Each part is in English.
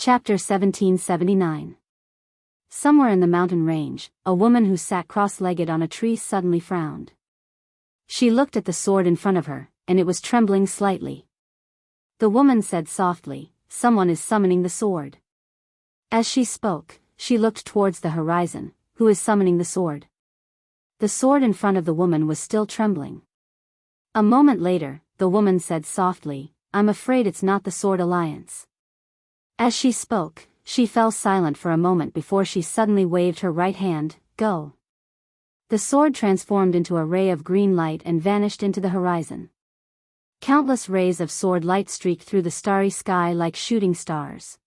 Chapter 1779. Somewhere in the mountain range, a woman who sat cross-legged on a tree suddenly frowned. She looked at the sword in front of her, and it was trembling slightly. The woman said softly, "Someone is summoning the sword." As she spoke, she looked towards the horizon. "Who is summoning the sword?" The sword in front of the woman was still trembling. A moment later, the woman said softly, "I'm afraid it's not the Sword Alliance." As she spoke, she fell silent for a moment before she suddenly waved her right hand. "Go." The sword transformed into a ray of green light and vanished into the horizon. Countless rays of sword light streaked through the starry sky like shooting stars.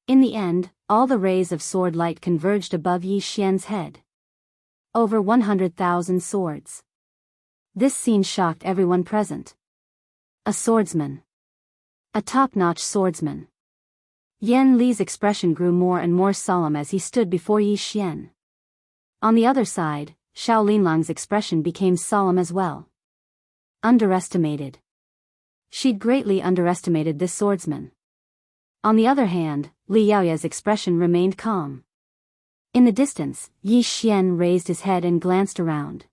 In the end, all the rays of sword light converged above Yi Xian's head. Over 100,000 swords. This scene shocked everyone present. A swordsman. A top-notch swordsman. Yan Li's expression grew more and more solemn as he stood before Yi Xian. On the other side, Xiao Linlang's expression became solemn as well. Underestimated. She'd greatly underestimated this swordsman. On the other hand, Li Yaoya's expression remained calm. In the distance, Yi Xian raised his head and glanced around.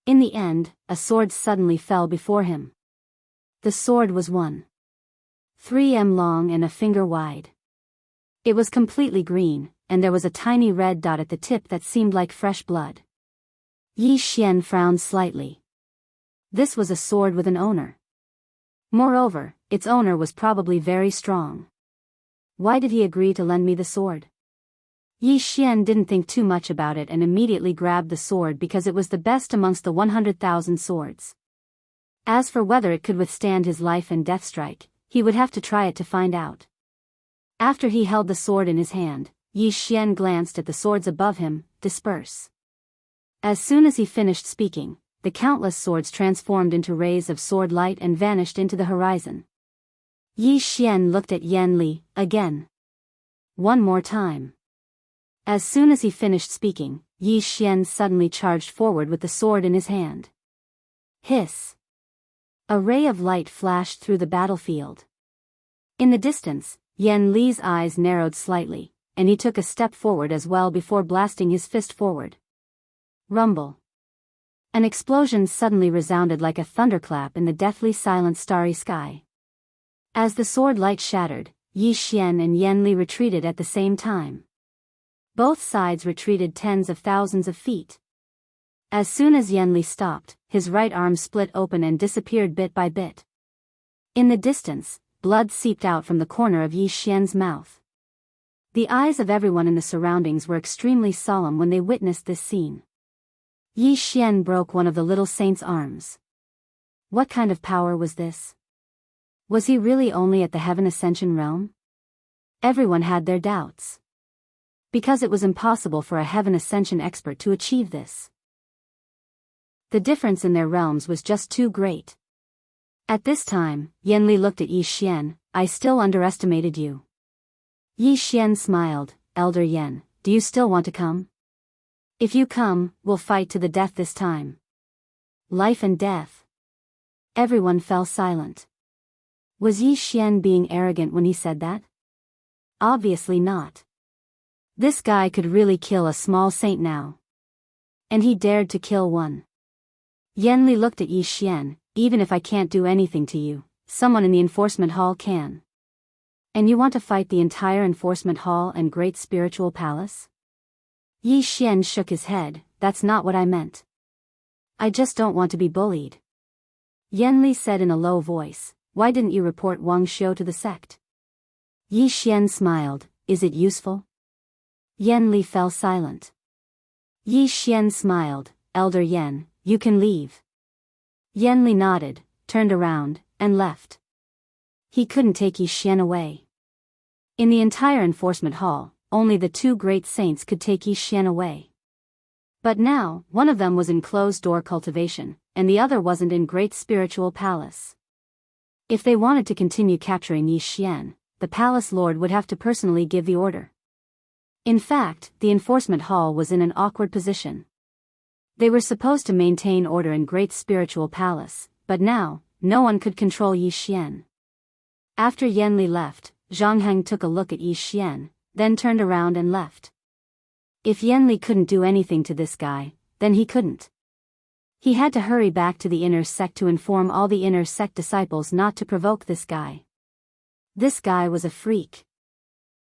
In the end, a sword suddenly fell before him. The sword was 1.3 m long and a finger wide. It was completely green, and there was a tiny red dot at the tip that seemed like fresh blood. Yi Xian frowned slightly. This was a sword with an owner. Moreover, its owner was probably very strong. Why did he agree to lend me the sword? Yi Xian didn't think too much about it and immediately grabbed the sword because it was the best amongst the 100,000 swords. As for whether it could withstand his life and death strike, he would have to try it to find out. After he held the sword in his hand, Yi Xian glanced at the swords above him. "Disperse." As soon as he finished speaking, the countless swords transformed into rays of sword light and vanished into the horizon. Yi Xian looked at Yan Li again. One more time. As soon as he finished speaking, Yi Xian suddenly charged forward with the sword in his hand. Hiss. A ray of light flashed through the battlefield. In the distance, Yan Li's eyes narrowed slightly, and he took a step forward as well before blasting his fist forward. Rumble. An explosion suddenly resounded like a thunderclap in the deathly silent starry sky. As the sword light shattered, Yi Xian and Yan Li retreated at the same time. Both sides retreated tens of thousands of feet. As soon as Yan Li stopped, his right arm split open and disappeared bit by bit. In the distance, blood seeped out from the corner of Yi Xian's mouth. The eyes of everyone in the surroundings were extremely solemn when they witnessed this scene. Yi Xian broke one of the little saint's arms. What kind of power was this? Was he really only at the Heaven Ascension realm? Everyone had their doubts. Because it was impossible for a Heaven Ascension expert to achieve this. The difference in their realms was just too great. At this time, Yan Li looked at Yi Xian. "I still underestimated you." Yi Xian smiled. "Elder Yan, do you still want to come? If you come, we'll fight to the death this time." Life and death. Everyone fell silent. Was Yi Xian being arrogant when he said that? Obviously not. This guy could really kill a small saint now. And he dared to kill one. Yan Li looked at Yi Xian. "Even if I can't do anything to you, someone in the enforcement hall can. And you want to fight the entire enforcement hall and great spiritual palace?" Yi Xian shook his head. "That's not what I meant. I just don't want to be bullied." Yan Li said in a low voice, "Why didn't you report Wang Xiu to the sect?" Yi Xian smiled. "Is it useful?" Yan Li fell silent. Yi Xian smiled. "Elder Yan, you can leave." Yan Li nodded, turned around, and left. He couldn't take Yi Xian away. In the entire enforcement hall, only the two great saints could take Yi Xian away. But now, one of them was in closed-door cultivation, and the other wasn't in great spiritual palace. If they wanted to continue capturing Yi Xian, the palace lord would have to personally give the order. In fact, the enforcement hall was in an awkward position. They were supposed to maintain order in great spiritual palace, but now, no one could control Yi Xian. After Yan Li left, Zhang took a look at Yi Xian, then turned around and left. If Yanli couldn't do anything to this guy, then he couldn't. He had to hurry back to the inner sect to inform all the inner sect disciples not to provoke this guy. This guy was a freak.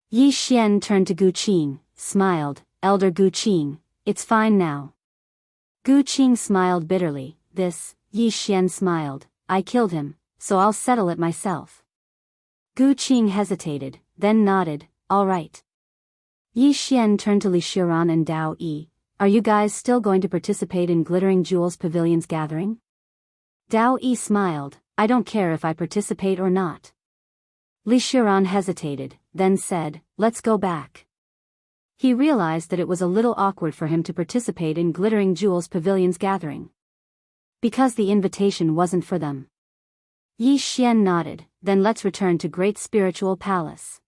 Yi Xian turned to Gu Qing, smiled, "Elder Gu Qing, it's fine now." Gu Qing smiled bitterly. Yi Xian smiled, "I killed him, so I'll settle it myself." Gu Qing hesitated, then nodded, "All right." Yi Xian turned to Li Xiran and Dao Yi, "Are you guys still going to participate in Glittering Jewels Pavilion's gathering?" Dao Yi smiled, "I don't care if I participate or not." Li Xiran hesitated, then said, "Let's go back." He realized that it was a little awkward for him to participate in Glittering Jewels Pavilion's gathering, because the invitation wasn't for them. Yi Xian nodded, "Then let's return to Great Spiritual Palace."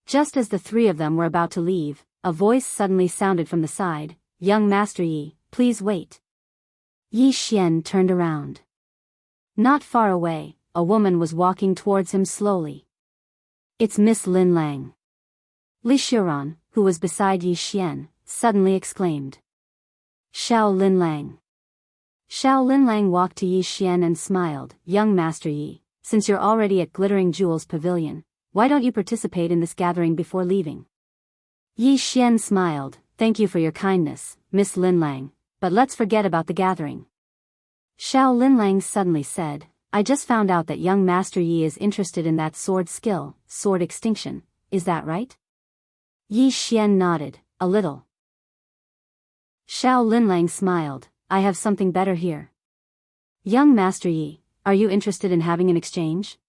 Just as the three of them were about to leave, a voice suddenly sounded from the side, "Young Master Yi, please wait." Yi Xian turned around. Not far away, a woman was walking towards him slowly. "It's Miss Lin Lang." Li Xiran, who was beside Yi Xian, suddenly exclaimed, "Xiao Lin Lang." Xiao Lin Lang walked to Yi Xian and smiled, "Young Master Yi, since you're already at Glittering Jewels Pavilion, why don't you participate in this gathering before leaving?" Yi Xian smiled, "Thank you for your kindness, Miss Lin Lang, but let's forget about the gathering." Xiao Lin Lang suddenly said, "I just found out that young Master Yi is interested in that sword skill, sword extinction, is that right?" Yi Xian nodded, "A little." Xiao Lin Lang smiled, "I have something better here." "Young Master Yi, are you interested in having an exchange?"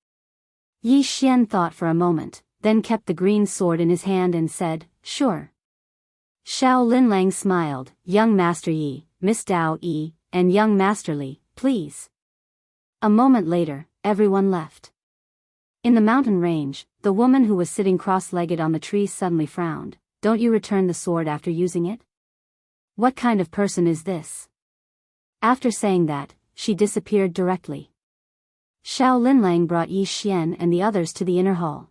Yi Xian thought for a moment, then kept the green sword in his hand and said, "Sure." Xiao Lin Lang smiled, "Young Master Yi, Miss Dao Yi, and Young Master Li, please." A moment later, everyone left. In the mountain range, the woman who was sitting cross-legged on the tree suddenly frowned. "Don't you return the sword after using it? What kind of person is this?" After saying that, she disappeared directly. Xiao Lin Lang brought Yi Xian and the others to the inner hall.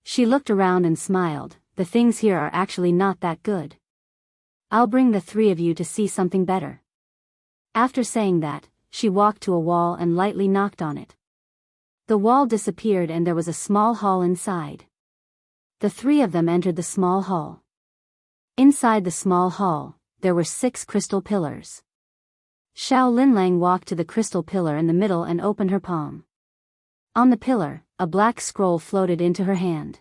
She looked around and smiled, "The things here are actually not that good. I'll bring the three of you to see something better." After saying that, she walked to a wall and lightly knocked on it. The wall disappeared and there was a small hall inside. The three of them entered the small hall. Inside the small hall, there were 6 crystal pillars. Xiao Lin Lang walked to the crystal pillar in the middle and opened her palm. On the pillar, a black scroll floated into her hand.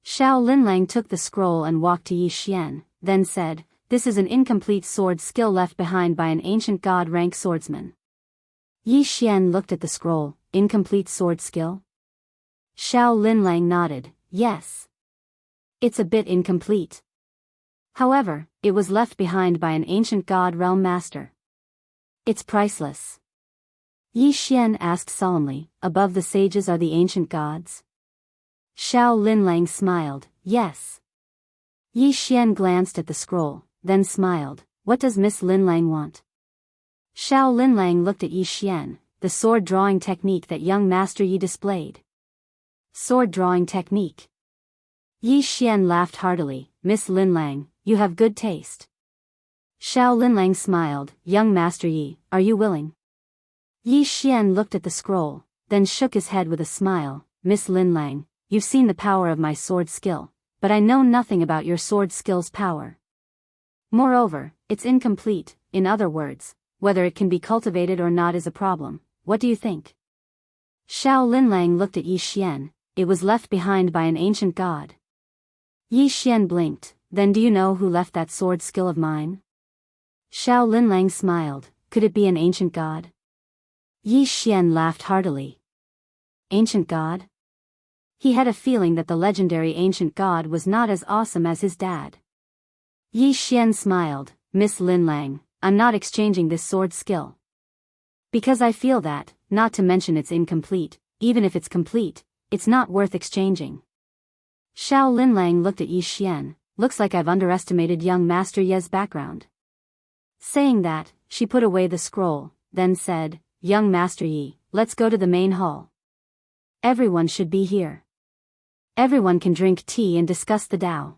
Xiao Lin Lang took the scroll and walked to Yi Xian, then said, "This is an incomplete sword skill left behind by an ancient god-rank swordsman." Yi Xian looked at the scroll, "Incomplete sword skill?" Xiao Lin Lang nodded, "Yes. It's a bit incomplete. However, it was left behind by an ancient god realm master. It's priceless." Yi Xian asked solemnly, "Above the sages are the ancient gods?" Xiao Lin Lang smiled, "Yes." Yi Xian glanced at the scroll, then smiled, "What does Miss Lin Lang want?" Xiao Lin Lang looked at Yi Xian, "The sword drawing technique that young Master Yi displayed." "Sword drawing technique?" Yi Xian laughed heartily, "Miss Lin Lang, you have good taste." Xiao Lin Lang smiled, "Young Master Yi, are you willing?" Yi Xian looked at the scroll, then shook his head with a smile, "Miss Lin Lang, you've seen the power of my sword skill, but I know nothing about your sword skill's power. Moreover, it's incomplete, in other words, whether it can be cultivated or not is a problem. What do you think?" Xiao Lin Lang looked at Yi Xian, "It was left behind by an ancient god." Yi Xian blinked, "Then do you know who left that sword skill of mine?" Xiao Lin Lang smiled, "Could it be an ancient god?" Yi Xian laughed heartily. Ancient god? He had a feeling that the legendary ancient god was not as awesome as his dad. Yi Xian smiled, "Miss Lin Lang, I'm not exchanging this sword skill. Because I feel that, not to mention it's incomplete, even if it's complete, it's not worth exchanging." Xiao Lin Lang looked at Yi Xian, "Looks like I've underestimated young Master Ye's background." Saying that, she put away the scroll, then said, "Young Master Yi, let's go to the main hall. Everyone should be here." Everyone can drink tea and discuss the Tao.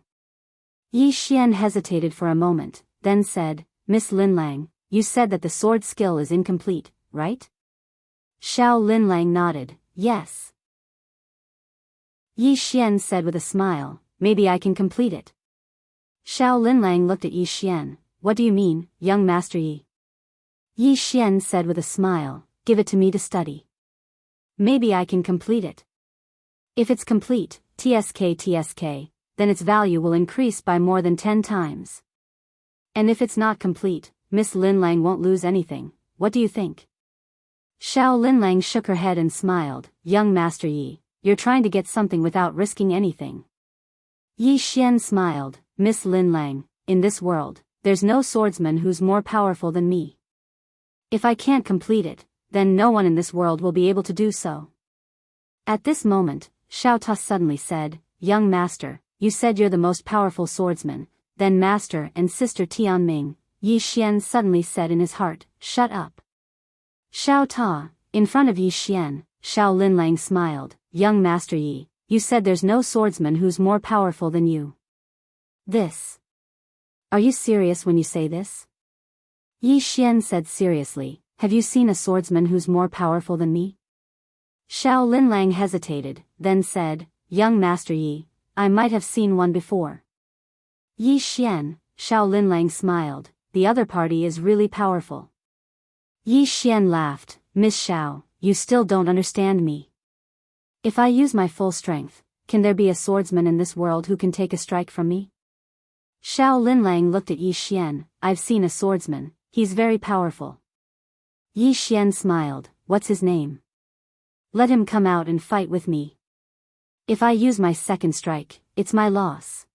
Yi Xian hesitated for a moment, then said, Miss Linlang, you said that the sword skill is incomplete, right? Xiao Linlang nodded, yes. Yi Xian said with a smile, maybe I can complete it. Xiao Linlang looked at Yi Xian, what do you mean, young Master Yi? Yi Xian said with a smile, give it to me to study. Maybe I can complete it. If it's complete, TSK, then its value will increase by more than 10 times. And if it's not complete, Miss Linlang won't lose anything, what do you think? Xiao Linlang shook her head and smiled, young Master Yi, you're trying to get something without risking anything. Yi Xian smiled, Miss Linlang, in this world, there's no swordsman who's more powerful than me. If I can't complete it, then no one in this world will be able to do so. At this moment, Xiao Ta suddenly said, young master, you said you're the most powerful swordsman, then master and sister Tianming. Yi Xian suddenly said in his heart, shut up. Xiao Ta, in front of Yi Xian, Xiao Linlang smiled, young Master Yi, you said there's no swordsman who's more powerful than you. This. Are you serious when you say this? Yi Xian said seriously, have you seen a swordsman who's more powerful than me? Xiao Linlang hesitated, then said, young Master Yi, I might have seen one before. Yi Xian, Xiao Linlang smiled, the other party is really powerful. Yi Xian laughed, Miss Xiao, you still don't understand me. If I use my full strength, can there be a swordsman in this world who can take a strike from me? Xiao Linlang looked at Yi Xian, I've seen a swordsman, he's very powerful. Yi Xian smiled, what's his name? Let him come out and fight with me. If I use my second strike, it's my loss.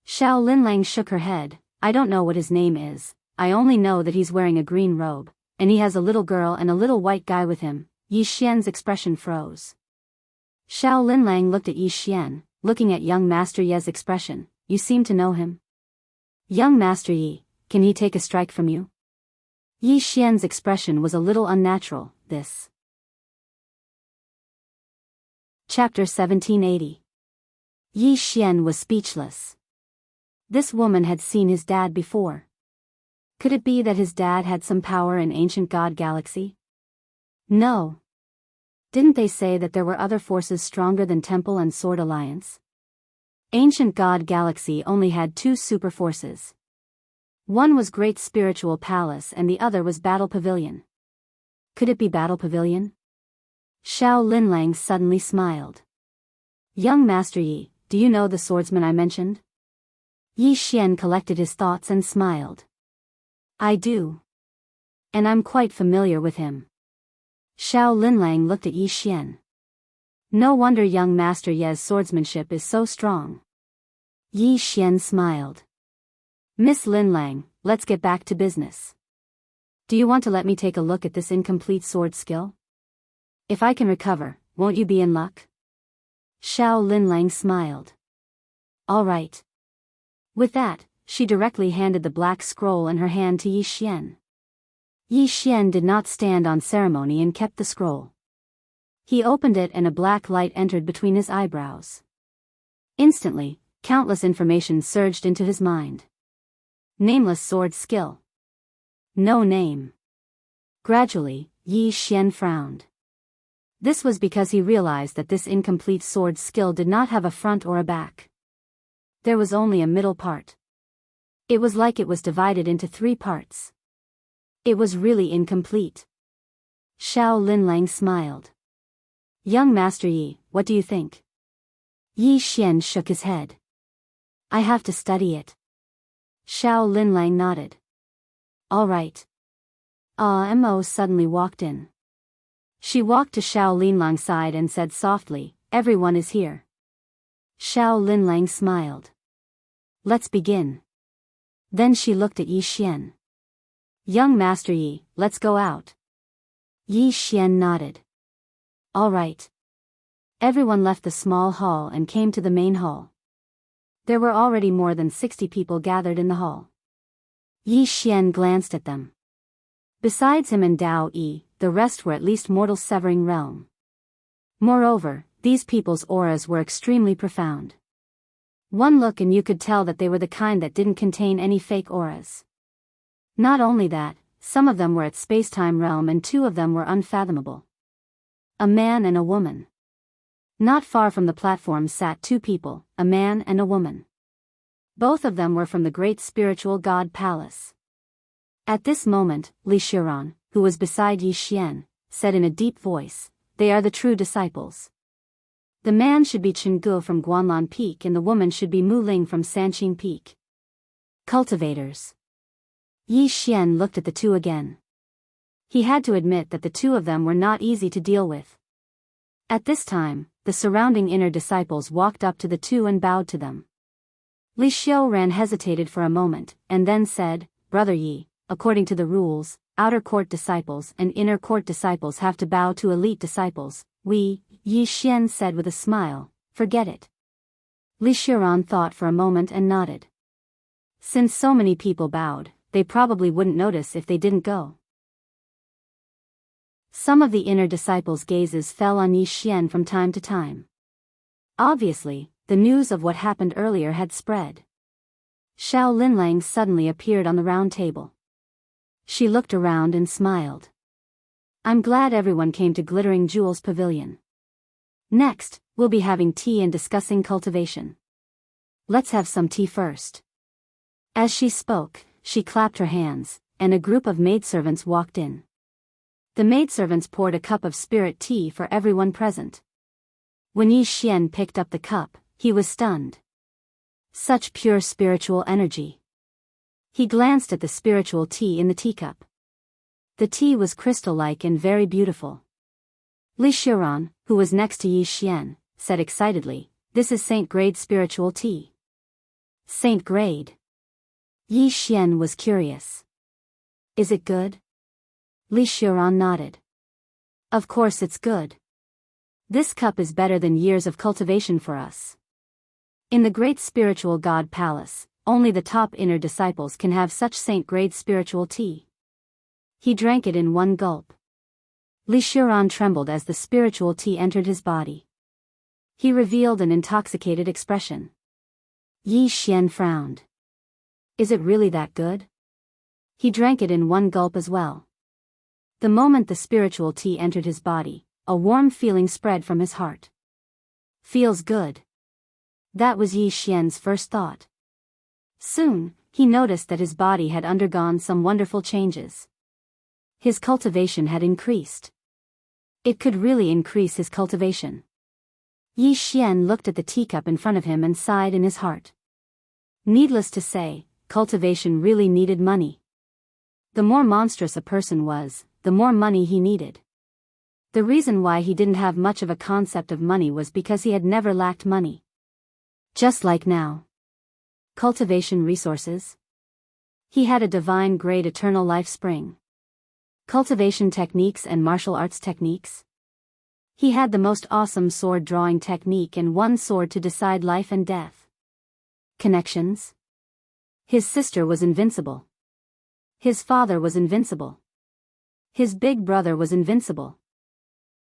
Xiao Linlang shook her head, I don't know what his name is, I only know that he's wearing a green robe, and he has a little girl and a little white guy with him. Yi Xian's expression froze. Xiao Linlang looked at Yi Xian, looking at young Master Yi's expression, you seem to know him. Young Master Yi, can he take a strike from you? Yi Xian's expression was a little unnatural, this. Chapter 1780. Yi Xian was speechless. This woman had seen his dad before. Could it be that his dad had some power in ancient god galaxy? No. Didn't they say that there were other forces stronger than Temple and Sword Alliance? Ancient god galaxy only had two super forces. One was Great Spiritual Palace and the other was Battle Pavilion. Could it be Battle Pavilion? Xiao Linlang suddenly smiled. Young Master Yi, do you know the swordsman I mentioned? Yi Xian collected his thoughts and smiled. I do. And I'm quite familiar with him. Xiao Linlang looked at Yi Xian. No wonder young Master Yi's swordsmanship is so strong. Yi Xian smiled. Miss Linlang, let's get back to business. Do you want to let me take a look at this incomplete sword skill? If I can recover, won't you be in luck? Xiao Linlang smiled. All right. With that, she directly handed the black scroll in her hand to Yi Xian. Yi Xian did not stand on ceremony and kept the scroll. He opened it and a black light entered between his eyebrows. Instantly, countless information surged into his mind. Nameless sword skill. No name. Gradually, Yi Xian frowned. This was because he realized that this incomplete sword skill did not have a front or a back. There was only a middle part. It was like it was divided into 3 parts. It was really incomplete. Xiao Linlang smiled. Young Master Yi, what do you think? Yi Xian shook his head. I have to study it. Xiao Linlang nodded. All right. Mo suddenly walked in. She walked to Xiao Linlang's side and said softly, everyone is here. Xiao Linlang smiled. Let's begin. Then she looked at Yi Xian. Young Master Yi, let's go out. Yi Xian nodded. All right. Everyone left the small hall and came to the main hall. There were already more than 60 people gathered in the hall. Yi Xian glanced at them. Besides him and Dao Yi, the rest were at least mortals severing realm. Moreover, these people's auras were extremely profound. One look and you could tell that they were the kind that didn't contain any fake auras. Not only that, some of them were at space-time realm and 2 of them were unfathomable. A man and a woman. Not far from the platform sat 2 people, a man and a woman. Both of them were from the great spiritual god palace. At this moment, Li Shiran, who was beside Yi Xian, said in a deep voice, "They are the true disciples. The man should be Chen Gu from Guanlan Peak and the woman should be Mu Ling from Sanqing Peak. Cultivators." Yi Xian looked at the 2 again. He had to admit that the 2 of them were not easy to deal with. At this time, the surrounding inner disciples walked up to the 2 and bowed to them. Li Xiaoran hesitated for a moment, and then said, "Brother Yi, according to the rules, outer court disciples and inner court disciples have to bow to elite disciples. We," Yi Xian said with a smile, "forget it." Li Xiaoran thought for a moment and nodded. Since so many people bowed, they probably wouldn't notice if they didn't go. Some of the inner disciples' gazes fell on Yi Xian from time to time. Obviously, the news of what happened earlier had spread. Xiao Linlang suddenly appeared on the round table. She looked around and smiled. "I'm glad everyone came to Glittering Jewels Pavilion. Next, we'll be having tea and discussing cultivation. Let's have some tea first." As she spoke, she clapped her hands, and a group of maidservants walked in. The maidservants poured a cup of spirit tea for everyone present. When Yi Xian picked up the cup, he was stunned. Such pure spiritual energy. He glanced at the spiritual tea in the teacup. The tea was crystal-like and very beautiful. Li Xiran, who was next to Yi Xian, said excitedly, "This is Saint-grade spiritual tea." Saint-grade? Yi Xian was curious. "Is it good?" Li Xiran nodded. "Of course it's good. This cup is better than years of cultivation for us. In the great spiritual god palace, only the top inner disciples can have such saint-grade spiritual tea." He drank it in one gulp. Li Xiran trembled as the spiritual tea entered his body. He revealed an intoxicated expression. Yi Xian frowned. "Is it really that good?" He drank it in one gulp as well. The moment the spiritual tea entered his body, a warm feeling spread from his heart. "Feels good." That was Yi Xian's first thought. Soon, he noticed that his body had undergone some wonderful changes. His cultivation had increased. It could really increase his cultivation. Yi Xian looked at the teacup in front of him and sighed in his heart. Needless to say, cultivation really needed money. The more monstrous a person was, the more money he needed. The reason why he didn't have much of a concept of money was because he had never lacked money. Just like now. Cultivation resources. He had a divine grade eternal life spring. Cultivation techniques and martial arts techniques. He had the most awesome sword drawing technique and one sword to decide life and death. Connections. His sister was invincible. His father was invincible. His big brother was invincible.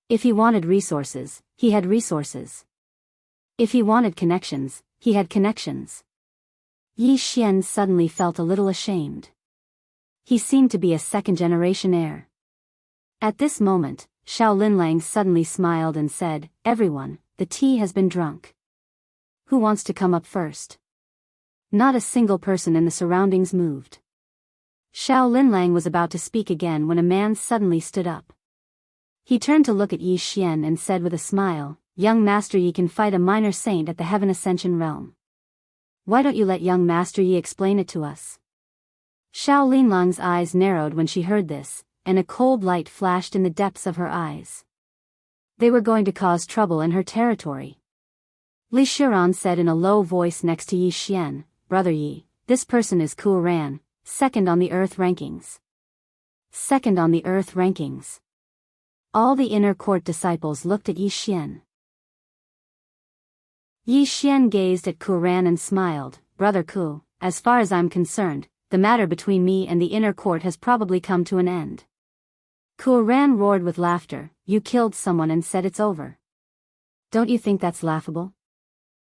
If he wanted resources, he had resources. If he wanted connections, he had connections. Yi Xian suddenly felt a little ashamed. He seemed to be a second-generation heir. At this moment, Xiao Linlang suddenly smiled and said, "Everyone, the tea has been drunk. Who wants to come up first?" Not a single person in the surroundings moved. Xiao Linlang was about to speak again when a man suddenly stood up. He turned to look at Yi Xian and said with a smile, "Young Master Yi can fight a minor saint at the Heaven Ascension realm. Why don't you let young Master Yi explain it to us?" Xiao Linlang's eyes narrowed when she heard this, and a cold light flashed in the depths of her eyes. They were going to cause trouble in her territory. Li Xiran said in a low voice next to Yi Xian, "Brother Yi, this person is Ku Ran, second on the Earth rankings." Second on the Earth rankings. All the inner court disciples looked at Yi Xian. Yi Xian gazed at Ku Ran and smiled, "Brother Ku, as far as I'm concerned, the matter between me and the inner court has probably come to an end." Ku Ran roared with laughter, "You killed someone and said it's over." Don't you think that's laughable?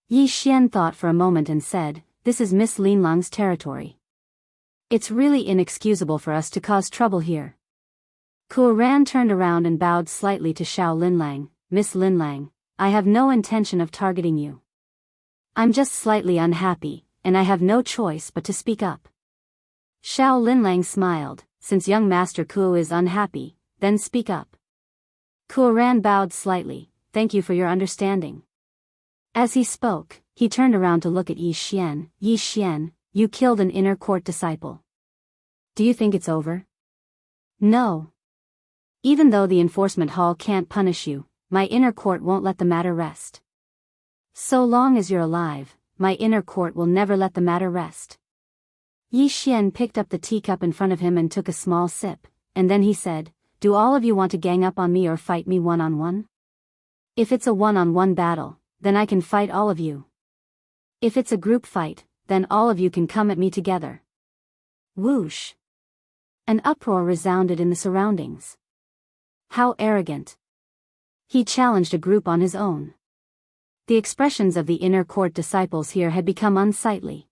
Yi Xian thought for a moment and said, this is Miss Linlang's territory. It's really inexcusable for us to cause trouble here. Kuo Ran turned around and bowed slightly to Xiao Linlang. Miss Linlang, I have no intention of targeting you. I'm just slightly unhappy, and I have no choice but to speak up. Xiao Linlang smiled, since young Master Kuo is unhappy, then speak up. Kuo Ran bowed slightly, thank you for your understanding. As he spoke, he turned around to look at Yi Xian. Yi Xian, you killed an inner court disciple. Do you think it's over? No. Even though the enforcement hall can't punish you, my inner court won't let the matter rest. So long as you're alive, my inner court will never let the matter rest. Yi Xian picked up the teacup in front of him and took a small sip, and then he said, do all of you want to gang up on me or fight me one-on-one? If it's a one-on-one battle, then I can fight all of you. If it's a group fight, then all of you can come at me together. Whoosh! An uproar resounded in the surroundings. How arrogant! He challenged a group on his own. The expressions of the inner court disciples here had become unsightly.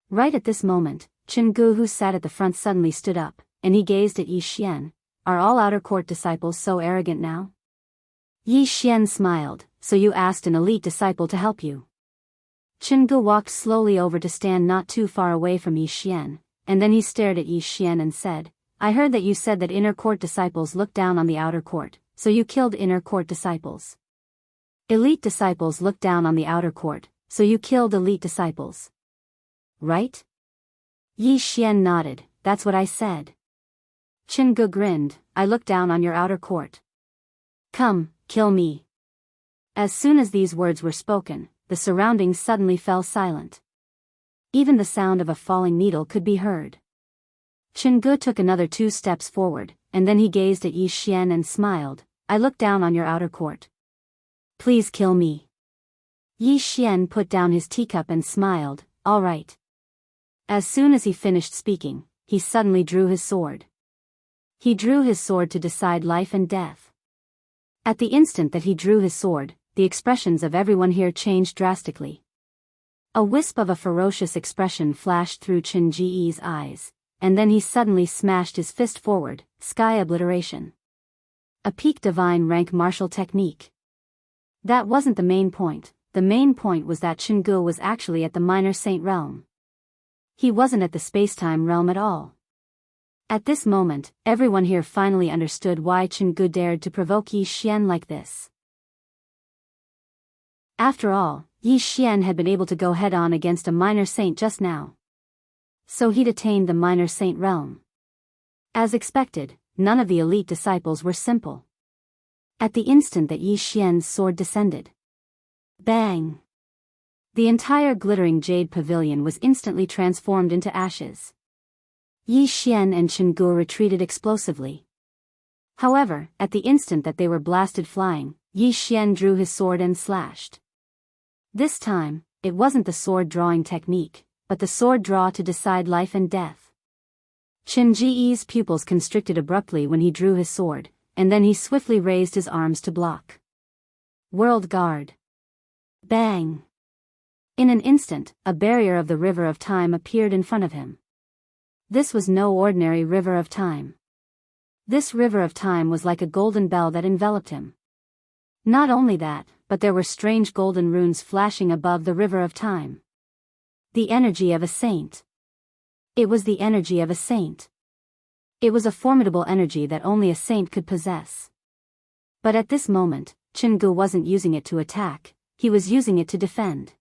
Right at this moment, Jianghu, who sat at the front, suddenly stood up, and he gazed at Yi Xian. Are all outer court disciples so arrogant now? Yi Xian smiled, so you asked an elite disciple to help you. Jianghu walked slowly over to stand not too far away from Yi Xian, and then he stared at Yi Xian and said, I heard that you said that inner court disciples look down on the outer court, so you killed inner court disciples. Elite disciples look down on the outer court, so you killed elite disciples. Right? Yi Xian nodded, that's what I said. Jianghu grinned, I look down on your outer court. Come, kill me. As soon as these words were spoken, the surroundings suddenly fell silent. Even the sound of a falling needle could be heard. Jianghu took another 2 steps forward, and then he gazed at Yi Xian and smiled, I look down on your outer court. Please kill me. Yi Xian put down his teacup and smiled, all right. As soon as he finished speaking, he suddenly drew his sword. He drew his sword to decide life and death. At the instant that he drew his sword, the expressions of everyone here changed drastically. A wisp of a ferocious expression flashed through Chen Ji's eyes, and then he suddenly smashed his fist forward, sky obliteration. A peak divine rank martial technique. That wasn't the main point. The main point was that Jianghu was actually at the minor saint realm. He wasn't at the space-time realm at all. At this moment, everyone here finally understood why Jianghu dared to provoke Yi Xian like this. After all, Yi Xian had been able to go head-on against a minor saint just now. So he'd attained the minor saint realm. As expected, none of the elite disciples were simple. At the instant that Yi Xian's sword descended. Bang! The entire glittering jade pavilion was instantly transformed into ashes. Yi Xian and Jianghu retreated explosively. However, at the instant that they were blasted flying, Yi Xian drew his sword and slashed. This time, it wasn't the sword drawing technique, but the sword draw to decide life and death. Chen Ji's pupils constricted abruptly when he drew his sword, and then he swiftly raised his arms to block. World Guard. Bang! In an instant, a barrier of the river of time appeared in front of him. This was no ordinary river of time. This river of time was like a golden bell that enveloped him. Not only that, but there were strange golden runes flashing above the river of time. The energy of a saint. It was the energy of a saint. It was a formidable energy that only a saint could possess. But at this moment, Jianghu wasn't using it to attack, he was using it to defend.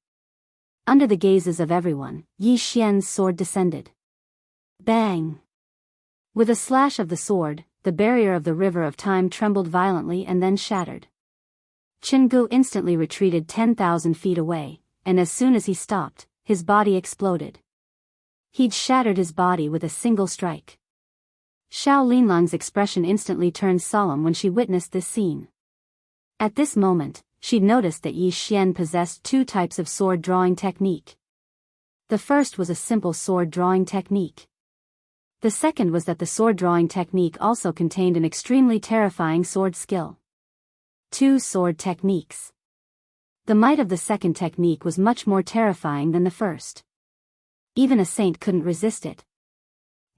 Under the gazes of everyone, Yi Xian's sword descended. Bang! With a slash of the sword, the barrier of the river of time trembled violently and then shattered. Jianghu instantly retreated 10,000 feet away, and as soon as he stopped, his body exploded. He'd shattered his body with a single strike. Xiao Linlang's expression instantly turned solemn when she witnessed this scene. At this moment, she'd noticed that Yi Xian possessed 2 types of sword drawing technique. The first was a simple sword drawing technique. The second was that the sword drawing technique also contained an extremely terrifying sword skill. 2 sword techniques. The might of the second technique was much more terrifying than the first. Even a saint couldn't resist it.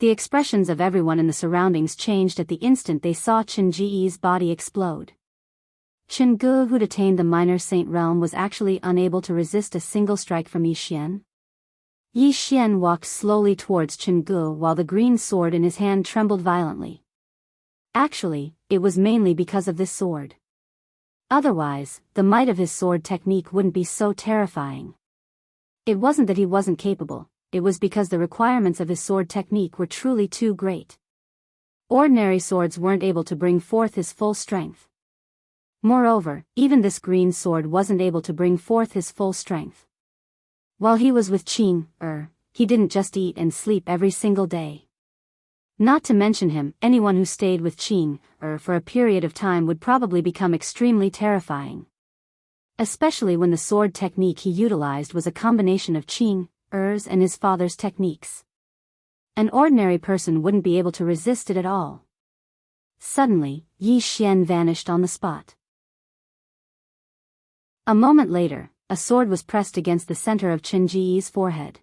The expressions of everyone in the surroundings changed at the instant they saw Chen Ji's body explode. Chen Gu, who'd attained the minor saint realm, was actually unable to resist a single strike from Yi Xian. Yi Xian walked slowly towards Chen Gu while the green sword in his hand trembled violently. Actually, it was mainly because of this sword. Otherwise, the might of his sword technique wouldn't be so terrifying. It wasn't that he wasn't capable, it was because the requirements of his sword technique were truly too great. Ordinary swords weren't able to bring forth his full strength. Moreover, even this green sword wasn't able to bring forth his full strength. While he was with Qing, he didn't just eat and sleep every single day. Not to mention him, anyone who stayed with Qing, for a period of time would probably become extremely terrifying. Especially when the sword technique he utilized was a combination of Qing, and his father's techniques. An ordinary person wouldn't be able to resist it at all. Suddenly, Yi Xian vanished on the spot. A moment later, a sword was pressed against the center of Chen Ji's forehead.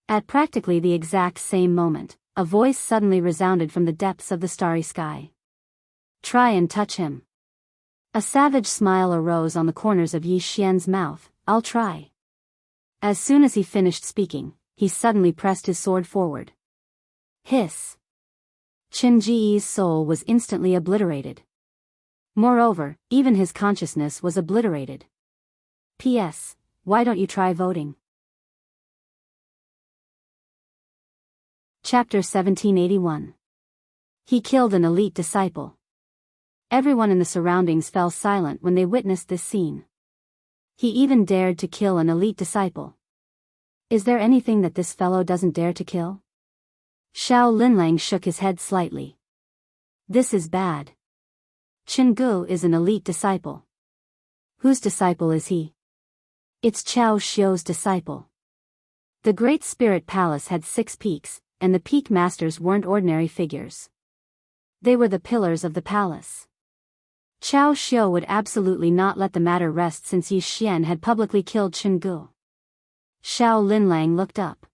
At practically the exact same moment, a voice suddenly resounded from the depths of the starry sky. "Try and touch him." A savage smile arose on the corners of Yi Xian's mouth. "I'll try." As soon as he finished speaking, he suddenly pressed his sword forward. Hiss! Chen Ji's soul was instantly obliterated. Moreover, even his consciousness was obliterated. P.S. Why don't you try voting? Chapter 1781. He killed an elite disciple. Everyone in the surroundings fell silent when they witnessed this scene. He even dared to kill an elite disciple. Is there anything that this fellow doesn't dare to kill? Xiao Linlang shook his head slightly. This is bad. Chen Gu is an elite disciple. Whose disciple is he? It's Chao Xiu's disciple. The Great Spirit Palace had 6 peaks, and the peak masters weren't ordinary figures. They were the pillars of the palace. Chao Xiu would absolutely not let the matter rest since Yi Xian had publicly killed Chen Gu. Xiao Linlang looked up.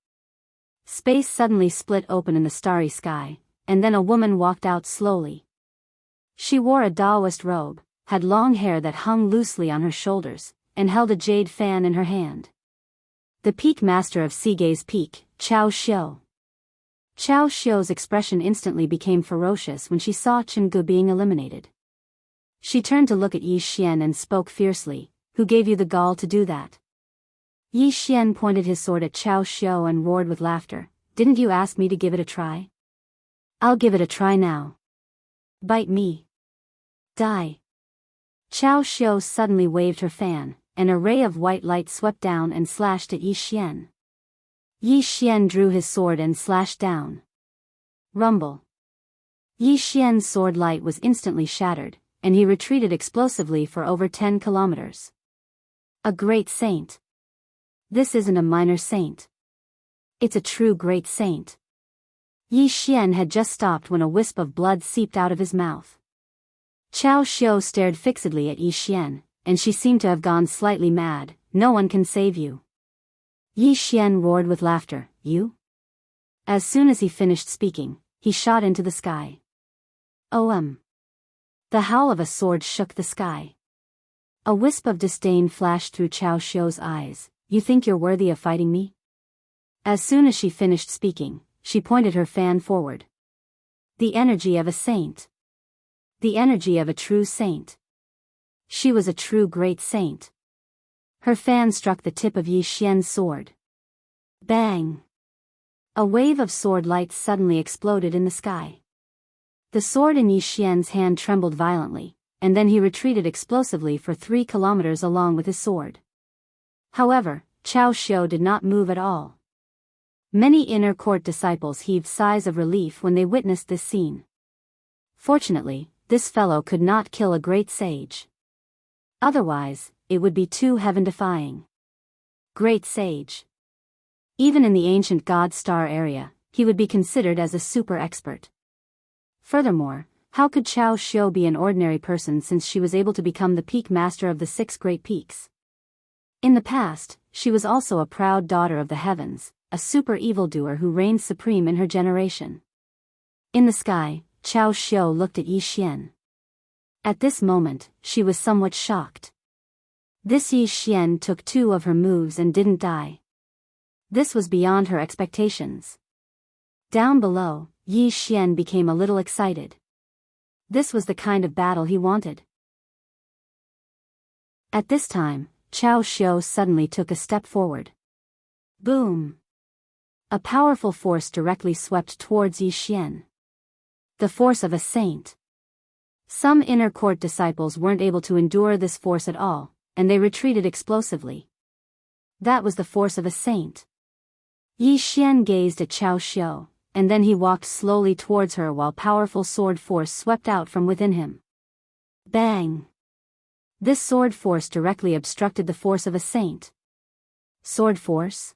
Space suddenly split open in the starry sky, and then a woman walked out slowly. She wore a Taoist robe, had long hair that hung loosely on her shoulders, and held a jade fan in her hand. The peak master of Sigei's peak, Chao Xiu. Chao Xiu's expression instantly became ferocious when she saw Chen Gu being eliminated. She turned to look at Yi Xian and spoke fiercely. "Who gave you the gall to do that?" Yi Xian pointed his sword at Chao Xiu and roared with laughter. "Didn't you ask me to give it a try? I'll give it a try now. Bite me. Die." Chao Xiu suddenly waved her fan, and a ray of white light swept down and slashed at Yi Xian. Yi Xian drew his sword and slashed down. Rumble. Yi Xian's sword light was instantly shattered, and he retreated explosively for over 10 kilometers. A great saint. This isn't a minor saint. It's a true great saint. Yi Xian had just stopped when a wisp of blood seeped out of his mouth. Chao Xiu stared fixedly at Yi Xian, and she seemed to have gone slightly mad. "No one can save you." Yi Xian roared with laughter. "You?" As soon as he finished speaking, he shot into the sky. The howl of a sword shook the sky. A wisp of disdain flashed through Chao Xiu's eyes. "You think you're worthy of fighting me?" As soon as she finished speaking, she pointed her fan forward. The energy of a saint. The energy of a true saint. She was a true great saint. Her fan struck the tip of Yi Xian's sword. Bang! A wave of sword light suddenly exploded in the sky. The sword in Yi Xian's hand trembled violently, and then he retreated explosively for 3 kilometers along with his sword. However, Chao Xiu did not move at all. Many inner court disciples heaved sighs of relief when they witnessed this scene. Fortunately, this fellow could not kill a great sage. Otherwise, it would be too heaven-defying. Great sage. Even in the ancient God Star area, he would be considered as a super expert. Furthermore, how could Chao Xiu be an ordinary person since she was able to become the peak master of the 6 great peaks? In the past, she was also a proud daughter of the heavens, a super evildoer who reigned supreme in her generation. In the sky, Qiao Xiu looked at Yi Xian. At this moment, she was somewhat shocked. This Yi Xian took 2 of her moves and didn't die. This was beyond her expectations. Down below, Yi Xian became a little excited. This was the kind of battle he wanted. At this time, Qiao Xiu suddenly took a step forward. Boom! A powerful force directly swept towards Yi Xian. The force of a saint. Some inner court disciples weren't able to endure this force at all, and they retreated explosively. That was the force of a saint. Yi Xian gazed at Qiao Xiu, and then he walked slowly towards her while powerful sword force swept out from within him. Bang! This sword force directly obstructed the force of a saint. Sword force?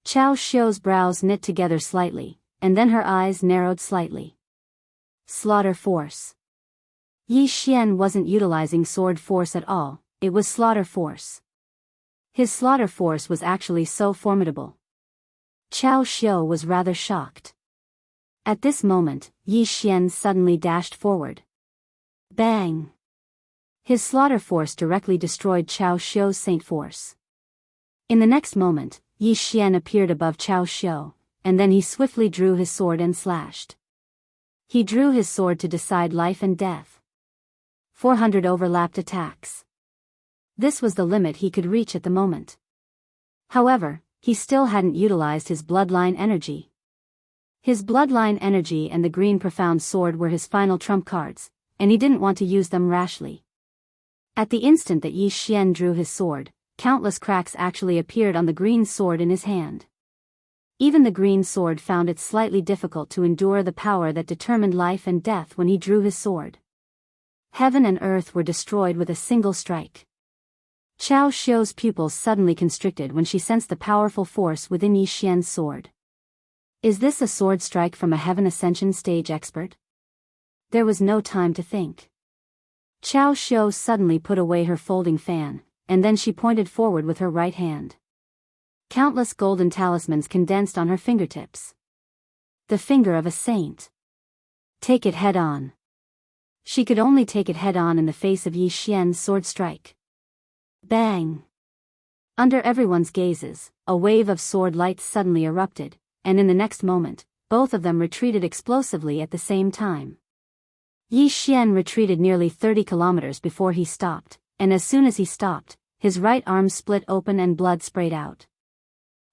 Qiao Xiu's brows knit together slightly, and then her eyes narrowed slightly. Slaughter force. Yi Xian wasn't utilizing sword force at all, it was slaughter force. His slaughter force was actually so formidable. Qiao Xiu was rather shocked. At this moment, Yi Xian suddenly dashed forward. Bang! His slaughter force directly destroyed Qiao Xiu's saint force. In the next moment, Yi Xian appeared above Qiao Xiu, and then he swiftly drew his sword and slashed. He drew his sword to decide life and death. 400 overlapped attacks. This was the limit he could reach at the moment. However, he still hadn't utilized his bloodline energy. His bloodline energy and the green profound sword were his final trump cards, and he didn't want to use them rashly. At the instant that Yi Xian drew his sword, countless cracks actually appeared on the green sword in his hand. Even the green sword found it slightly difficult to endure the power that determined life and death when he drew his sword. Heaven and earth were destroyed with a single strike. Qiao Xiu's pupils suddenly constricted when she sensed the powerful force within Yi Xian's sword. Is this a sword strike from a Heaven Ascension stage expert? There was no time to think. Qiao Xiu suddenly put away her folding fan, and then she pointed forward with her right hand. Countless golden talismans condensed on her fingertips. The finger of a saint. Take it head on. She could only take it head on in the face of Yi Xian's sword strike. Bang! Under everyone's gazes, a wave of sword light suddenly erupted, and in the next moment, both of them retreated explosively at the same time. Yi Xian retreated nearly 30 kilometers before he stopped, and as soon as he stopped, his right arm split open and blood sprayed out.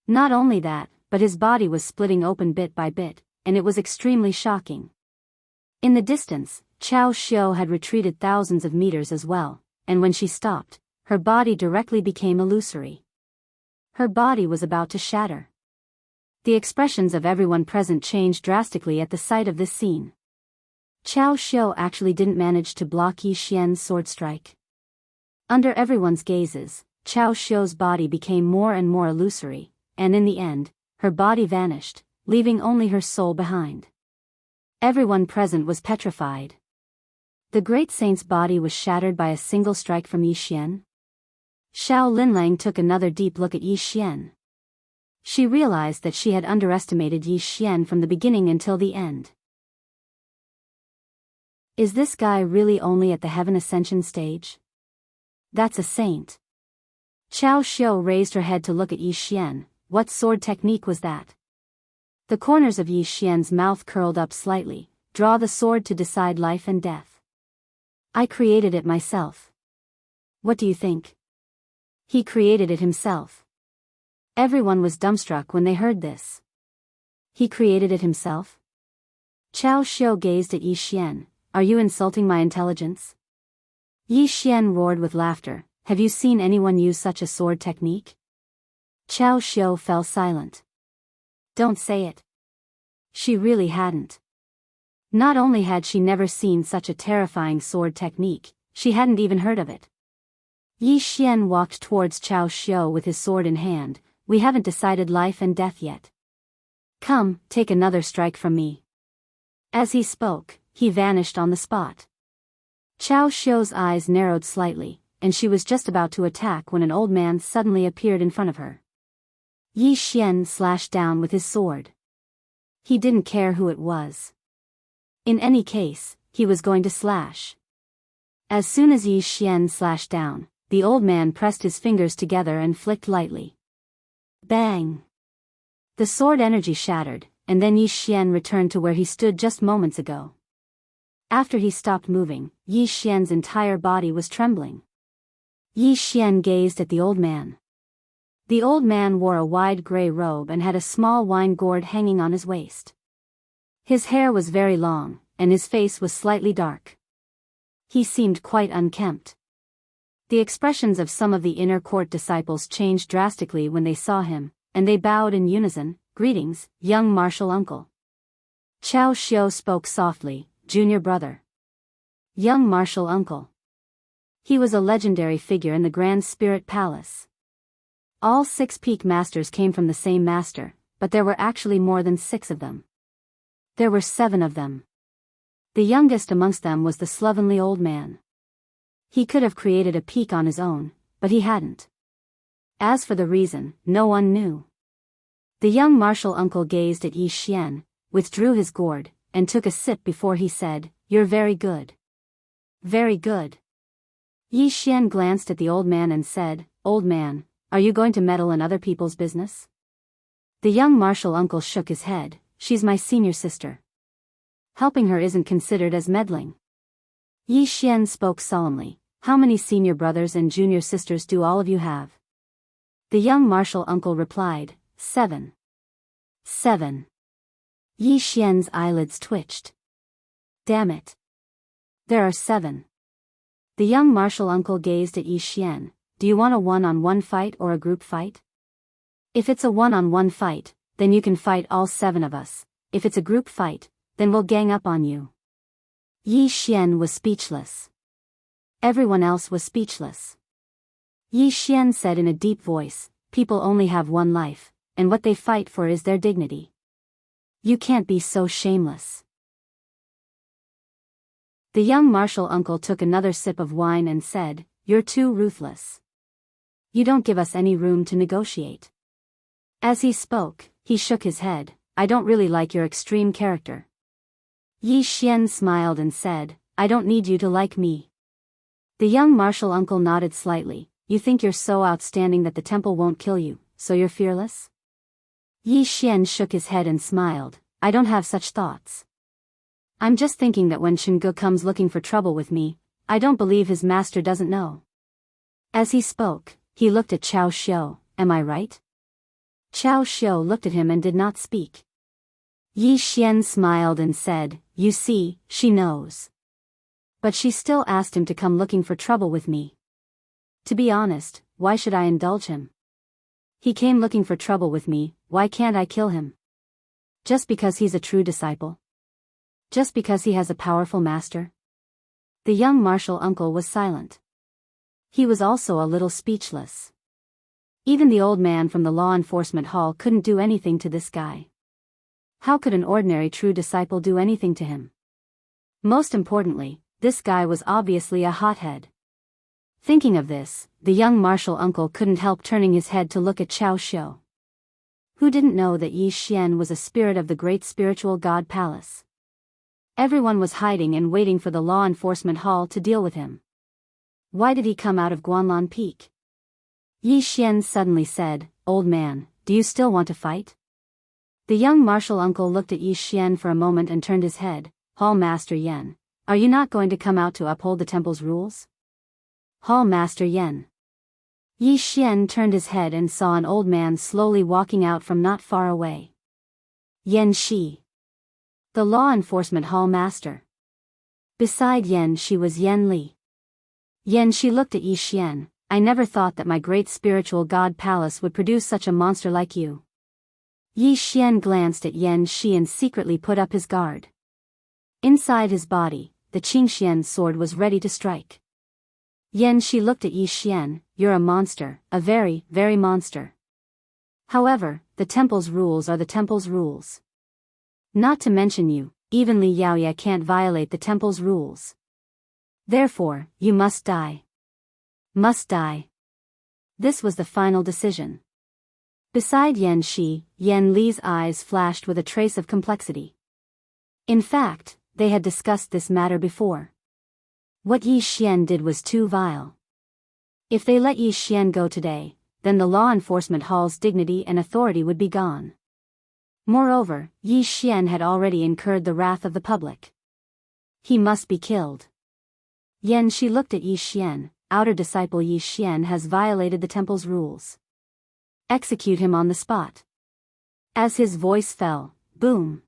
Not only that, but his body was splitting open bit by bit, and it was extremely shocking. In the distance, Qiao Xiu had retreated thousands of meters as well, and when she stopped, her body directly became illusory. Her body was about to shatter. The expressions of everyone present changed drastically at the sight of this scene. Qiao Xiu actually didn't manage to block Yi Xian's sword strike. Under everyone's gazes, Qiao Xiu's body became more and more illusory, and in the end, her body vanished, leaving only her soul behind. Everyone present was petrified. The great saint's body was shattered by a single strike from Yi Xian. Xiao Linlang took another deep look at Yi Xian. She realized that she had underestimated Yi Xian from the beginning until the end. Is this guy really only at the Heaven Ascension stage? That's a saint. Qiao Xiu raised her head to look at Yi Xian. What sword technique was that? The corners of Yi Xian's mouth curled up slightly. Draw the sword to decide life and death. I created it myself. What do you think? He created it himself. Everyone was dumbstruck when they heard this. He created it himself? Qiao Xiu gazed at Yi Xian. Are you insulting my intelligence? Yi Xian roared with laughter. Have you seen anyone use such a sword technique? Qiao Xiu fell silent. Don't say it. She really hadn't. Not only had she never seen such a terrifying sword technique, she hadn't even heard of it. Yi Xian walked towards Qiao Xiu with his sword in hand. We haven't decided life and death yet. Come, take another strike from me. As he spoke, he vanished on the spot. Qiao Xiu's eyes narrowed slightly, and she was just about to attack when an old man suddenly appeared in front of her. Yi Xian slashed down with his sword. He didn't care who it was. In any case, he was going to slash. As soon as Yi Xian slashed down, the old man pressed his fingers together and flicked lightly. Bang! The sword energy shattered, and then Yi Xian returned to where he stood just moments ago. After he stopped moving, Yi Xian's entire body was trembling. Yi Xian gazed at the old man. The old man wore a wide gray robe and had a small wine gourd hanging on his waist. His hair was very long, and his face was slightly dark. He seemed quite unkempt. The expressions of some of the inner court disciples changed drastically when they saw him, and they bowed in unison. Greetings, young martial uncle. Chao Xiao spoke softly, junior brother. Young martial uncle. He was a legendary figure in the Grand Spirit Palace. All 6 peak masters came from the same master, but there were actually more than 6 of them. There were 7 of them. The youngest amongst them was the slovenly old man. He could have created a peak on his own, but he hadn't. As for the reason, no one knew. The young martial uncle gazed at Yi Xian, withdrew his gourd, and took a sip before he said, "You're very good." Very good. Yi Xian glanced at the old man and said, "Old man, are you going to meddle in other people's business?" The young martial uncle shook his head. "She's my senior sister. Helping her isn't considered as meddling." Yi Xian spoke solemnly. "How many senior brothers and junior sisters do all of you have?" The young martial uncle replied, 7. 7. Yi Xian's eyelids twitched. Damn it. There are 7. The young martial uncle gazed at Yi Xian. "Do you want a one-on-one fight or a group fight?" "If it's a one-on-one fight, then you can fight all 7 of us. If it's a group fight, then we'll gang up on you." Yi Xian was speechless. Everyone else was speechless. Yi Xian said in a deep voice, "People only have one life, and what they fight for is their dignity. You can't be so shameless." The young martial uncle took another sip of wine and said, "You're too ruthless. You don't give us any room to negotiate." As he spoke, he shook his head. "I don't really like your extreme character." Yi Xian smiled and said, "I don't need you to like me." The young martial uncle nodded slightly. "You think you're so outstanding that the temple won't kill you, so you're fearless?" Yi Xian shook his head and smiled. "I don't have such thoughts. I'm just thinking that when Jianghu comes looking for trouble with me, I don't believe his master doesn't know." As he spoke, he looked at Chao Xiao. "Am I right?" Chao Xiao looked at him and did not speak. Yi Xian smiled and said, "You see, she knows. But she still asked him to come looking for trouble with me. To be honest, why should I indulge him? He came looking for trouble with me, why can't I kill him? Just because he's a true disciple? Just because he has a powerful master?" The young martial uncle was silent. He was also a little speechless. Even the old man from the law enforcement hall couldn't do anything to this guy. How could an ordinary true disciple do anything to him? Most importantly, this guy was obviously a hothead. Thinking of this, the young martial uncle couldn't help turning his head to look at Chao Xiao. Who didn't know that Yi Xian was a spirit of the great spiritual god palace? Everyone was hiding and waiting for the law enforcement hall to deal with him. Why did he come out of Guanlan Peak? Yi Xian suddenly said, "Old man, do you still want to fight?" The young martial uncle looked at Yi Xian for a moment and turned his head. "Hall Master Yen, are you not going to come out to uphold the temple's rules?" "Hall Master Yen." Yi Xian turned his head and saw an old man slowly walking out from not far away. Yen Shi. The law enforcement hall master. Beside Yen Shi was Yen Li. Yen Shi looked at Yi Xian. "I never thought that my great spiritual god palace would produce such a monster like you." Yi Xian glanced at Yen Shi and secretly put up his guard. Inside his body, the Qingxian sword was ready to strike. Yen Shi looked at Yi Xian. "You're a monster, a very, very monster. However, the temple's rules are the temple's rules. Not to mention you, even Li Yaoye can't violate the temple's rules. Therefore, you must die." Must die. This was the final decision. Beside Yan Shi, Yan Li's eyes flashed with a trace of complexity. In fact, they had discussed this matter before. What Yi Xian did was too vile. If they let Yi Xian go today, then the law enforcement hall's dignity and authority would be gone. Moreover, Yi Xian had already incurred the wrath of the public. He must be killed. Yan Shi looked at Yi Xian. Outer disciple Yi Xian has violated the temple's rules. Execute him on the spot. As his voice fell, boom.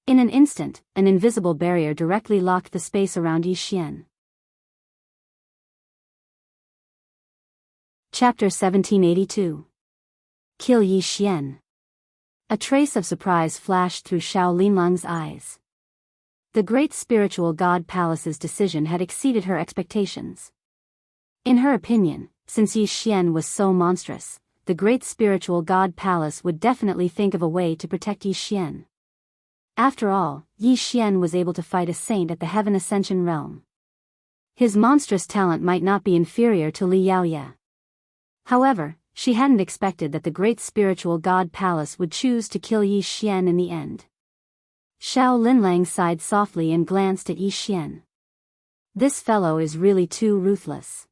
In an instant, an invisible barrier directly locked the space around Yi Xian. Chapter 1782. Kill Yi Xian. A trace of surprise flashed through Xiao Linlang's eyes. The great spiritual god palace's decision had exceeded her expectations. In her opinion, since Yi Xian was so monstrous, the great spiritual god palace would definitely think of a way to protect Yi Xian. After all, Yi Xian was able to fight a saint at the Heaven Ascension realm. His monstrous talent might not be inferior to Li Yaoye. However, she hadn't expected that the great spiritual god palace would choose to kill Yi Xian in the end. Xiao Linlang sighed softly and glanced at Yi Xian. This fellow is really too ruthless.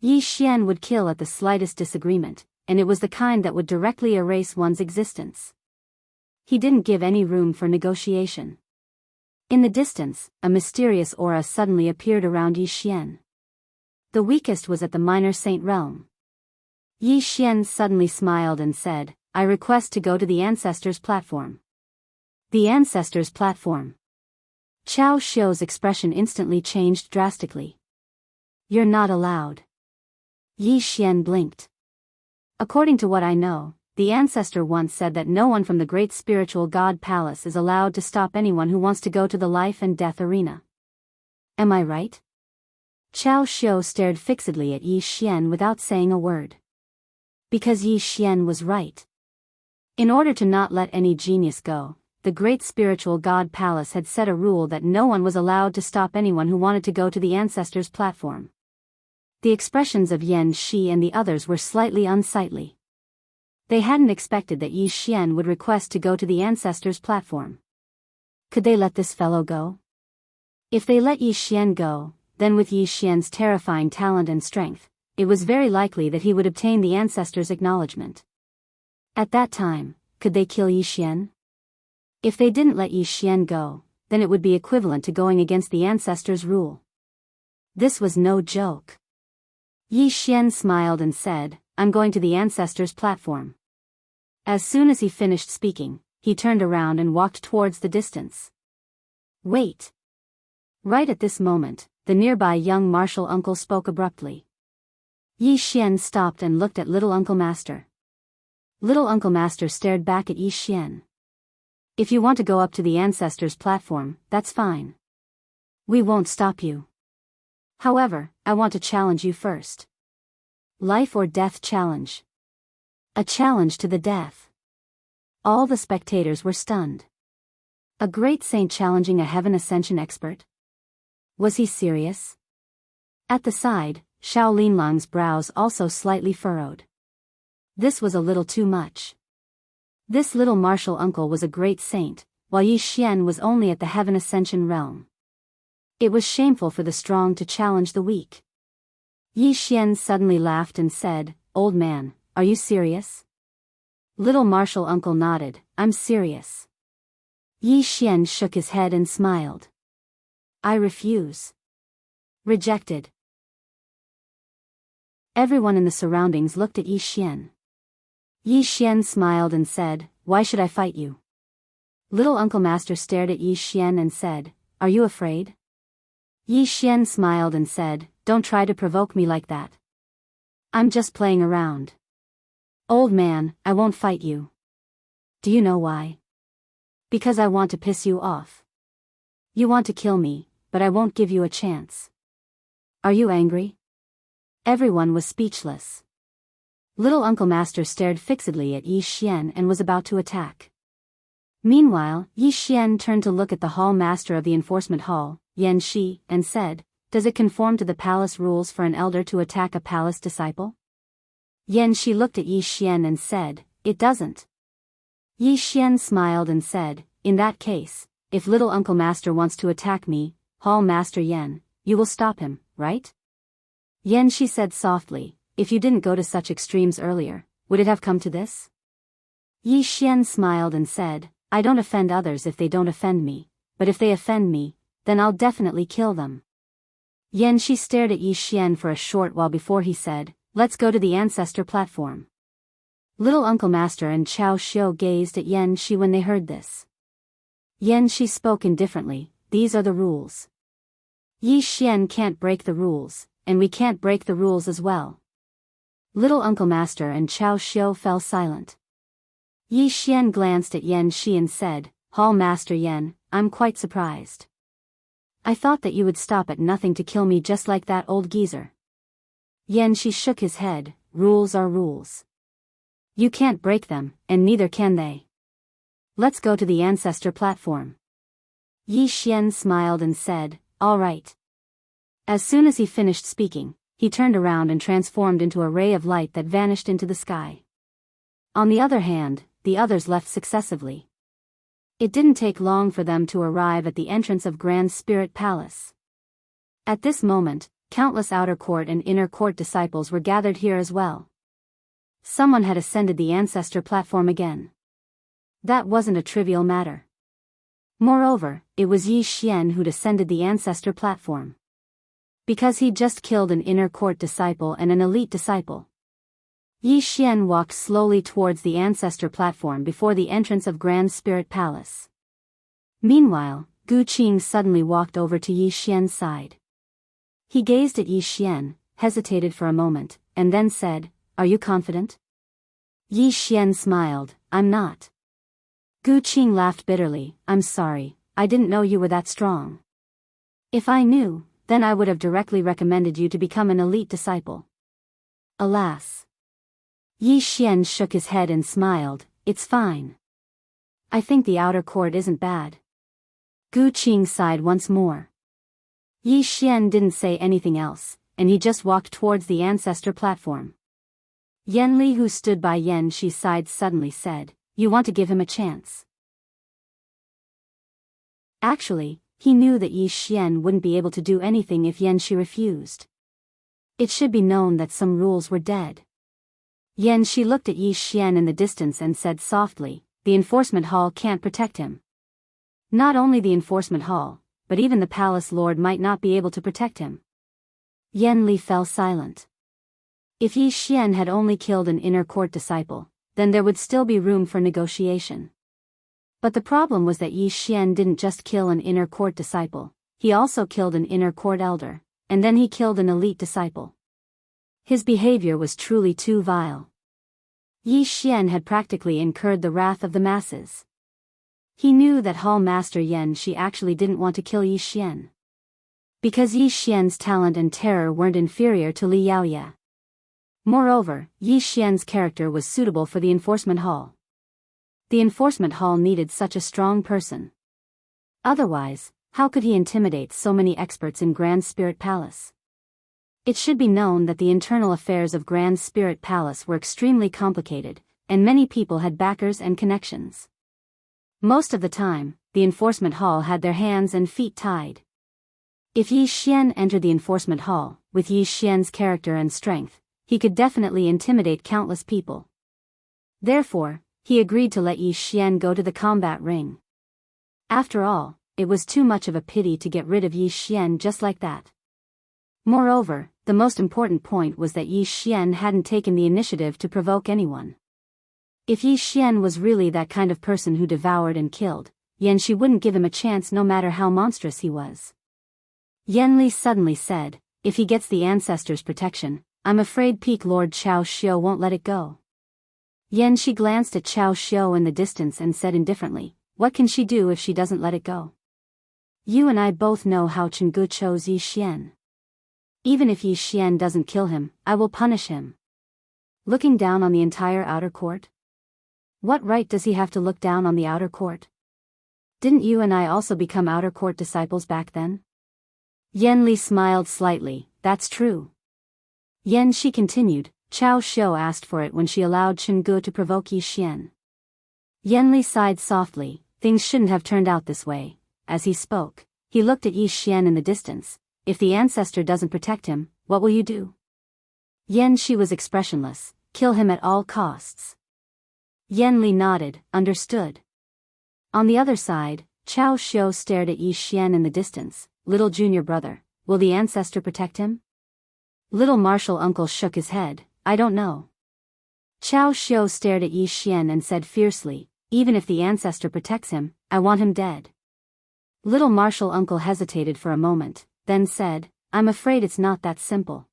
Yi Xian would kill at the slightest disagreement, and it was the kind that would directly erase one's existence. He didn't give any room for negotiation. In the distance, a mysterious aura suddenly appeared around Yi Xian. The weakest was at the minor saint realm. Yi Xian suddenly smiled and said, I request to go to the ancestors' platform. The ancestors' platform. Chao Xiu's expression instantly changed drastically. You're not allowed. Yi Xian blinked. According to what I know, the ancestor once said that no one from the great spiritual god palace is allowed to stop anyone who wants to go to the life and death arena. Am I right? Chao Xiu stared fixedly at Yi Xian without saying a word. Because Yi Xian was right. In order to not let any genius go, the great spiritual god palace had set a rule that no one was allowed to stop anyone who wanted to go to the ancestors' platform. The expressions of Yan Shi and the others were slightly unsightly. They hadn't expected that Yi Xian would request to go to the ancestors' platform. Could they let this fellow go? If they let Yi Xian go, then with Yi Xian's terrifying talent and strength, it was very likely that he would obtain the ancestors' acknowledgement. At that time, could they kill Yi Xian? If they didn't let Yi Xian go, then it would be equivalent to going against the ancestors' rule. This was no joke. Yi Xian smiled and said, I'm going to the ancestors' platform. As soon as he finished speaking, he turned around and walked towards the distance. Wait. Right at this moment, the nearby young martial uncle spoke abruptly. Yi Xian stopped and looked at Little Uncle Master. Little Uncle Master stared back at Yi Xian. If you want to go up to the ancestors' platform, that's fine. We won't stop you. However, I want to challenge you first. Life or death challenge. A challenge to the death. All the spectators were stunned. A great saint challenging a heaven ascension expert? Was he serious? At the side, Xiao Linlang's brows also slightly furrowed. This was a little too much. This little martial uncle was a great saint, while Yi Xian was only at the heaven ascension realm. It was shameful for the strong to challenge the weak. Yi Xian suddenly laughed and said, Old man, are you serious? Little martial uncle nodded, I'm serious. Yi Xian shook his head and smiled. I refuse. Rejected. Everyone in the surroundings looked at Yi Xian. Yi Xian smiled and said, Why should I fight you? Little Uncle Master stared at Yi Xian and said, Are you afraid? Yi Xian smiled and said, Don't try to provoke me like that. I'm just playing around. Old man, I won't fight you. Do you know why? Because I want to piss you off. You want to kill me, but I won't give you a chance. Are you angry? Everyone was speechless. Little Uncle Master stared fixedly at Yi Xian and was about to attack. Meanwhile, Yi Xian turned to look at the hall master of the enforcement hall, Yan Shi, and said, Does it conform to the palace rules for an elder to attack a palace disciple? Yan Shi looked at Yi Xian and said, it doesn't. Yi Xian smiled and said, in that case, if little Uncle Master wants to attack me, Hall Master Yan, you will stop him, right? Yan Shi said softly, if you didn't go to such extremes earlier, would it have come to this? Yi Xian smiled and said, I don't offend others if they don't offend me, but if they offend me, then I'll definitely kill them. Yan Shi stared at Yi Xian for a short while before he said, let's go to the ancestor platform. Little Uncle Master and Chao Xiu gazed at Yan Shi when they heard this. Yan Shi spoke indifferently, these are the rules. Yi Xian can't break the rules, and we can't break the rules as well. Little Uncle Master and Chao Xiu fell silent. Yi Xian glanced at Yan Shi and said, Hall Master Yan, I'm quite surprised. I thought that you would stop at nothing to kill me just like that old geezer. Yan Shi shook his head, rules are rules. You can't break them, and neither can they. Let's go to the ancestor platform. Yi Xian smiled and said, all right. As soon as he finished speaking, he turned around and transformed into a ray of light that vanished into the sky. On the other hand, the others left successively. It didn't take long for them to arrive at the entrance of Grand Spirit Palace. At this moment, countless outer court and inner court disciples were gathered here as well. Someone had ascended the ancestor platform again. That wasn't a trivial matter. Moreover, it was Yi Xian who'd ascended the ancestor platform. Because he'd just killed an inner court disciple and an elite disciple. Yi Xian walked slowly towards the ancestor platform before the entrance of Grand Spirit Palace. Meanwhile, Gu Qing suddenly walked over to Yi Xian's side. He gazed at Yi Xian, hesitated for a moment, and then said, are you confident? Yi Xian smiled, I'm not. Gu Qing laughed bitterly, I'm sorry, I didn't know you were that strong. If I knew, then I would have directly recommended you to become an elite disciple. Alas. Yi Xian shook his head and smiled, it's fine. I think the outer court isn't bad. Gu Qing sighed once more. Yi Xian didn't say anything else, and he just walked towards the ancestor platform. Yan Li, who stood by Yan Shi's side, suddenly said, you want to give him a chance. Actually, he knew that Yi Xian wouldn't be able to do anything if Yan Shi refused. It should be known that some rules were dead. Yan Shi looked at Yi Xian in the distance and said softly, the enforcement hall can't protect him. Not only the enforcement hall, but even the palace lord might not be able to protect him. Yan Li fell silent. If Yi Xian had only killed an inner court disciple, then there would still be room for negotiation. But the problem was that Yi Xian didn't just kill an inner court disciple, he also killed an inner court elder, and then he killed an elite disciple. His behavior was truly too vile. Yi Xian had practically incurred the wrath of the masses. He knew that Hall Master Yan Shi actually didn't want to kill Yi Xian. Because Yi Xian's talent and terror weren't inferior to Li Yaoye. Moreover, Yi Xian's character was suitable for the enforcement hall. The enforcement hall needed such a strong person. Otherwise, how could he intimidate so many experts in Grand Spirit Palace? It should be known that the internal affairs of Grand Spirit Palace were extremely complicated, and many people had backers and connections. Most of the time, the enforcement hall had their hands and feet tied. If Yi Xian entered the enforcement hall, with Yi Xian's character and strength, he could definitely intimidate countless people. Therefore, he agreed to let Yi Xian go to the combat ring. After all, it was too much of a pity to get rid of Yi Xian just like that. Moreover, the most important point was that Yi Xian hadn't taken the initiative to provoke anyone. If Yi Xian was really that kind of person who devoured and killed, Yan Shi wouldn't give him a chance no matter how monstrous he was. Yan Li suddenly said, if he gets the ancestors' protection, I'm afraid Peak Lord Chao Xiu won't let it go. Yan Shi glanced at Chao Xiu in the distance and said indifferently, what can she do if she doesn't let it go? You and I both know how Chenggu chose Yi Xian. Even if Yi Xian doesn't kill him, I will punish him. Looking down on the entire outer court? What right does he have to look down on the outer court? Didn't you and I also become outer court disciples back then? Yan Li smiled slightly, that's true. Yan Shi continued, Chao Xiu asked for it when she allowed Chen Gu to provoke Yi Xian. Yan Li sighed softly, things shouldn't have turned out this way. As he spoke, he looked at Yi Xian in the distance. If the ancestor doesn't protect him, what will you do? Yan Shi was expressionless, kill him at all costs. Yan Li nodded, understood. On the other side, Chao Xiu stared at Yi Xian in the distance, little junior brother, will the ancestor protect him? Little martial uncle shook his head, I don't know. Chao Xiu stared at Yi Xian and said fiercely, even if the ancestor protects him, I want him dead. Little martial uncle hesitated for a moment, then said, I'm afraid it's not that simple.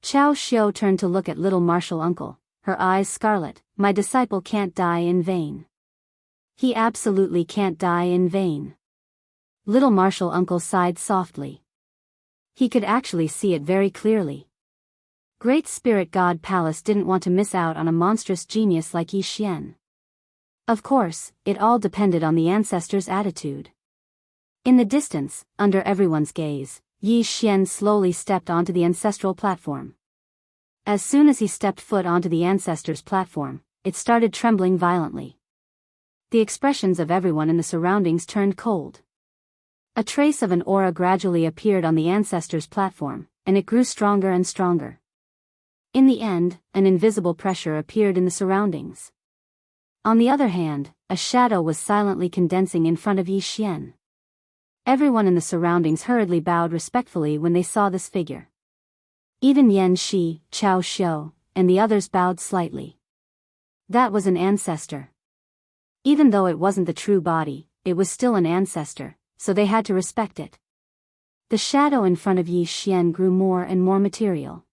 Chao Xiu turned to look at little martial uncle, her eyes scarlet, my disciple can't die in vain. He absolutely can't die in vain. Little martial uncle sighed softly. He could actually see it very clearly. Great Spirit God Palace didn't want to miss out on a monstrous genius like Yi Xian. Of course, it all depended on the ancestor's attitude. In the distance, under everyone's gaze, Yi Xian slowly stepped onto the ancestral platform. As soon as he stepped foot onto the ancestor's platform, it started trembling violently. The expressions of everyone in the surroundings turned cold. A trace of an aura gradually appeared on the ancestor's platform, and it grew stronger and stronger. In the end, an invisible pressure appeared in the surroundings. On the other hand, a shadow was silently condensing in front of Yi Xian. Everyone in the surroundings hurriedly bowed respectfully when they saw this figure. Even Yan Shi, Chao Xiu, and the others bowed slightly. That was an ancestor. Even though it wasn't the true body, it was still an ancestor, so they had to respect it. The shadow in front of Yi Xian grew more and more material.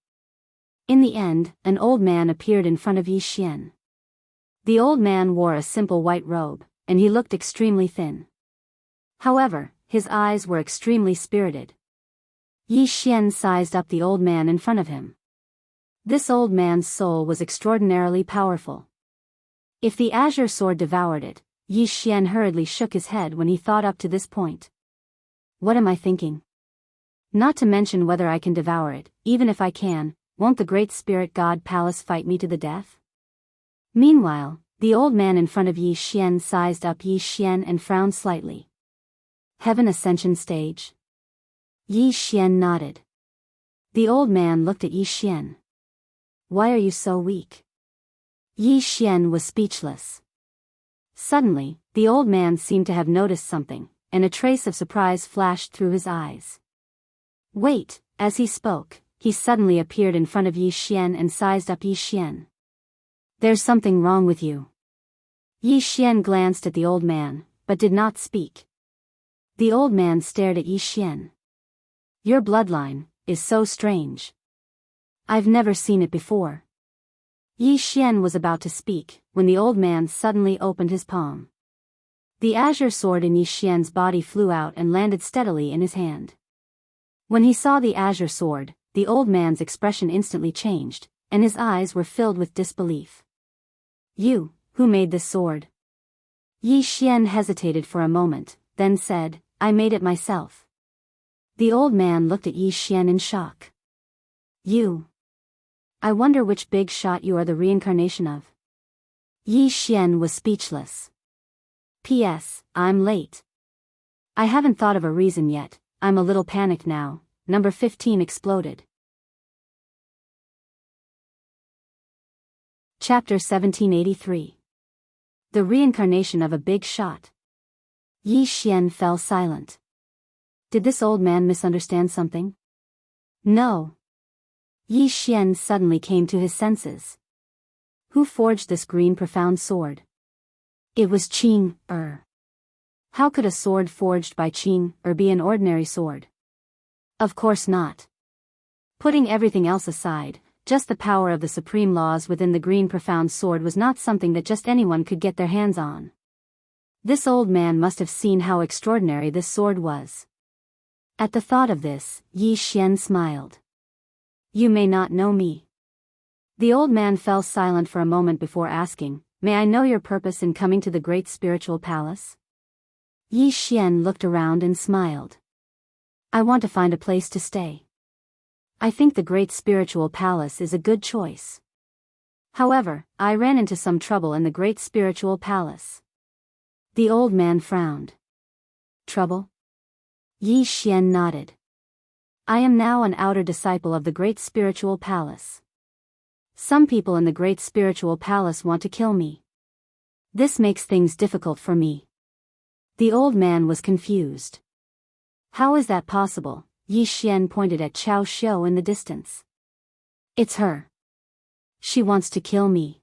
In the end, an old man appeared in front of Yi Xian. The old man wore a simple white robe, and he looked extremely thin. However, his eyes were extremely spirited. Yi Xian sized up the old man in front of him. This old man's soul was extraordinarily powerful. If the azure sword devoured it, Yi Xian hurriedly shook his head when he thought up to this point. What am I thinking? Not to mention whether I can devour it, even if I can, won't the Great Spirit God Palace fight me to the death? Meanwhile, the old man in front of Yi Xian sized up Yi Xian and frowned slightly. Heaven Ascension Stage? Yi Xian nodded. The old man looked at Yi Xian. Why are you so weak? Yi Xian was speechless. Suddenly, the old man seemed to have noticed something, and a trace of surprise flashed through his eyes. Wait, as he spoke, he suddenly appeared in front of Yi Xian and sized up Yi Xian. There's something wrong with you. Yi Xian glanced at the old man, but did not speak. The old man stared at Yi Xian. Your bloodline is so strange. I've never seen it before. Yi Xian was about to speak, when the old man suddenly opened his palm. The azure sword in Yi Xian's body flew out and landed steadily in his hand. When he saw the azure sword, the old man's expression instantly changed, and his eyes were filled with disbelief. You, who made this sword? Yi Xian hesitated for a moment, then said, I made it myself. The old man looked at Yi Xian in shock. You. I wonder which big shot you are the reincarnation of. Yi Xian was speechless. P.S. I'm late. I haven't thought of a reason yet, I'm a little panicked now. Number 15 exploded. Chapter 1783. The reincarnation of a big shot. Yi Xian fell silent. Did this old man misunderstand something? No. Yi Xian suddenly came to his senses. Who forged this green profound sword? It was Qing. How could a sword forged by Qing be an ordinary sword? Of course not. Putting everything else aside, just the power of the supreme laws within the green profound sword was not something that just anyone could get their hands on. This old man must have seen how extraordinary this sword was. At the thought of this, Yi Xian smiled. You may not know me. The old man fell silent for a moment before asking, May I know your purpose in coming to the great spiritual palace? Yi Xian looked around and smiled. I want to find a place to stay. I think the great spiritual palace is a good choice. However, I ran into some trouble in the great spiritual palace. The old man frowned. Trouble? Yi Xian nodded. I am now an outer disciple of the great spiritual palace. Some people in the great spiritual palace want to kill me. This makes things difficult for me. The old man was confused. How is that possible? Yi Xian pointed at Qiao Xiu in the distance. It's her. She wants to kill me.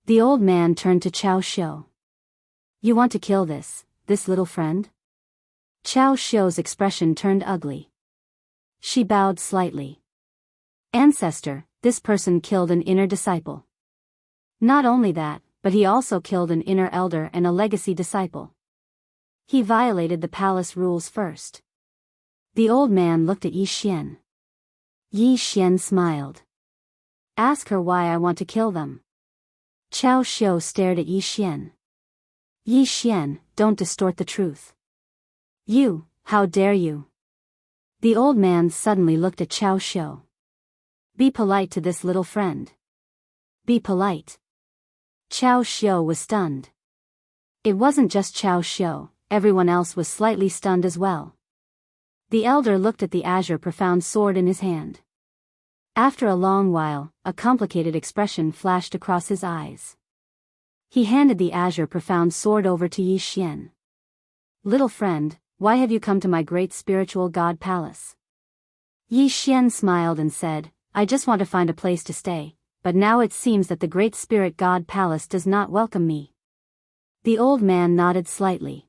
The old man turned to Qiao Xiu. You want to kill this little friend? Qiao Xiu's expression turned ugly. She bowed slightly. Ancestor, this person killed an inner disciple. Not only that, but he also killed an inner elder and a legacy disciple. He violated the palace rules first. The old man looked at Yi Xian. Yi Xian smiled. Ask her why I want to kill them. Qiao Xiu stared at Yi Xian. Yi Xian, don't distort the truth. You, how dare you? The old man suddenly looked at Qiao Xiu. Be polite to this little friend. Be polite. Qiao Xiu was stunned. It wasn't just Qiao Xiu, everyone else was slightly stunned as well. The elder looked at the azure profound sword in his hand. After a long while, a complicated expression flashed across his eyes. He handed the azure profound sword over to Yi Xian. Little friend, why have you come to my great spiritual god palace? Yi Xian smiled and said, I just want to find a place to stay, but now it seems that the great spirit god palace does not welcome me. The old man nodded slightly.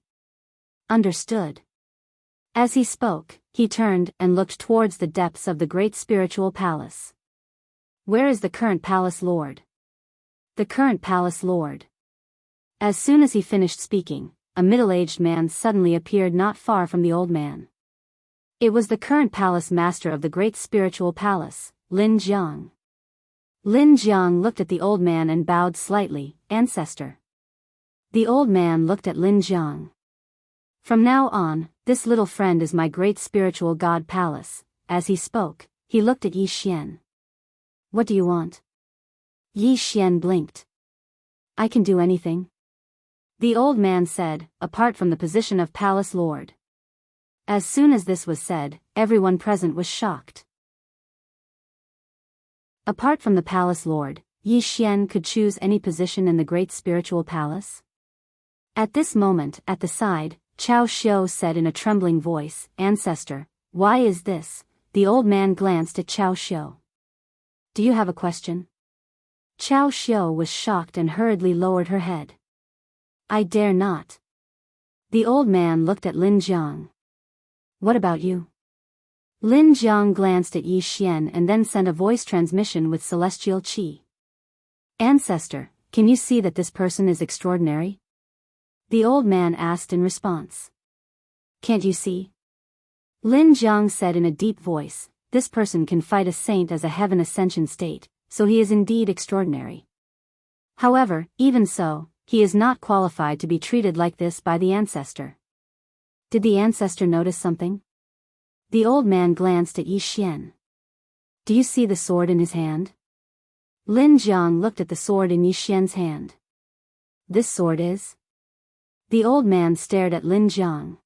Understood. As he spoke, he turned and looked towards the depths of the great spiritual palace. Where is the current palace lord? The current palace lord. As soon as he finished speaking, a middle-aged man suddenly appeared not far from the old man. It was the current palace master of the great spiritual palace, Lin Jiang. Lin Jiang looked at the old man and bowed slightly, Ancestor. The old man looked at Lin Jiang. From now on, this little friend is my great spiritual god palace. As he spoke, he looked at Yi Xian. What do you want? Yi Xian blinked. I can do anything. The old man said, apart from the position of palace lord. As soon as this was said, everyone present was shocked. Apart from the palace lord, Yi Xian could choose any position in the great spiritual palace? At this moment, at the side, Qiao Xiu said in a trembling voice, Ancestor, why is this? The old man glanced at Qiao Xiu. Do you have a question? Qiao Xiu was shocked and hurriedly lowered her head. I dare not. The old man looked at Lin Jiang. What about you? Lin Jiang glanced at Yi Xian and then sent a voice transmission with celestial qi. Ancestor, can you see that this person is extraordinary? The old man asked in response. Can't you see? Lin Jiang said in a deep voice, this person can fight a saint as a heaven ascension state, so he is indeed extraordinary. However, even so, he is not qualified to be treated like this by the ancestor. Did the ancestor notice something? The old man glanced at Yi Xian. Do you see the sword in his hand? Lin Jiang looked at the sword in Yi Xian's hand. This sword is? The old man stared at Lin Jiang.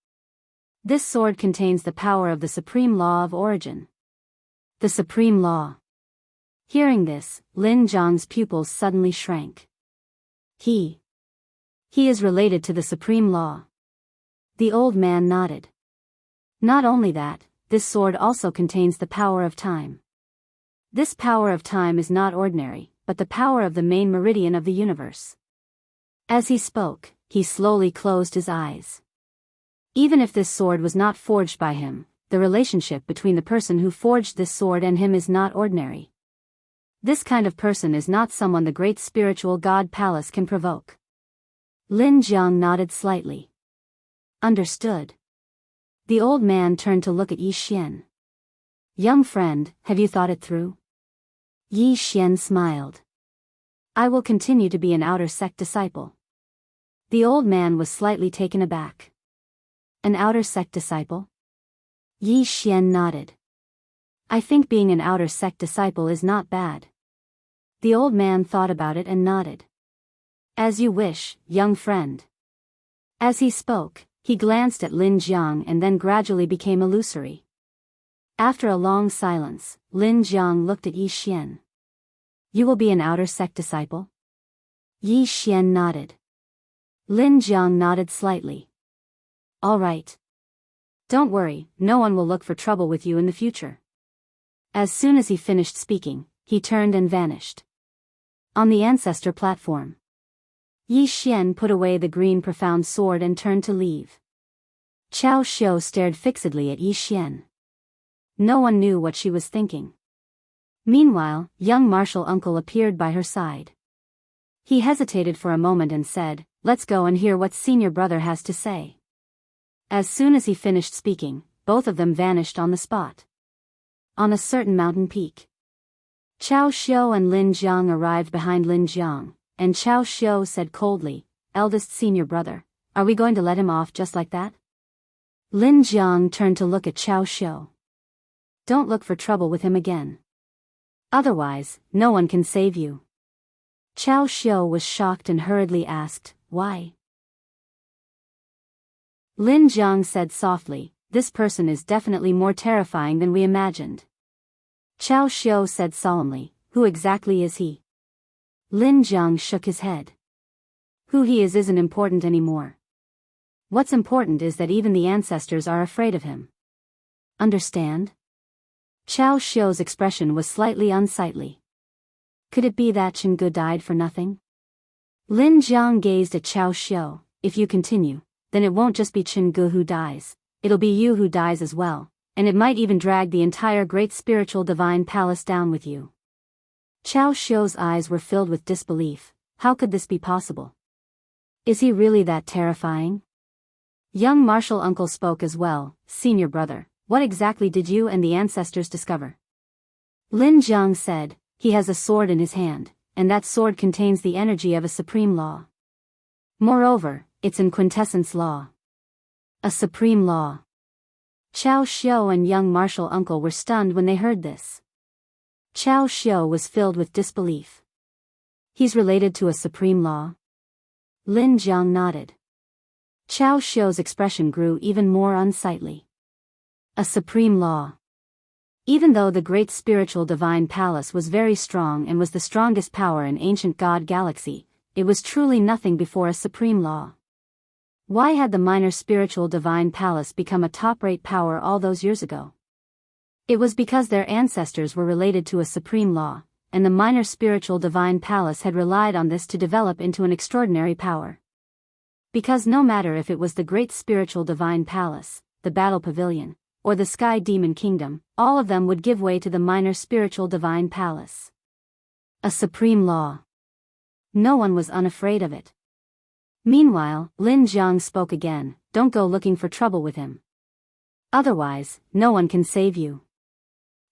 This sword contains the power of the supreme law of origin. The supreme law. Hearing this, Lin Jiang's pupils suddenly shrank. He is related to the supreme law. The old man nodded. Not only that, this sword also contains the power of time. This power of time is not ordinary, but the power of the main meridian of the universe. As he spoke, he slowly closed his eyes. Even if this sword was not forged by him, the relationship between the person who forged this sword and him is not ordinary. This kind of person is not someone the great spiritual god palace can provoke. Lin Jiang nodded slightly. Understood. The old man turned to look at Yi Xian. Young friend, have you thought it through? Yi Xian smiled. I will continue to be an outer sect disciple. The old man was slightly taken aback. An outer sect disciple? Yi Xian nodded. I think being an outer sect disciple is not bad. The old man thought about it and nodded. As you wish, young friend. As he spoke, he glanced at Lin Jiang and then gradually became illusory. After a long silence, Lin Jiang looked at Yi Xian. You will be an outer sect disciple? Yi Xian nodded. Lin Jiang nodded slightly. All right. Don't worry, no one will look for trouble with you in the future. As soon as he finished speaking, he turned and vanished. On the ancestor platform, Yi Xian put away the green profound sword and turned to leave. Chao Xiu stared fixedly at Yi Xian. No one knew what she was thinking. Meanwhile, young martial uncle appeared by her side. He hesitated for a moment and said, Let's go and hear what senior brother has to say. As soon as he finished speaking, both of them vanished on the spot. On a certain mountain peak, Chao Xiu and Lin Jiang arrived behind Lin Jiang, and Chao Xiu said coldly, Eldest senior brother, are we going to let him off just like that? Lin Jiang turned to look at Chao Xiu. Don't look for trouble with him again. Otherwise, no one can save you. Chao Xiu was shocked and hurriedly asked, Why? Lin Jiang said softly, This person is definitely more terrifying than we imagined. Chao Xiu said solemnly, Who exactly is he? Lin Jiang shook his head. Who he is isn't important anymore. What's important is that even the ancestors are afraid of him. Understand? Chao Xiu's expression was slightly unsightly. Could it be that Jianghu died for nothing? Lin Jiang gazed at Chao Xiu. If you continue, then it won't just be Jianghu who dies, it'll be you who dies as well, and it might even drag the entire great spiritual divine palace down with you. Chao Xiu's eyes were filled with disbelief. How could this be possible? Is he really that terrifying? Young martial uncle spoke as well, Senior brother, what exactly did you and the ancestors discover? Lin Jiang said, He has a sword in his hand, and that sword contains the energy of a supreme law. Moreover, it's in quintessence law. A supreme law. Chao Xiu and young martial uncle were stunned when they heard this. Chao Xiu was filled with disbelief. He's related to a supreme law? Lin Jiang nodded. Chao Xiu's expression grew even more unsightly. A supreme law. Even though the great spiritual divine palace was very strong and was the strongest power in ancient god galaxy, it was truly nothing before a supreme law. Why had the minor spiritual divine palace become a top-rate power all those years ago? It was because their ancestors were related to a supreme law, and the minor spiritual divine palace had relied on this to develop into an extraordinary power. Because no matter if it was the great spiritual divine palace, the battle pavilion, or the sky demon kingdom, all of them would give way to the minor spiritual divine palace. A supreme law. No one was unafraid of it. Meanwhile, Lin Jiang spoke again, Don't go looking for trouble with him. Otherwise, no one can save you.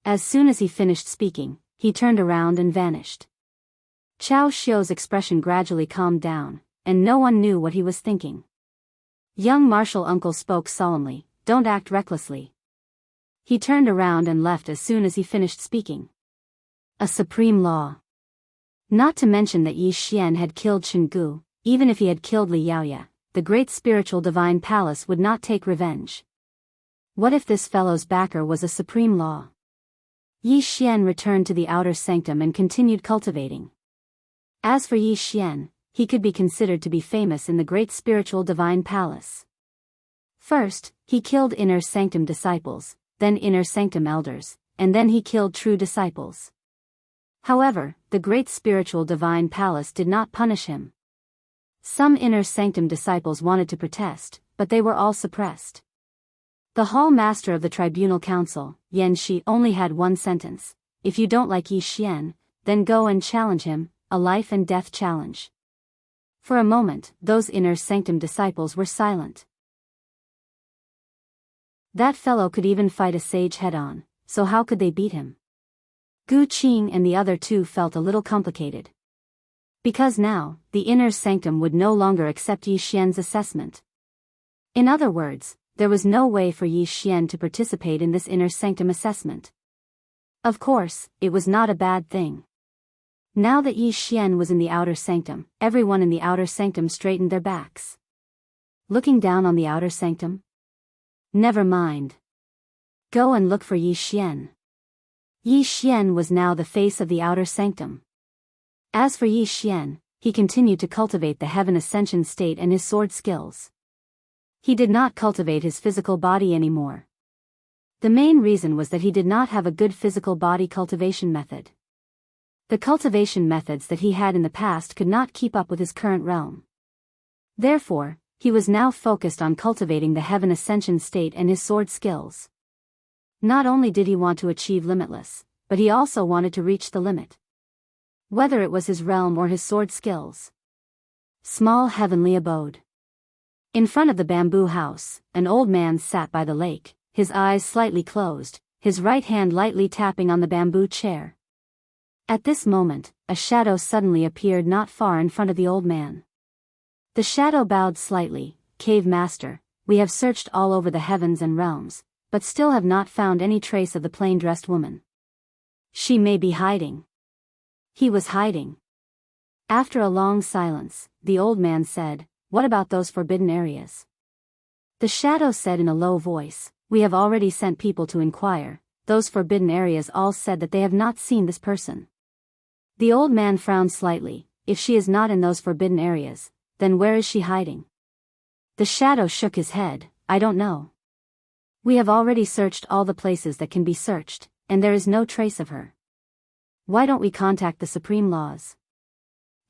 As soon as he finished speaking, he turned around and vanished. Chao Xiu's expression gradually calmed down, and no one knew what he was thinking. Young martial uncle spoke solemnly, Don't act recklessly. He turned around and left as soon as he finished speaking. A supreme law. Not to mention that Yi Xian had killed Jianghu. Even if he had killed Li Yaoya, the great spiritual divine palace would not take revenge. What if this fellow's backer was a supreme law? Yi Xian returned to the outer sanctum and continued cultivating. As for Yi Xian, he could be considered to be famous in the great spiritual divine palace. First, he killed inner sanctum disciples, then inner sanctum elders, and then he killed true disciples. However, the great spiritual divine palace did not punish him. Some inner sanctum disciples wanted to protest, but they were all suppressed. The hall master of the tribunal council, Yan Shi, only had one sentence: If you don't like Yi Xian, then go and challenge him, a life and death challenge. For a moment, those inner sanctum disciples were silent. That fellow could even fight a sage head-on, so how could they beat him? Gu Qing and the other two felt a little complicated. Because now, the inner sanctum would no longer accept Yi Xian's assessment. In other words, there was no way for Yi Xian to participate in this inner sanctum assessment. Of course, it was not a bad thing. Now that Yi Xian was in the outer sanctum, everyone in the outer sanctum straightened their backs. Looking down on the outer sanctum? Never mind. Go and look for Yi Xian. Yi Xian was now the face of the outer sanctum. As for Yi Xian, he continued to cultivate the heaven ascension state and his sword skills. He did not cultivate his physical body anymore. The main reason was that he did not have a good physical body cultivation method. The cultivation methods that he had in the past could not keep up with his current realm. Therefore, he was now focused on cultivating the heaven ascension state and his sword skills. Not only did he want to achieve limitless, but he also wanted to reach the limit. Whether it was his realm or his sword skills. Small heavenly abode. In front of the bamboo house, an old man sat by the lake, his eyes slightly closed, his right hand lightly tapping on the bamboo chair. At this moment, a shadow suddenly appeared not far in front of the old man. The shadow bowed slightly. Cave Master, we have searched all over the heavens and realms, but still have not found any trace of the plain-dressed woman. She may be hiding. He was hiding. After a long silence, the old man said, "What about those forbidden areas?" The shadow said in a low voice, "We have already sent people to inquire. Those forbidden areas all said that they have not seen this person." The old man frowned slightly. If she is not in those forbidden areas, then where is she hiding? The shadow shook his head. I don't know. We have already searched all the places that can be searched, and there is no trace of her. Why don't we contact the Supreme Laws?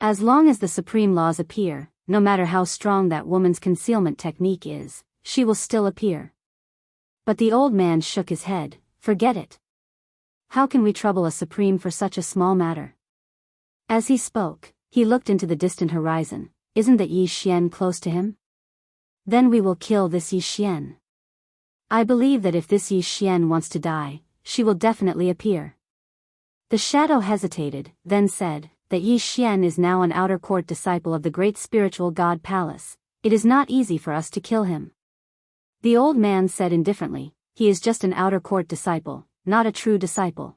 As long as the Supreme Laws appear, no matter how strong that woman's concealment technique is, she will still appear. But the old man shook his head. Forget it. How can we trouble a Supreme for such a small matter? As he spoke, he looked into the distant horizon. Isn't that Yi Xian close to him? Then we will kill this Yi Xian. I believe that if this Yi Xian wants to die, she will definitely appear. The shadow hesitated, then said, that Yi Xian is now an outer court disciple of the great spiritual god Palace. It is not easy for us to kill him. The old man said indifferently, he is just an outer court disciple, not a true disciple.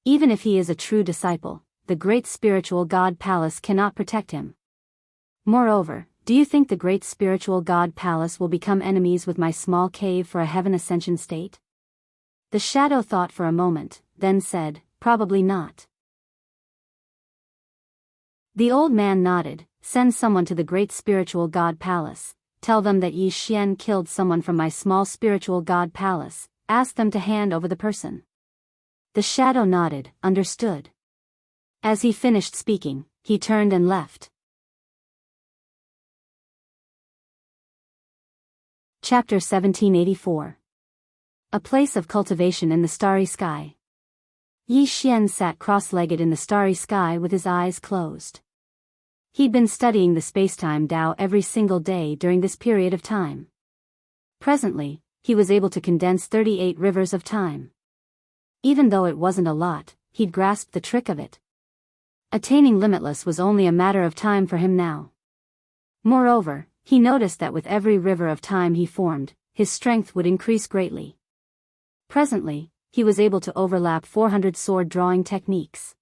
Even if he is a true disciple, the great spiritual god Palace cannot protect him. Moreover, do you think the great spiritual god Palace will become enemies with my small cave for a heaven ascension state? The shadow thought for a moment, then said, probably not. The old man nodded. Send someone to the great spiritual god Palace. Tell them that Yi Xian killed someone from my small spiritual god Palace. Ask them to hand over the person. The shadow nodded, understood. As he finished speaking, he turned and left. Chapter 1784. A place of cultivation in the starry sky. Yi Xian sat cross-legged in the starry sky with his eyes closed. He'd been studying the spacetime Tao every single day during this period of time. Presently, he was able to condense 38 rivers of time. Even though it wasn't a lot, he'd grasped the trick of it. Attaining limitless was only a matter of time for him now. Moreover, he noticed that with every river of time he formed, his strength would increase greatly. Presently, he was able to overlap 400 sword drawing techniques.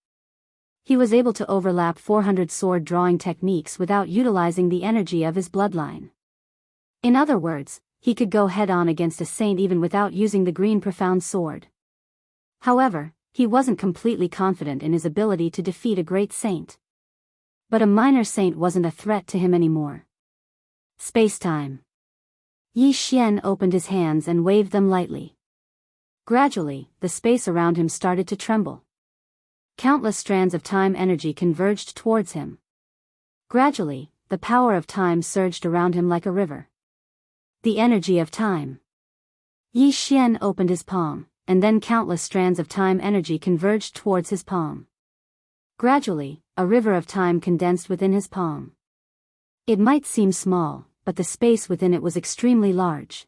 He was able to overlap 400 sword drawing techniques without utilizing the energy of his bloodline. In other words, he could go head-on against a saint even without using the green profound sword. However, he wasn't completely confident in his ability to defeat a great saint. But a minor saint wasn't a threat to him anymore. Spacetime. Yi Xian opened his hands and waved them lightly. Gradually, the space around him started to tremble. Countless strands of time energy converged towards him. Gradually, the power of time surged around him like a river. The energy of time. Yi Xian opened his palm, and then countless strands of time energy converged towards his palm. Gradually, a river of time condensed within his palm. It might seem small, but the space within it was extremely large.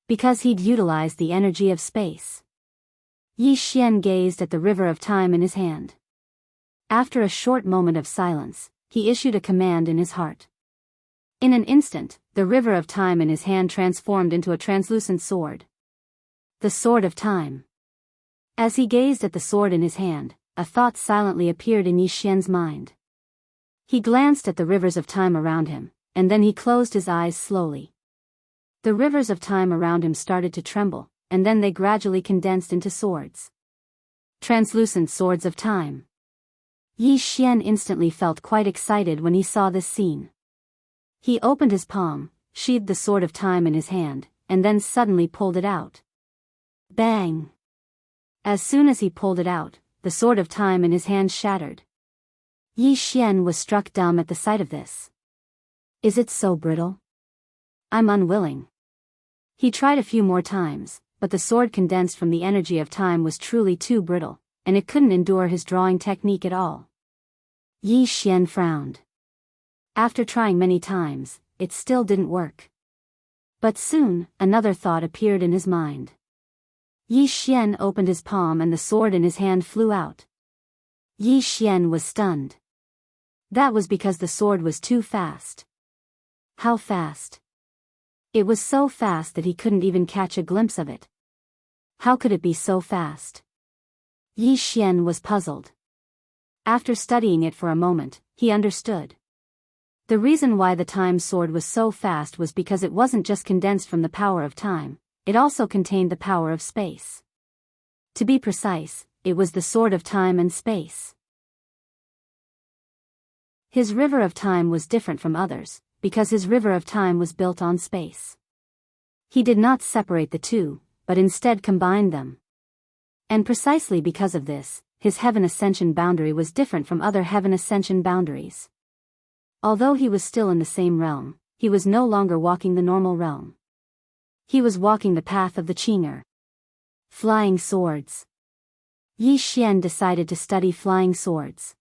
Because he'd utilized the energy of space. Yi Xian gazed at the river of time in his hand. After a short moment of silence, he issued a command in his heart. In an instant, the river of time in his hand transformed into a translucent sword. The Sword of Time. As he gazed at the sword in his hand, a thought silently appeared in Yi Xian's mind. He glanced at the rivers of time around him, and then he closed his eyes slowly. The rivers of time around him started to tremble, and then they gradually condensed into swords. Translucent swords of time. Yi Xian instantly felt quite excited when he saw this scene. He opened his palm, sheathed the sword of time in his hand, and then suddenly pulled it out. Bang! As soon as he pulled it out, the sword of time in his hand shattered. Yi Xian was struck dumb at the sight of this. Is it so brittle? I'm unwilling. He tried a few more times, but the sword condensed from the energy of time was truly too brittle, and it couldn't endure his drawing technique at all. Yi Xian frowned. After trying many times, it still didn't work. But soon, another thought appeared in his mind. Yi Xian opened his palm and the sword in his hand flew out. Yi Xian was stunned. That was because the sword was too fast. How fast? It was so fast that he couldn't even catch a glimpse of it. How could it be so fast? Yi Xian was puzzled. After studying it for a moment, he understood. The reason why the time sword was so fast was because it wasn't just condensed from the power of time, it also contained the power of space. To be precise, it was the sword of time and space. His river of time was different from others, because his river of time was built on space. He did not separate the two, but instead combined them. And precisely because of this, his heaven ascension boundary was different from other heaven ascension boundaries. Although he was still in the same realm, he was no longer walking the normal realm. He was walking the path of the Qing'er. Flying swords. Yi Xian decided to study flying swords.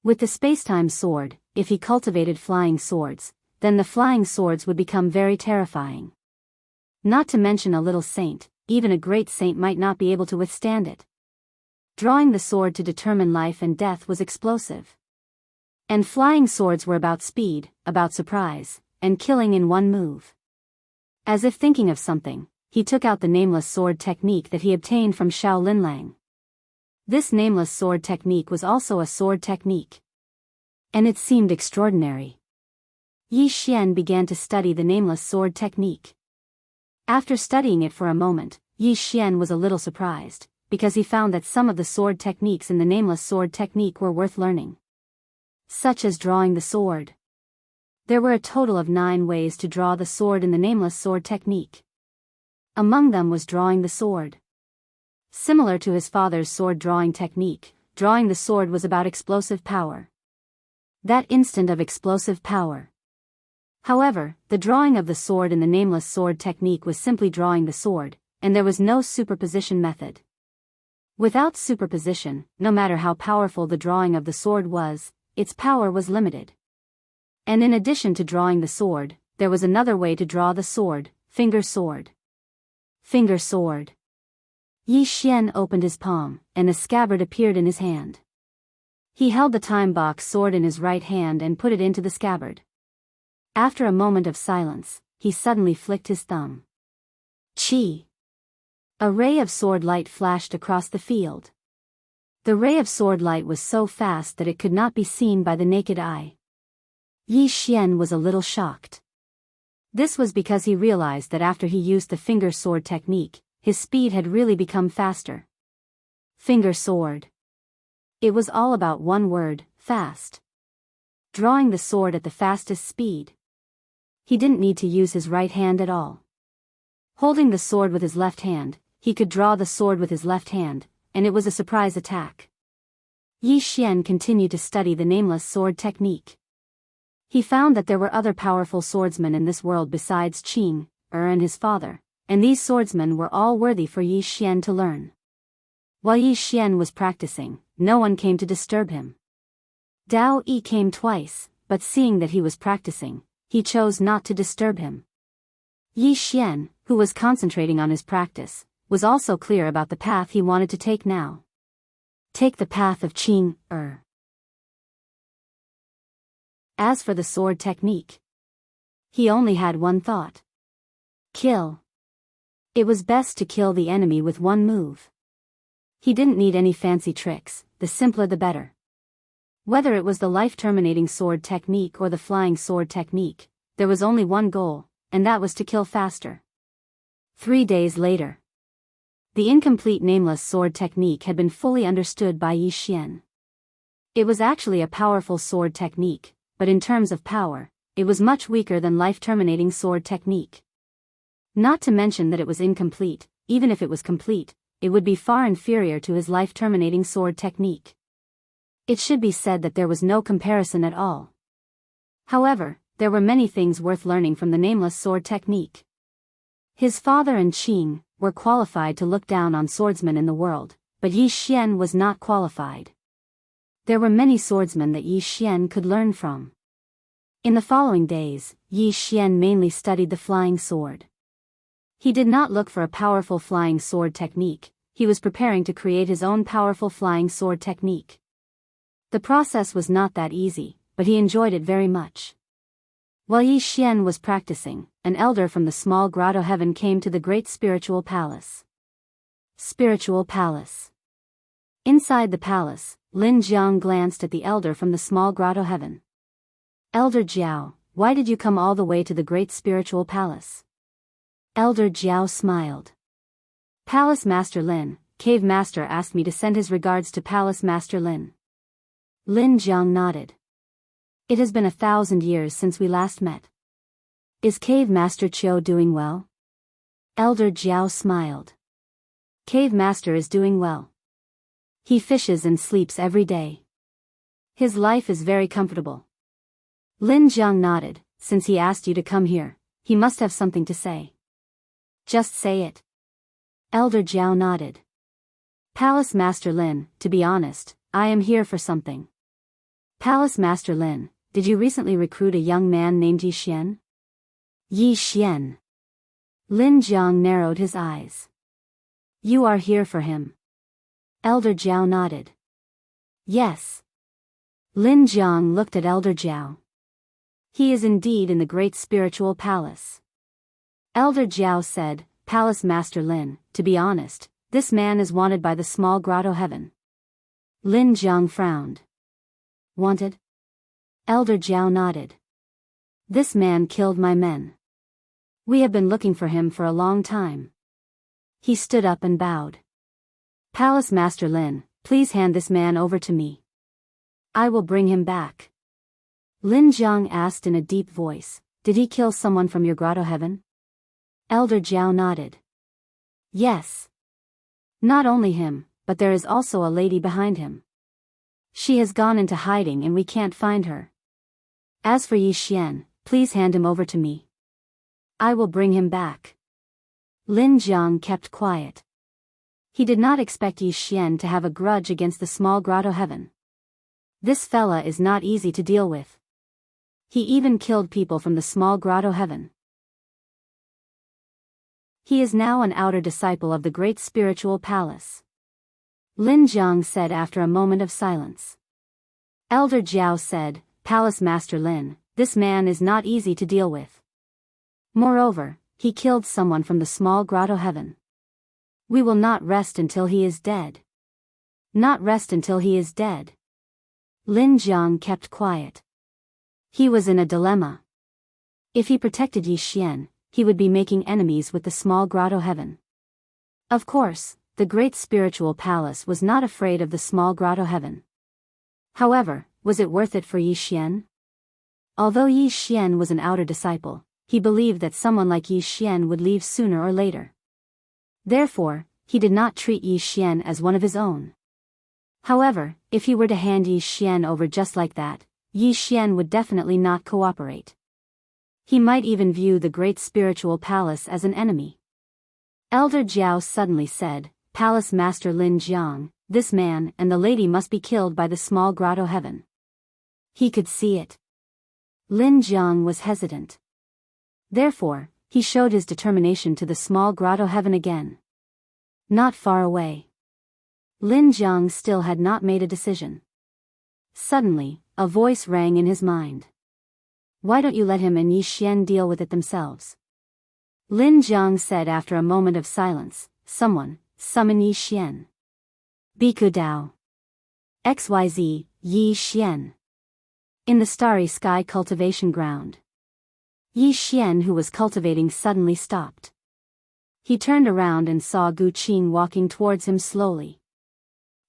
With the spacetime sword, if he cultivated flying swords, then the flying swords would become very terrifying. Not to mention a little saint, even a great saint might not be able to withstand it. Drawing the sword to determine life and death was explosive. And flying swords were about speed, about surprise, and killing in one move. As if thinking of something, he took out the nameless sword technique that he obtained from Xiao Linlang. This nameless sword technique was also a sword technique. And it seemed extraordinary. Yi Xian began to study the nameless sword technique. After studying it for a moment, Yi Xian was a little surprised, because he found that some of the sword techniques in the nameless sword technique were worth learning. Such as drawing the sword. There were a total of 9 ways to draw the sword in the nameless sword technique. Among them was drawing the sword. Similar to his father's sword drawing technique, drawing the sword was about explosive power. That instant of explosive power. However, the drawing of the sword in the nameless sword technique was simply drawing the sword, and there was no superposition method. Without superposition, no matter how powerful the drawing of the sword was, its power was limited. And in addition to drawing the sword, there was another way to draw the sword, finger sword. Finger sword. Yi Xian opened his palm, and a scabbard appeared in his hand. He held the time box sword in his right hand and put it into the scabbard. After a moment of silence, he suddenly flicked his thumb. Chi! A ray of sword light flashed across the field. The ray of sword light was so fast that it could not be seen by the naked eye. Yi Xian was a little shocked. This was because he realized that after he used the finger sword technique, his speed had really become faster. Finger sword. It was all about one word, fast. Drawing the sword at the fastest speed. He didn't need to use his right hand at all. Holding the sword with his left hand, he could draw the sword with his left hand, and it was a surprise attack. Yi Xian continued to study the nameless sword technique. He found that there were other powerful swordsmen in this world besides Qing, and his father, and these swordsmen were all worthy for Yi Xian to learn. While Yi Xian was practicing, no one came to disturb him. Dao Yi came twice, but seeing that he was practicing, he chose not to disturb him. Yi Xian, who was concentrating on his practice, was also clear about the path he wanted to take now. Take the path of Qing. As for the sword technique, He only had one thought. Kill. It was best to kill the enemy with one move. He didn't need any fancy tricks, the simpler the better. Whether it was the life-terminating sword technique or the flying sword technique, there was only one goal, and that was to kill faster. 3 days later. The incomplete nameless sword technique had been fully understood by Yi Xian. It was actually a powerful sword technique, but in terms of power, it was much weaker than life-terminating sword technique. Not to mention that it was incomplete. Even if it was complete, it would be far inferior to his life-terminating sword technique. It should be said that there was no comparison at all. However, there were many things worth learning from the nameless sword technique. His father and Qing were qualified to look down on swordsmen in the world, but Yi Xian was not qualified. There were many swordsmen that Yi Xian could learn from. In the following days, Yi Xian mainly studied the flying sword. He did not look for a powerful flying sword technique, he was preparing to create his own powerful flying sword technique. The process was not that easy, but he enjoyed it very much. While Yi Xian was practicing, an elder from the small grotto heaven came to the great spiritual palace. Spiritual palace. Inside the palace, Lin Jiang glanced at the elder from the small grotto heaven. Elder Jiao, why did you come all the way to the great spiritual palace? Elder Jiao smiled. Palace Master Lin, Cave Master asked me to send his regards to Palace Master Lin. Lin Jiang nodded. It has been 1,000 years since we last met. Is Cave Master Qiu doing well? Elder Jiao smiled. Cave Master is doing well. He fishes and sleeps every day. His life is very comfortable. Lin Jiang nodded. Since he asked you to come here, he must have something to say. Just say it. Elder Jiao nodded. Palace Master Lin, to be honest, I am here for something. Palace Master Lin, did you recently recruit a young man named Yi Xian? Yi Xian. Lin Jiang narrowed his eyes. You are here for him. Elder Jiao nodded. Yes. Lin Jiang looked at Elder Jiao. He is indeed in the great spiritual palace. Elder Jiao said, Palace Master Lin, to be honest, this man is wanted by the small grotto heaven. Lin Jiang frowned. Wanted? Elder Jiao nodded. This man killed my men. We have been looking for him for a long time. He stood up and bowed. Palace Master Lin, please hand this man over to me. I will bring him back. Lin Jiang asked in a deep voice, did he kill someone from your grotto heaven? Elder Jiao nodded. Yes. Not only him, but there is also a lady behind him. She has gone into hiding and we can't find her. As for Yi Xian, please hand him over to me. I will bring him back. Lin Jiang kept quiet. He did not expect Yi Xian to have a grudge against the small grotto heaven. This fella is not easy to deal with. He even killed people from the small grotto heaven. He is now an outer disciple of the great spiritual palace. Lin Jiang said after a moment of silence. Elder Jiao said, Palace Master Lin, this man is not easy to deal with. Moreover, he killed someone from the small grotto heaven. We will not rest until he is dead. Not rest until he is dead. Lin Jiang kept quiet. He was in a dilemma. If he protected Yi Xian, he would be making enemies with the small grotto heaven. Of course, the great spiritual palace was not afraid of the small grotto heaven. However, was it worth it for Yi Xian? Although Yi Xian was an outer disciple, he believed that someone like Yi Xian would leave sooner or later. Therefore, he did not treat Yi Xian as one of his own. However, if he were to hand Yi Xian over just like that, Yi Xian would definitely not cooperate. He might even view the great spiritual palace as an enemy. Elder Jiao suddenly said, Palace Master Lin Jiang, this man and the lady must be killed by the small grotto heaven. He could see it. Lin Jiang was hesitant. Therefore, he showed his determination to the small grotto heaven again. Not far away. Lin Jiang still had not made a decision. Suddenly, a voice rang in his mind. Why don't you let him and Yi Xian deal with it themselves? Lin Jiang said after a moment of silence. Someone, summon Yi Xian. Biku Dao. XYZ, Yi Xian. In the starry sky cultivation ground. Yi Xian, who was cultivating, suddenly stopped. He turned around and saw Gu Qing walking towards him slowly.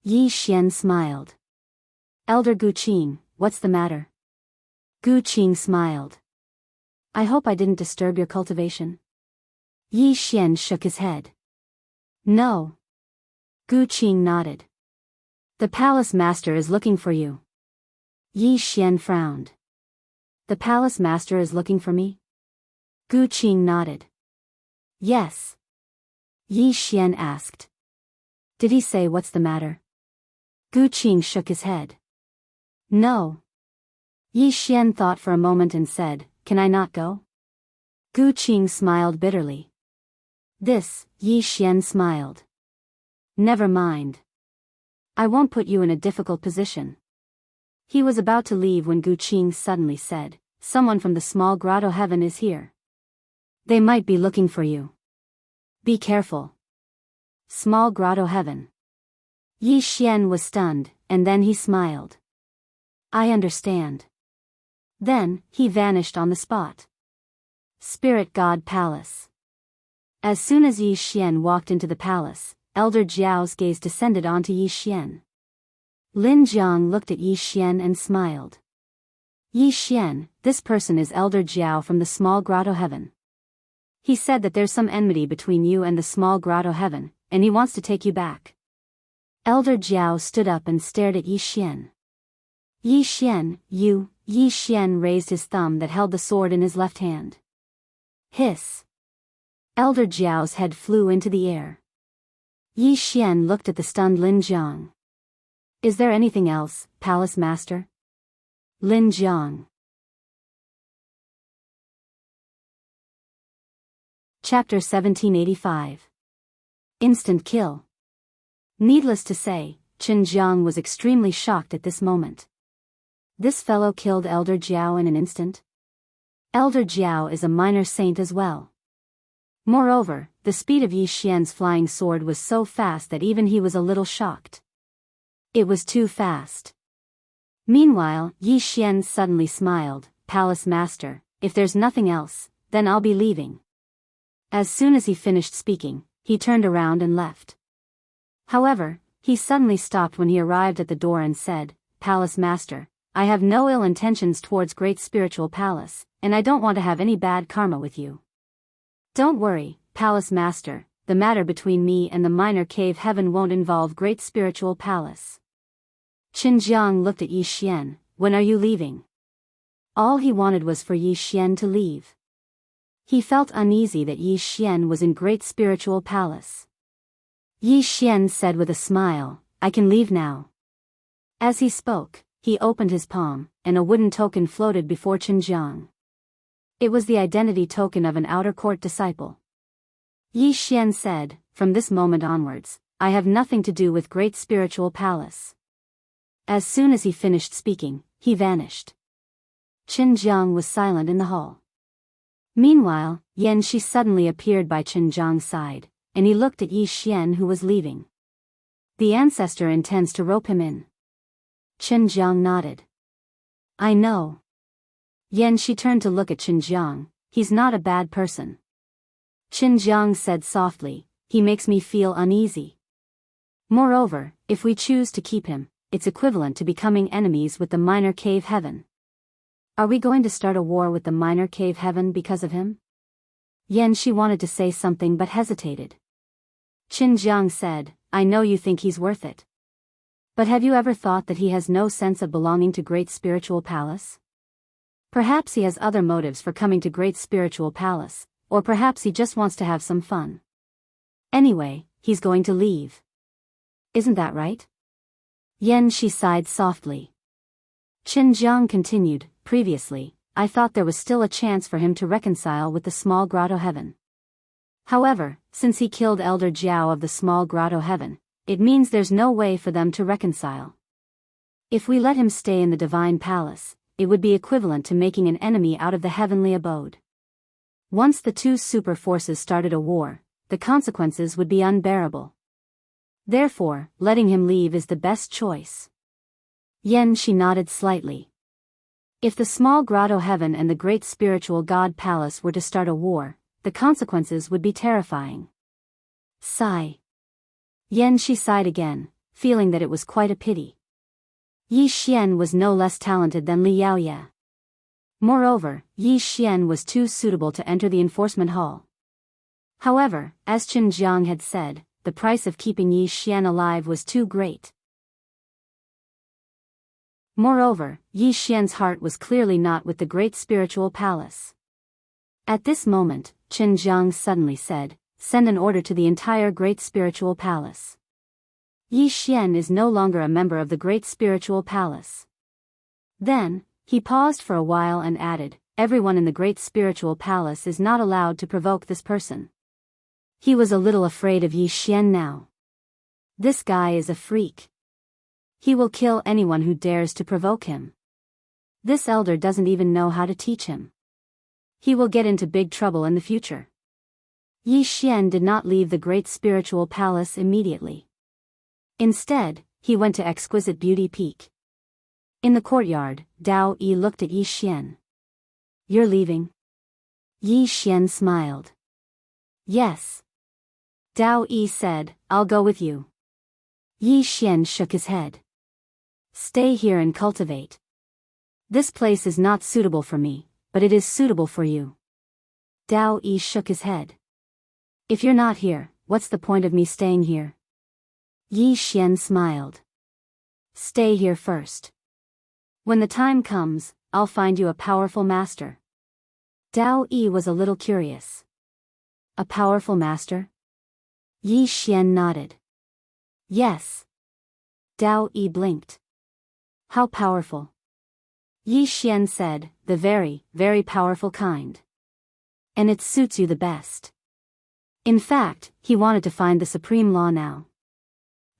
Yi Xian smiled. Elder Gu Qing, what's the matter? Gu Qing smiled. I hope I didn't disturb your cultivation. Yi Xian shook his head. No. Gu Qing nodded. The palace master is looking for you. Yi Xian frowned. The palace master is looking for me? Gu Qing nodded. Yes. Yi Xian asked. Did he say what's the matter? Gu Qing shook his head. No. Yi Xian thought for a moment and said, Can I not go? Gu Qing smiled bitterly. This, Yi Xian smiled. Never mind. I won't put you in a difficult position. He was about to leave when Gu Qing suddenly said, Someone from the small grotto heaven is here. They might be looking for you. Be careful. Small grotto heaven. Yi Xian was stunned, and then he smiled. I understand. Then, he vanished on the spot. Spirit God Palace. As soon as Yi Xian walked into the palace, Elder Jiao's gaze descended onto Yi Xian. Lin Jiang looked at Yi Xian and smiled. Yi Xian, this person is Elder Jiao from the small grotto heaven. He said that there's some enmity between you and the small grotto heaven, and he wants to take you back. Elder Jiao stood up and stared at Yi Xian. Yi Xian, you, Yi Xian raised his thumb that held the sword in his left hand. Hiss. Elder Jiao's head flew into the air. Yi Xian looked at the stunned Lin Jiang. Is there anything else, Palace Master? Lin Jiang. Chapter 1785. Instant kill. Needless to say, Qin Jiang was extremely shocked at this moment. This fellow killed Elder Jiao in an instant? Elder Jiao is a minor saint as well. Moreover, the speed of Yi Xian's flying sword was so fast that even he was a little shocked. It was too fast. Meanwhile, Yi Xian suddenly smiled, Palace Master, if there's nothing else, then I'll be leaving. As soon as he finished speaking, he turned around and left. However, he suddenly stopped when he arrived at the door and said, Palace Master, I have no ill intentions towards Great Spiritual Palace, and I don't want to have any bad karma with you. Don't worry, Palace Master, the matter between me and the minor cave heaven won't involve Great Spiritual Palace. Qin Jiang looked at Yi Xian, when are you leaving? All he wanted was for Yi Xian to leave. He felt uneasy that Yi Xian was in Great Spiritual Palace. Yi Xian said with a smile, I can leave now. As he spoke, he opened his palm, and a wooden token floated before Qin Jiang. It was the identity token of an outer court disciple. Yi Xian said, from this moment onwards, I have nothing to do with Great Spiritual Palace. As soon as he finished speaking, he vanished. Qin Jiang was silent in the hall. Meanwhile, Yan Shi suddenly appeared by Qin Jiang's side, and he looked at Yi Xian who was leaving. The ancestor intends to rope him in. Qin Jiang nodded. I know. Yan Shi turned to look at Qin Jiang, he's not a bad person. Qin Jiang said softly, he makes me feel uneasy. Moreover, if we choose to keep him, it's equivalent to becoming enemies with the minor cave heaven. Are we going to start a war with the minor cave heaven because of him? Yan Shi wanted to say something but hesitated. Qin Jiang said, I know you think he's worth it. But have you ever thought that he has no sense of belonging to Great Spiritual Palace? Perhaps he has other motives for coming to Great Spiritual Palace, or perhaps he just wants to have some fun. Anyway, he's going to leave. Isn't that right? Yan Shi sighed softly. Qin Jiang continued, previously, I thought there was still a chance for him to reconcile with the small grotto heaven. However, since he killed Elder Jiao of the small grotto heaven, it means there's no way for them to reconcile. If we let him stay in the divine palace, it would be equivalent to making an enemy out of the heavenly abode. Once the two super forces started a war, the consequences would be unbearable. Therefore, letting him leave is the best choice. She nodded slightly. If the small grotto heaven and the great spiritual god palace were to start a war, the consequences would be terrifying. Sigh. She sighed again, feeling that it was quite a pity. Yi Xian was no less talented than Li Yaoye. Moreover, Yi Xian was too suitable to enter the enforcement hall. However, as Qin Jiang had said, the price of keeping Yi Xian alive was too great. Moreover, Yi Xian's heart was clearly not with the great spiritual palace. At this moment, Qin Jiang suddenly said, "Send an order to the entire great spiritual palace." Yi Xian is no longer a member of the great spiritual palace. Then, he paused for a while and added, "Everyone in the great spiritual palace is not allowed to provoke this person." He was a little afraid of Yi Xian now. This guy is a freak. He will kill anyone who dares to provoke him. This elder doesn't even know how to teach him. He will get into big trouble in the future. Yi Xian did not leave the great spiritual palace immediately. Instead, he went to Exquisite Beauty Peak. In the courtyard, Dao Yi looked at Yi Xian. "You're leaving?" Yi Xian smiled. "Yes." Dao Yi said, "I'll go with you." Yi Xian shook his head. "Stay here and cultivate. This place is not suitable for me, but it is suitable for you." Dao Yi shook his head. "If you're not here, what's the point of me staying here?" Yi Xian smiled. "Stay here first. When the time comes, I'll find you a powerful master." Dao Yi was a little curious. "A powerful master?" Yi Xian nodded. "Yes." Dao Yi blinked. "How powerful?" Yi Xian said, "The very, very powerful kind. And it suits you the best." In fact, he wanted to find the supreme law now.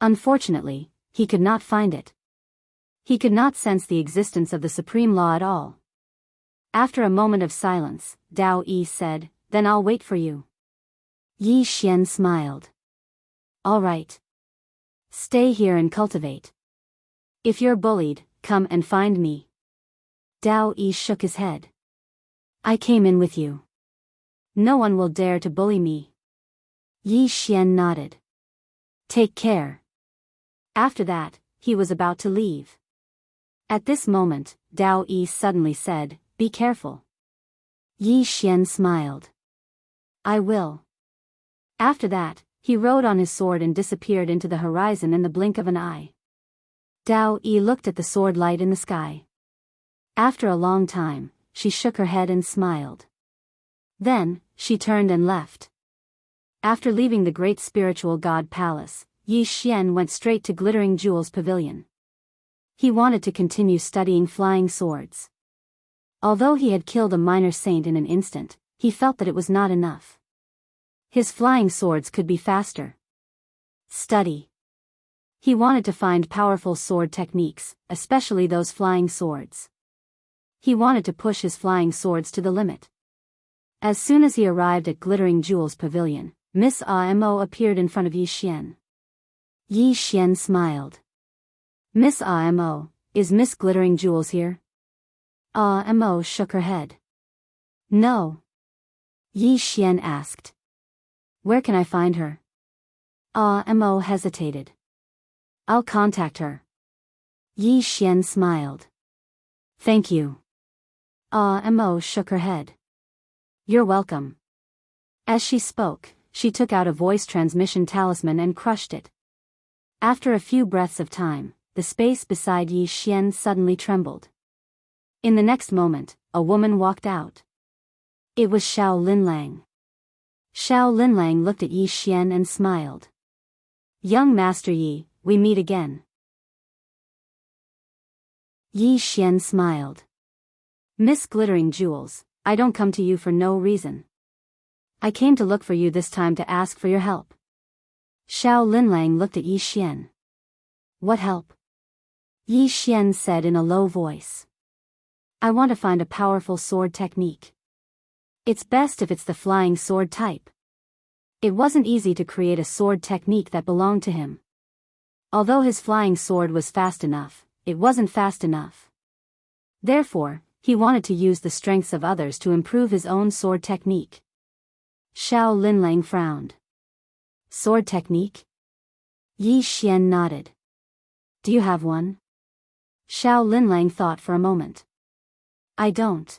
Unfortunately, he could not find it. He could not sense the existence of the supreme law at all. After a moment of silence, Dao Yi said, "Then I'll wait for you." Yi Xian smiled. "All right. Stay here and cultivate. If you're bullied, come and find me." Dao Yi shook his head. "I came in with you. No one will dare to bully me." Yi Xian nodded. "Take care." After that, he was about to leave. At this moment, Dao Yi suddenly said, "Be careful." Yi Xian smiled. "I will." After that, he rode on his sword and disappeared into the horizon in the blink of an eye. Dao Yi looked at the sword light in the sky. After a long time, she shook her head and smiled. Then, she turned and left. After leaving the great spiritual god palace, Yi Xian went straight to Glittering Jewels Pavilion. He wanted to continue studying flying swords. Although he had killed a minor saint in an instant, he felt that it was not enough. His flying swords could be faster. Study. He wanted to find powerful sword techniques, especially those flying swords. He wanted to push his flying swords to the limit. As soon as he arrived at Glittering Jewels Pavilion, Miss Amo appeared in front of Yi Xian. Yi Xian smiled. "Miss Amo, is Miss Glittering Jewels here?" Amo shook her head. "No." Yi Xian asked. "Where can I find her?" Amo hesitated. "I'll contact her." Yi Xian smiled. "Thank you." Amo shook her head. "You're welcome." As she spoke, she took out a voice transmission talisman and crushed it. After a few breaths of time, the space beside Yi Xian suddenly trembled. In the next moment, a woman walked out. It was Xiao Linlang. Xiao Linlang looked at Yi Xian and smiled. "Young Master Yi, we meet again." Yi Xian smiled. "Miss Glittering Jewels, I don't come to you for no reason. I came to look for you this time to ask for your help." Xiao Linlang looked at Yi Xian. "What help?" Yi Xian said in a low voice. I want to find a powerful sword technique. It's best if it's the flying sword type. It wasn't easy to create a sword technique that belonged to him. Although his flying sword was fast enough, it wasn't fast enough. Therefore, he wanted to use the strengths of others to improve his own sword technique. Xiao Linlang frowned. Sword technique? Yi Xian nodded. Do you have one? Xiao Linlang thought for a moment. I don't.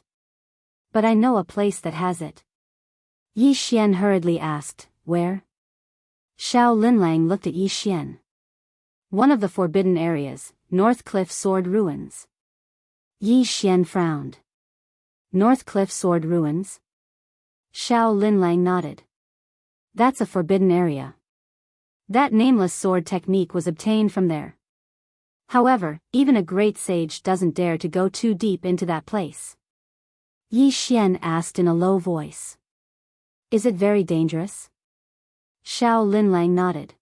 But I know a place that has it. Yi Xian hurriedly asked, where? Xiao Linlang looked at Yi Xian. One of the forbidden areas, North Cliff Sword Ruins. Yi Xian frowned. North Cliff Sword Ruins? Xiao Linlang nodded. That's a forbidden area. That nameless sword technique was obtained from there. However, even a great sage doesn't dare to go too deep into that place. Yi Xian asked in a low voice. Is it very dangerous? Xiao Linlang nodded.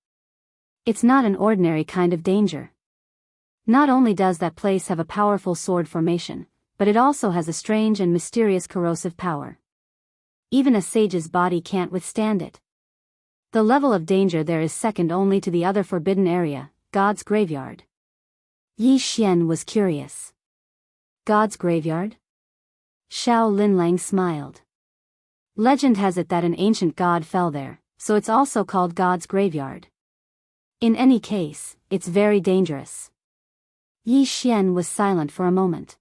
It's not an ordinary kind of danger. Not only does that place have a powerful sword formation, but it also has a strange and mysterious corrosive power. Even a sage's body can't withstand it. The level of danger there is second only to the other forbidden area, God's Graveyard. Yi Xian was curious. God's Graveyard? Xiao Linlang smiled. Legend has it that an ancient god fell there, so it's also called God's Graveyard. In any case, it's very dangerous. Yi Xian was silent for a moment.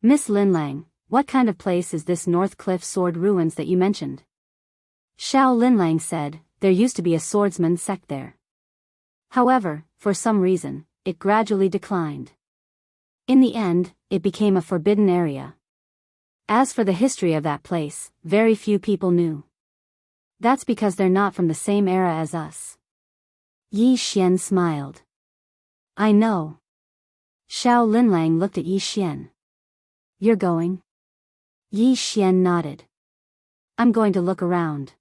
Miss Linlang, what kind of place is this North Cliff Sword Ruins that you mentioned? Xiao Linlang said, there used to be a swordsman sect there. However, for some reason, it gradually declined. In the end, it became a forbidden area. As for the history of that place, very few people knew. That's because they're not from the same era as us. Yi Xian smiled. I know. Xiao Linlang looked at Yi Xian. You're going? Yi Xian nodded. I'm going to look around.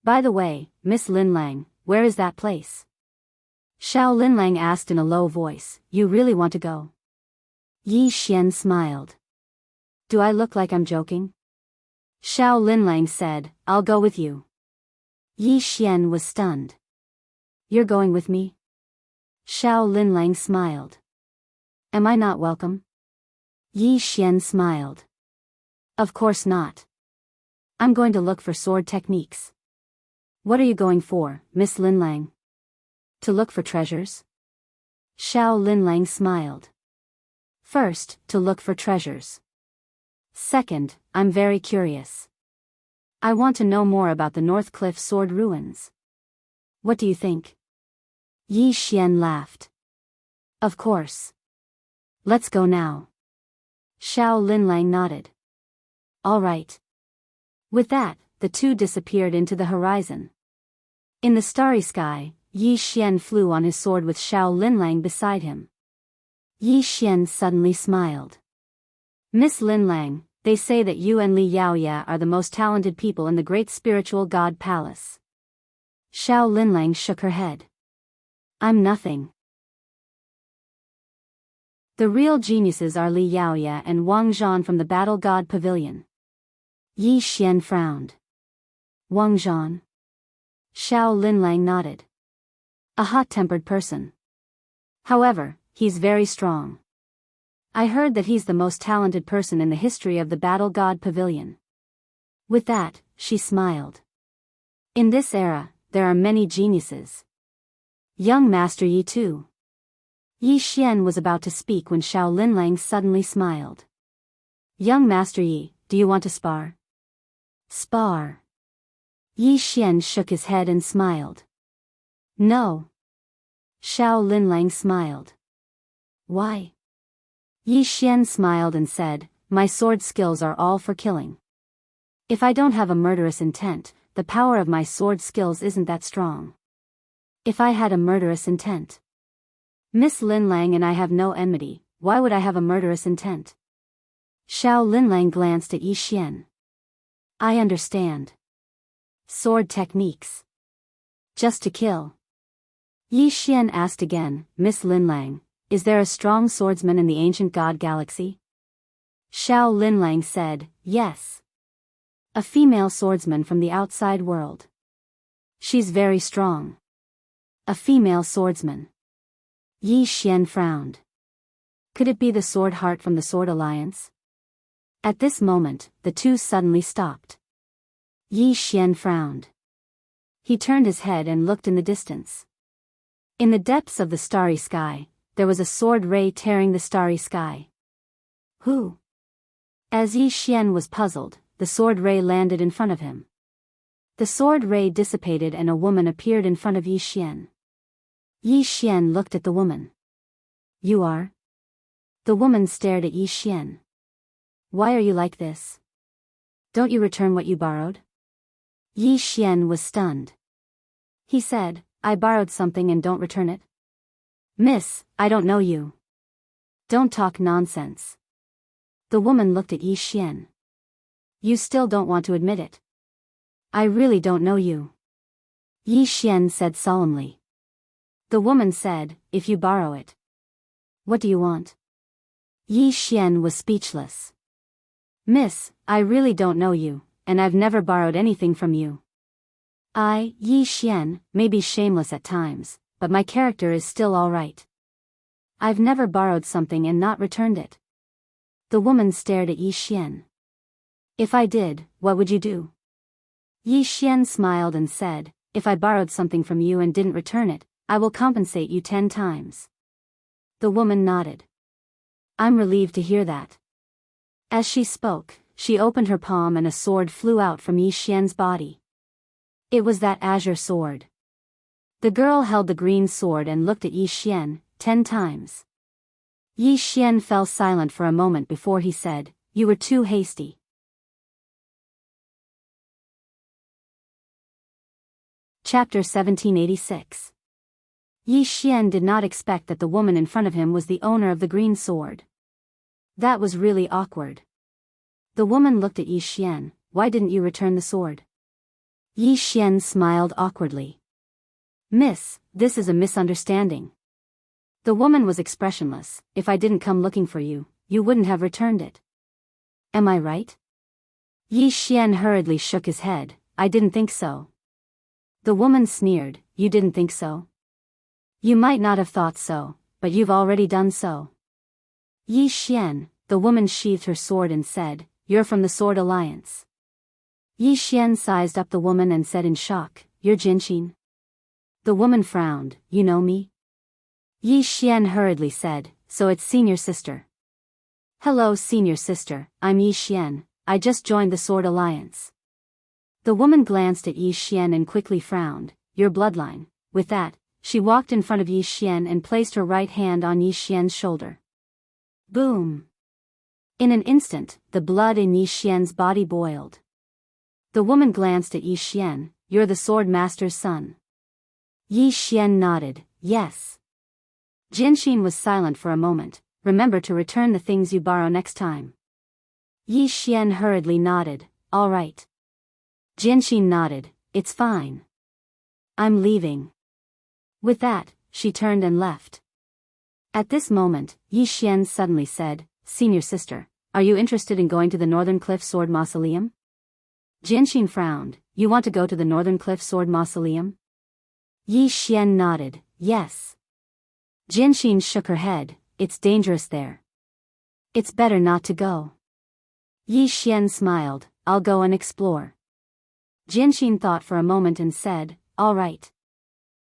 By the way, Miss Linlang, where is that place? Xiao Linlang asked in a low voice, you really want to go? Yi Xian smiled. Do I look like I'm joking? Xiao Linlang said, I'll go with you. Yi Xian was stunned. You're going with me? Xiao Linlang smiled. Am I not welcome? Yi Xian smiled. Of course not. I'm going to look for sword techniques. What are you going for, Miss Linlang? To look for treasures? Xiao Linlang smiled. First, to look for treasures. Second, I'm very curious. I want to know more about the North Cliff Sword Ruins. What do you think? Yi Xian laughed. Of course. Let's go now. Xiao Linlang nodded. All right. With that, the two disappeared into the horizon. In the starry sky, Yi Xian flew on his sword with Xiao Linlang beside him. Yi Xian suddenly smiled. Miss Linlang, they say that you and Li Yaoya are the most talented people in the great spiritual god palace. Xiao Linlang shook her head. I'm nothing. The real geniuses are Li Yaoya and Wang Zhan from the Battle God Pavilion. Yi Xian frowned. Wang Zhan? Xiao Linlang nodded. A hot-tempered person. However, he's very strong. I heard that he's the most talented person in the history of the Battle God Pavilion. With that, she smiled. In this era, there are many geniuses. Young Master Yi too. Yi Xian was about to speak when Xiao Linlang suddenly smiled. Young Master Yi, do you want to spar? Spar. Yi Xian shook his head and smiled. No. Xiao Linlang smiled. Why? Yi Xian smiled and said, my sword skills are all for killing. If I don't have a murderous intent, the power of my sword skills isn't that strong. If I had a murderous intent. Miss Linlang and I have no enmity, why would I have a murderous intent? Xiao Linlang glanced at Yi Xian. I understand. Sword techniques. Just to kill. Yi Xian asked again, Miss Linlang, is there a strong swordsman in the ancient god galaxy? Xiao Linlang said, yes. A female swordsman from the outside world. She's very strong. A female swordsman. Yi Xian frowned. Could it be the Sword Heart from the Sword Alliance? At this moment, the two suddenly stopped. Yi Xian frowned. He turned his head and looked in the distance. In the depths of the starry sky, there was a sword ray tearing the starry sky. Who? As Yi Xian was puzzled, the sword ray landed in front of him. The sword ray dissipated and a woman appeared in front of Yi Xian. Yi Xian looked at the woman. You are? The woman stared at Yi Xian. Why are you like this? Don't you return what you borrowed? Yi Xian was stunned. He said, I borrowed something and don't return it. Miss, I don't know you. Don't talk nonsense. The woman looked at Yi Xian. You still don't want to admit it. I really don't know you. Yi Xian said solemnly. The woman said, if you borrow it. What do you want? Yi Xian was speechless. Miss, I really don't know you, and I've never borrowed anything from you. I, Yi Xian, may be shameless at times, but my character is still all right. I've never borrowed something and not returned it. The woman stared at Yi Xian. If I did, what would you do? Yi Xian smiled and said, if I borrowed something from you and didn't return it, I will compensate you 10 times. The woman nodded. I'm relieved to hear that. As she spoke, she opened her palm and a sword flew out from Yi Xian's body. It was that azure sword. The girl held the green sword and looked at Yi Xian 10 times. Yi Xian fell silent for a moment before he said, you were too hasty. Chapter 1786. Yi Xian did not expect that the woman in front of him was the owner of the green sword. That was really awkward. The woman looked at Yi Xian. Why didn't you return the sword? Yi Xian smiled awkwardly. Miss, this is a misunderstanding. The woman was expressionless. If I didn't come looking for you, you wouldn't have returned it. Am I right? Yi Xian hurriedly shook his head. I didn't think so. The woman sneered. You didn't think so? You might not have thought so, but you've already done so. Yi Xian, the woman sheathed her sword and said, you're from the Sword Alliance. Yi Xian sized up the woman and said in shock, you're Jinxin? The woman frowned, you know me? Yi Xian hurriedly said, so it's senior sister. Hello senior sister, I'm Yi Xian, I just joined the Sword Alliance. The woman glanced at Yi Xian and quickly frowned, your bloodline. With that, she walked in front of Yi Xian and placed her right hand on Yi Xian's shoulder. Boom! In an instant, the blood in Yi Xian's body boiled. The woman glanced at Yi Xian, you're the sword master's son. Yi Xian nodded, yes. Jinxin was silent for a moment. Remember to return the things you borrow next time. Yi Xian hurriedly nodded, all right. Jinxin nodded, it's fine. I'm leaving. With that, she turned and left. At this moment, Yi Xian suddenly said, senior sister, are you interested in going to the Northern Cliff Sword Mausoleum? Jinxin frowned, you want to go to the Northern Cliff Sword Mausoleum? Yi Xian nodded, yes. Jinxin shook her head, it's dangerous there. It's better not to go. Yi Xian smiled, I'll go and explore. Jinxin thought for a moment and said, all right.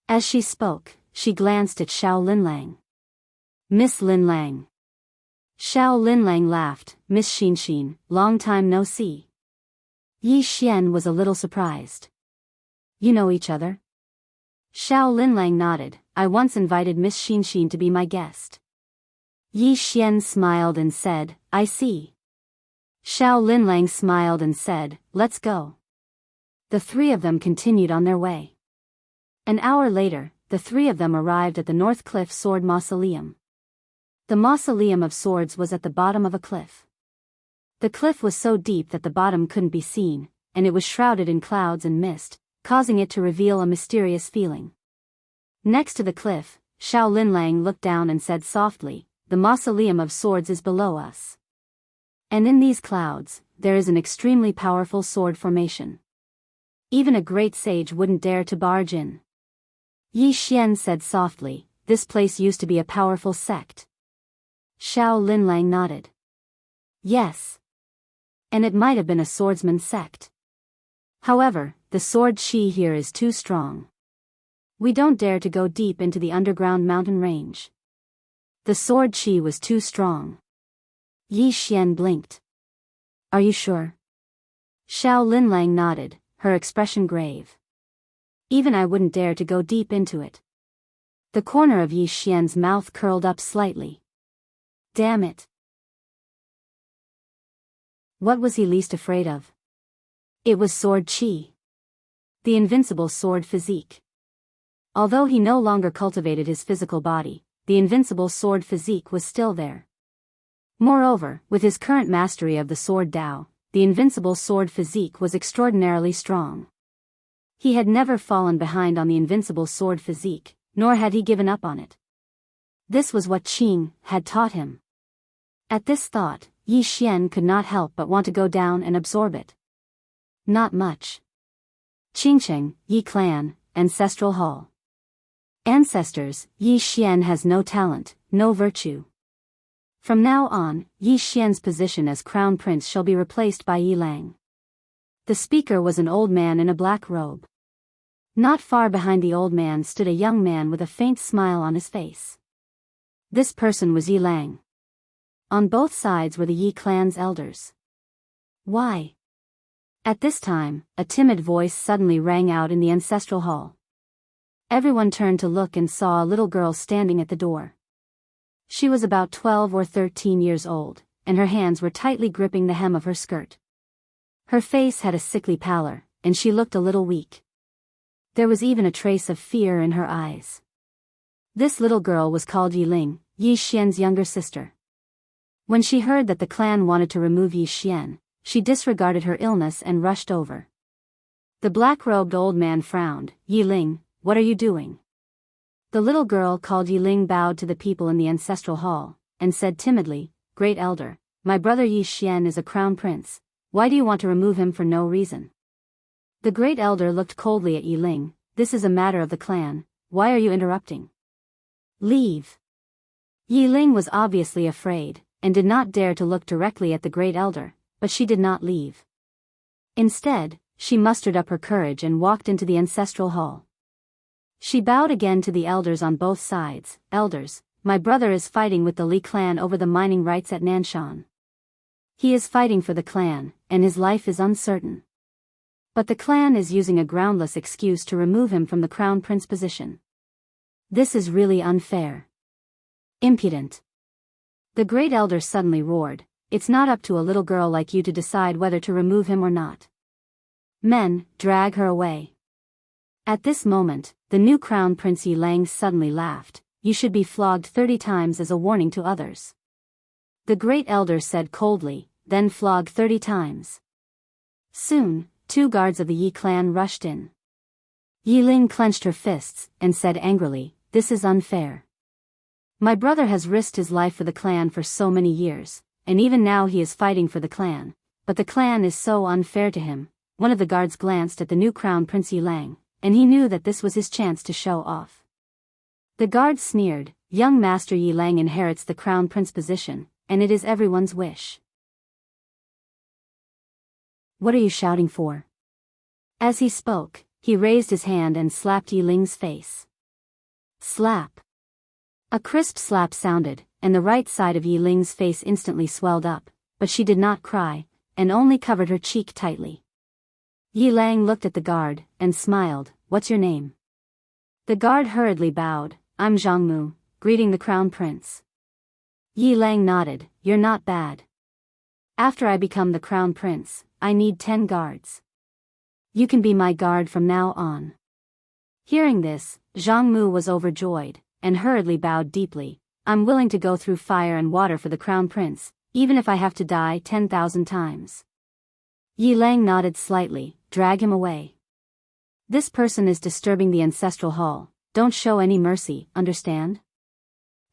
As she spoke, she glanced at Xiao Linlang. Miss Linlang. Xiao Linlang laughed, Miss Xinxin, long time no see. Yi Xian was a little surprised. You know each other? Xiao Linlang nodded, I once invited Miss Xinxin to be my guest. Yi Xian smiled and said, I see. Xiao Linlang smiled and said, let's go. The three of them continued on their way. An hour later, the three of them arrived at the North Cliff Sword Mausoleum. The Mausoleum of Swords was at the bottom of a cliff. The cliff was so deep that the bottom couldn't be seen, and it was shrouded in clouds and mist, causing it to reveal a mysterious feeling. Next to the cliff, Xiao Linlang looked down and said softly, the Mausoleum of Swords is below us. And in these clouds, there is an extremely powerful sword formation. Even a great sage wouldn't dare to barge in. Yi Xian said softly, this place used to be a powerful sect. Xiao Linlang nodded. Yes. And it might have been a swordsman sect. However, the sword chi here is too strong. We don't dare to go deep into the underground mountain range. The sword chi was too strong. Yi Xian blinked. Are you sure? Xiao Linlang nodded, her expression grave. Even I wouldn't dare to go deep into it. The corner of Yi Xian's mouth curled up slightly. Damn it. What was he least afraid of? It was sword chi. The invincible sword physique. Although he no longer cultivated his physical body, the invincible sword physique was still there. Moreover, with his current mastery of the sword Dao, the invincible sword physique was extraordinarily strong. He had never fallen behind on the invincible sword physique, nor had he given up on it. This was what Qing had taught him. At this thought, Yi Xian could not help but want to go down and absorb it. Not much. Qingcheng, Yi Clan, Ancestral Hall. Ancestors, Yi Xian has no talent, no virtue. From now on, Yi Xian's position as crown prince shall be replaced by Yi Lang. The speaker was an old man in a black robe. Not far behind the old man stood a young man with a faint smile on his face. This person was Yi Lang. On both sides were the Yi clan's elders. Why? At this time, a timid voice suddenly rang out in the ancestral hall. Everyone turned to look and saw a little girl standing at the door. She was about 12 or 13 years old, and her hands were tightly gripping the hem of her skirt. Her face had a sickly pallor, and she looked a little weak. There was even a trace of fear in her eyes. This little girl was called Yi Ling, Yi Xian's younger sister. When she heard that the clan wanted to remove Yi Xian, she disregarded her illness and rushed over. The black-robed old man frowned. Yi Ling, what are you doing? The little girl called Yi Ling bowed to the people in the ancestral hall, and said timidly, Great Elder, my brother Yi Xian is a crown prince. Why do you want to remove him for no reason? The Great Elder looked coldly at Yi Ling. This is a matter of the clan. Why are you interrupting? Leave. Yi Ling was obviously afraid, and did not dare to look directly at the Great Elder, but she did not leave. Instead, she mustered up her courage and walked into the ancestral hall. She bowed again to the elders on both sides. Elders, my brother is fighting with the Li clan over the mining rights at Nanshan. He is fighting for the clan, and his life is uncertain. But the clan is using a groundless excuse to remove him from the crown prince position. This is really unfair. Impudent. The Great Elder suddenly roared, It's not up to a little girl like you to decide whether to remove him or not. Men, drag her away. At this moment, the new crown prince Yi Lang suddenly laughed. You should be flogged 30 times as a warning to others. The Great Elder said coldly, then flog 30 times. Soon, 2 guards of the Yi clan rushed in. Yi Ling clenched her fists, and said angrily, This is unfair. My brother has risked his life for the clan for so many years, and even now he is fighting for the clan, but the clan is so unfair to him. One of the guards glanced at the new crown prince Yi Lang, and he knew that this was his chance to show off. The guard sneered, Young Master Yi Lang inherits the crown prince position, and it is everyone's wish. What are you shouting for? As he spoke, he raised his hand and slapped Yi Ling's face. Slap. A crisp slap sounded, and the right side of Yi Ling's face instantly swelled up, but she did not cry, and only covered her cheek tightly. Yi Lang looked at the guard, and smiled, What's your name? The guard hurriedly bowed, I'm Jianghu, greeting the crown prince. Yi Lang nodded, You're not bad. After I become the crown prince, I need 10 guards. You can be my guard from now on. Hearing this, Jianghu was overjoyed, and hurriedly bowed deeply, I'm willing to go through fire and water for the crown prince, even if I have to die 10,000 times. Yi Lang nodded slightly, drag him away. This person is disturbing the ancestral hall, don't show any mercy, understand?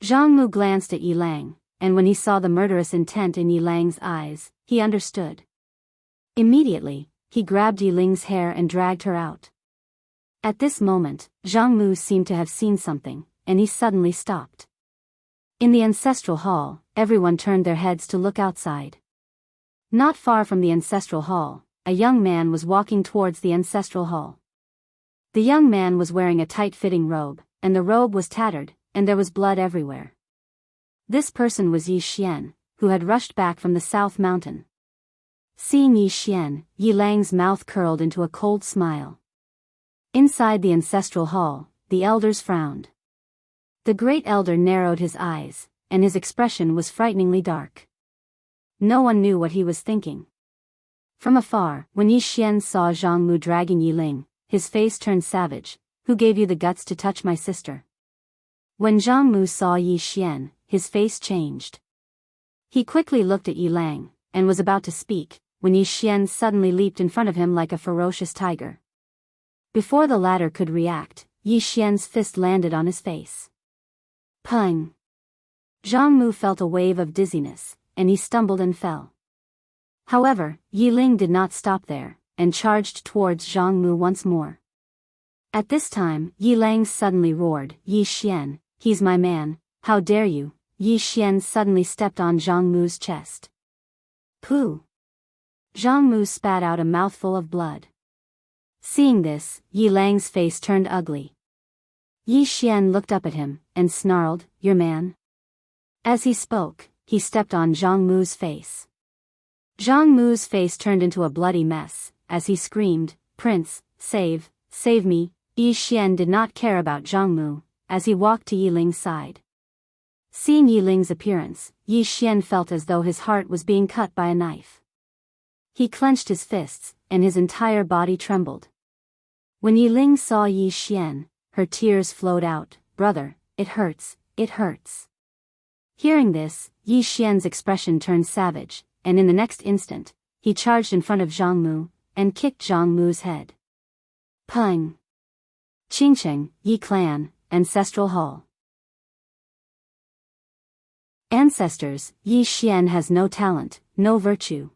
Jianghu glanced at Yi Lang, and when he saw the murderous intent in Yilang's eyes, he understood. Immediately, he grabbed Yiling's hair and dragged her out. At this moment, Jianghu seemed to have seen something, and he suddenly stopped. In the ancestral hall, everyone turned their heads to look outside. Not far from the ancestral hall, a young man was walking towards the ancestral hall. The young man was wearing a tight-fitting robe, and the robe was tattered, and there was blood everywhere. This person was Yi Xian, who had rushed back from the South Mountain. Seeing Yi Xian, Yilang's mouth curled into a cold smile. Inside the ancestral hall, the elders frowned. The great elder narrowed his eyes, and his expression was frighteningly dark. No one knew what he was thinking. From afar, when Yi Xian saw Jianghu dragging Yiling, his face turned savage. Who gave you the guts to touch my sister? When Jianghu saw Yi Xian, his face changed. He quickly looked at Yilang, and was about to speak, when Yi Xian suddenly leaped in front of him like a ferocious tiger. Before the latter could react, Yi Xian's fist landed on his face. Pung! Jianghu felt a wave of dizziness, and he stumbled and fell. However, Yiling did not stop there, and charged towards Jianghu once more. At this time, Yilang suddenly roared, Yi Xian, he's my man, how dare you? Yi Xian suddenly stepped on Jianghu's chest. Pooh! Jianghu spat out a mouthful of blood. Seeing this, Yilang's face turned ugly. Yi Xian looked up at him, and snarled, your man? As he spoke, he stepped on Jianghu's face. Jianghu's face turned into a bloody mess, as he screamed, Prince, save me. Yi Xian did not care about Jianghu, as he walked to Yiling's side. Seeing Yiling's appearance, Yi Xian felt as though his heart was being cut by a knife. He clenched his fists, and his entire body trembled. When Yiling saw Yi Xian, her tears flowed out, brother, it hurts, it hurts. Hearing this, Yi Xian's expression turned savage, and in the next instant, he charged in front of Jianghu, and kicked Jianghu's head. Pung! Qingcheng, Yi Clan, Ancestral Hall. Ancestors, Yi Xian has no talent, no virtue.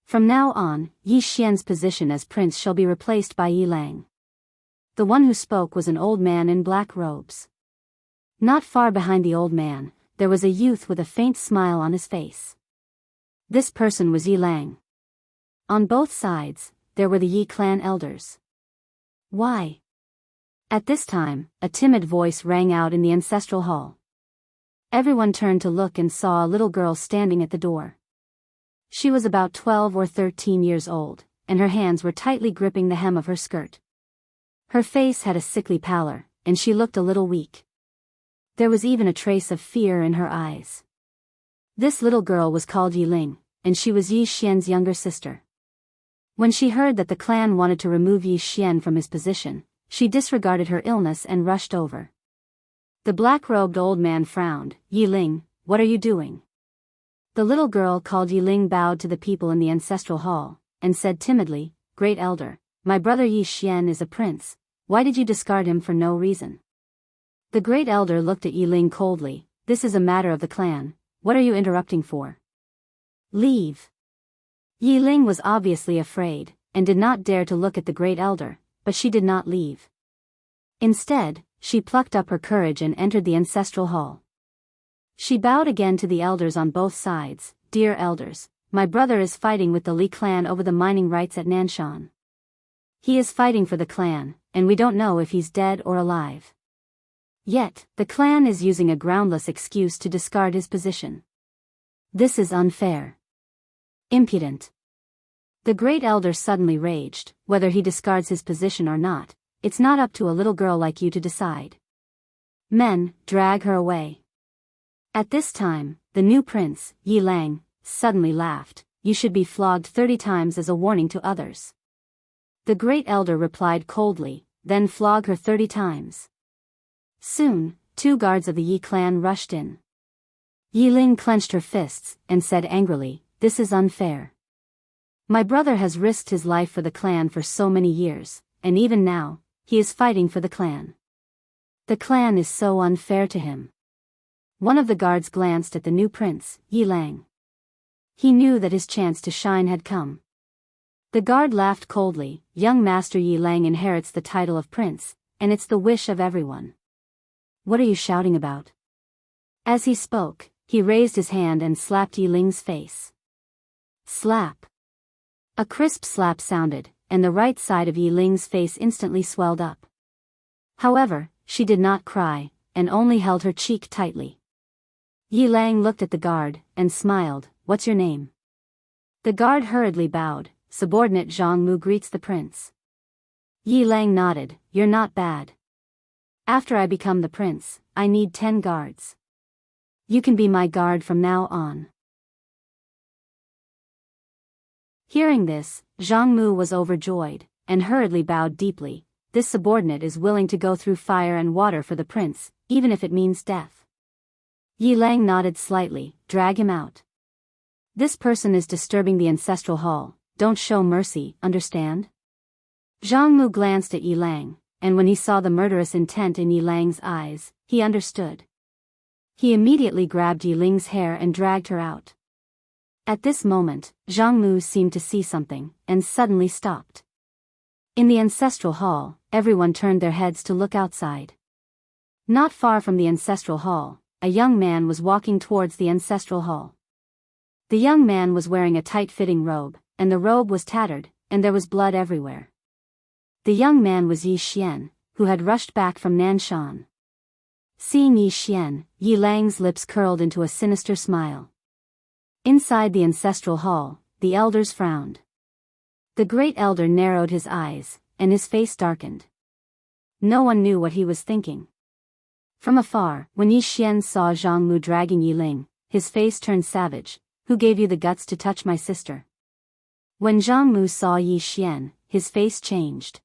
From now on, Yi Xian's position as prince shall be replaced by Yilang. The one who spoke was an old man in black robes. Not far behind the old man, there was a youth with a faint smile on his face. This person was Yilang. On both sides, there were the Yi clan elders. Why? At this time, a timid voice rang out in the ancestral hall. Everyone turned to look and saw a little girl standing at the door. She was about 12 or 13 years old, and her hands were tightly gripping the hem of her skirt. Her face had a sickly pallor, and she looked a little weak. There was even a trace of fear in her eyes. This little girl was called Yiling, and she was Yi Xian's younger sister. When she heard that the clan wanted to remove Yi Xian from his position, she disregarded her illness and rushed over. The black-robed old man frowned, Yiling, what are you doing? The little girl called Yiling bowed to the people in the ancestral hall, and said timidly, Great Elder, my brother Yi Xian is a prince, why did you discard him for no reason? The great elder looked at Yiling coldly, this is a matter of the clan, what are you interrupting for? Leave. Yiling was obviously afraid, and did not dare to look at the great elder, but she did not leave. Instead, she plucked up her courage and entered the ancestral hall. She bowed again to the elders on both sides, Dear elders, my brother is fighting with the Li clan over the mining rights at Nanshan. He is fighting for the clan, and we don't know if he's dead or alive. Yet, the clan is using a groundless excuse to discard his position. This is unfair. Impudent. The great elder suddenly raged, whether he discards his position or not, it's not up to a little girl like you to decide. Men, drag her away. At this time, the new prince, Yilang, suddenly laughed, you should be flogged 30 times as a warning to others. The great elder replied coldly, then flog her 30 times. Soon, 2 guards of the Yi clan rushed in. Yiling clenched her fists, and said angrily, this is unfair. My brother has risked his life for the clan for so many years, and even now, he is fighting for the clan. The clan is so unfair to him. One of the guards glanced at the new prince, Yi Lang. He knew that his chance to shine had come. The guard laughed coldly. Young Master Yi Lang inherits the title of prince, and it's the wish of everyone. What are you shouting about? As he spoke, he raised his hand and slapped Yi Ling's face. Slap. A crisp slap sounded, and the right side of Yi Ling's face instantly swelled up. However, she did not cry, and only held her cheek tightly. Yi Lang looked at the guard, and smiled. What's your name? The guard hurriedly bowed. Subordinate Jianghu greets the prince. Yi Lang nodded. You're not bad. After I become the prince, I need 10 guards. You can be my guard from now on. Hearing this, Jianghu was overjoyed, and hurriedly bowed deeply. This subordinate is willing to go through fire and water for the prince, even if it means death. Yi Lang nodded slightly. Drag him out. This person is disturbing the ancestral hall. Don't show mercy, understand? Jianghu glanced at Yi Lang, and when he saw the murderous intent in Yi Lang's eyes, he understood. He immediately grabbed Yi Ling's hair and dragged her out. At this moment, Jianghu seemed to see something, and suddenly stopped. In the ancestral hall, everyone turned their heads to look outside. Not far from the ancestral hall, a young man was walking towards the ancestral hall. The young man was wearing a tight-fitting robe, and the robe was tattered, and there was blood everywhere. The young man was Yi Xian, who had rushed back from Nanshan. Seeing Yi Xian, Yi Lang's lips curled into a sinister smile. Inside the ancestral hall, the elders frowned. The great elder narrowed his eyes, and his face darkened. No one knew what he was thinking. From afar, when Yi Xian saw Jianghu dragging Yi Ling, his face turned savage. Who gave you the guts to touch my sister? When Jianghu saw Yi Xian, his face changed.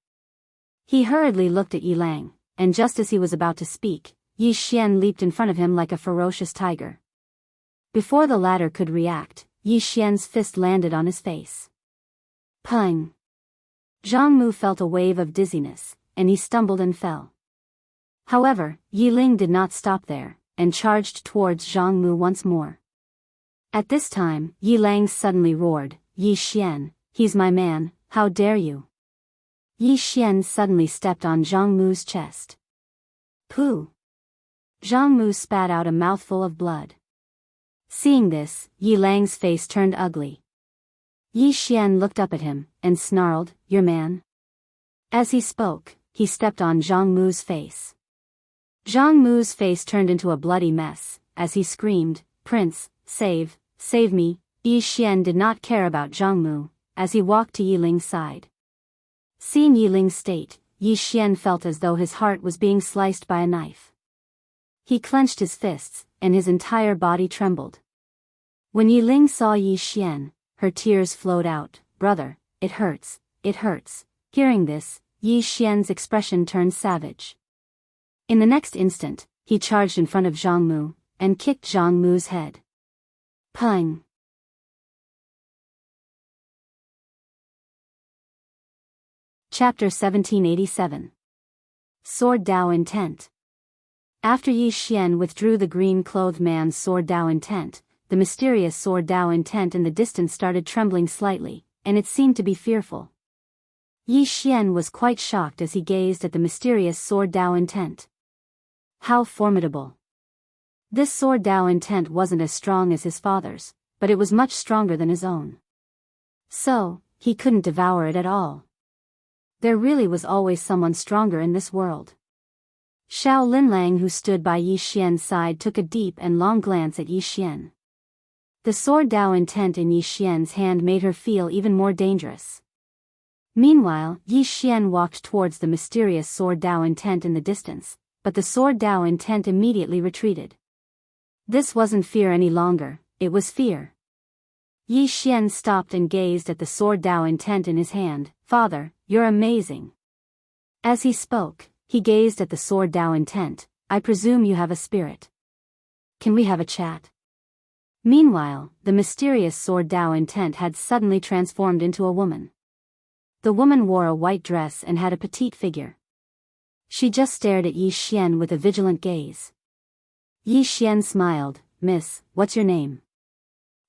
He hurriedly looked at Yi Lang, and just as he was about to speak, Yi Xian leaped in front of him like a ferocious tiger. Before the latter could react, Yi Xian's fist landed on his face. Pung! Jianghu felt a wave of dizziness, and he stumbled and fell. However, Yi Ling did not stop there, and charged towards Jianghu once more. At this time, Yi Lang suddenly roared, Yi Xian, he's my man, how dare you? Yi Xian suddenly stepped on Jianghu's chest. Pooh! Jianghu spat out a mouthful of blood. Seeing this, Yi Lang's face turned ugly. Yi Xian looked up at him, and snarled, your man? As he spoke, he stepped on Jianghu's face. Jianghu's face turned into a bloody mess, as he screamed, Prince, save me. Yi Xian did not care about Jianghu, as he walked to Yi Ling's side. Seeing Yi Ling's state, Yi Xian felt as though his heart was being sliced by a knife. He clenched his fists, and his entire body trembled. When Yi Ling saw Yi Xian, her tears flowed out. Brother, it hurts, it hurts. Hearing this, Yi Xian's expression turned savage. In the next instant, he charged in front of Jianghu, and kicked Jianghu's head. Pung! Chapter 1787. Sword Dao Intent. After Yi Xian withdrew the green-clothed man's sword Dao intent, the mysterious sword Dao intent in the distance started trembling slightly, and it seemed to be fearful. Yi Xian was quite shocked as he gazed at the mysterious sword Dao intent. How formidable! This sword Dao intent wasn't as strong as his father's, but it was much stronger than his own. So, he couldn't devour it at all. There really was always someone stronger in this world. Xiao Linlang, who stood by Yi Xian's side, took a deep and long glance at Yi Xian. The sword Dao intent in Yi Xian's hand made her feel even more dangerous. Meanwhile, Yi Xian walked towards the mysterious sword Dao intent in the distance, but the sword Dao intent immediately retreated. This wasn't fear any longer, it was fear. Yi Xian stopped and gazed at the sword Dao intent in his hand. Father, you're amazing. As he spoke, he gazed at the sword Dao intent. I presume you have a spirit. Can we have a chat? Meanwhile, the mysterious sword Dao intent had suddenly transformed into a woman. The woman wore a white dress and had a petite figure. She just stared at Yi Xian with a vigilant gaze. Yi Xian smiled. Miss, what's your name?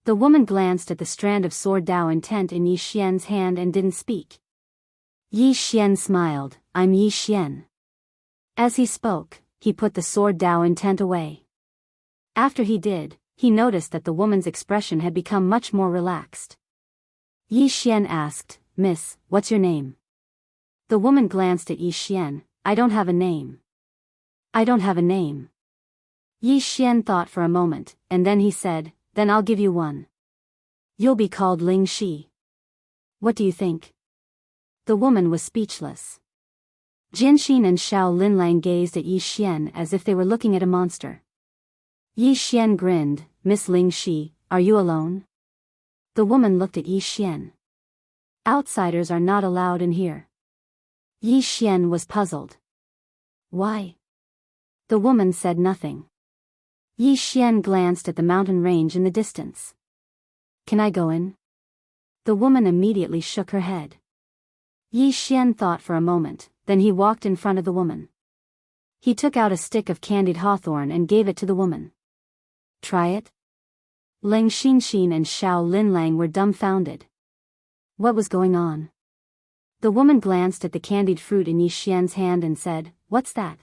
The woman glanced at the strand of sword Dao intent in Yi Xian's hand and didn't speak. Yi Xian smiled. I'm Yi Xian. As he spoke, he put the sword Dao intent away. After he did, he noticed that the woman's expression had become much more relaxed. Yi Xian asked, Miss, what's your name? The woman glanced at Yi Xian. I don't have a name. I don't have a name. Yi Xian thought for a moment, and then he said, Then I'll give you one. You'll be called Ling Shi. What do you think? The woman was speechless. Jinxin and Xiao Linlang gazed at Yi Xian as if they were looking at a monster. Yi Xian grinned. Miss Ling Shi, are you alone? The woman looked at Yi Xian. Outsiders are not allowed in here. Yi Xian was puzzled. Why? The woman said nothing. Yi Xian glanced at the mountain range in the distance. Can I go in? The woman immediately shook her head. Yi Xian thought for a moment, then he walked in front of the woman. He took out a stick of candied hawthorn and gave it to the woman. Try it? Leng Xinxin and Xiao Linlang were dumbfounded. What was going on? The woman glanced at the candied fruit in Yi Xian's hand and said, What's that?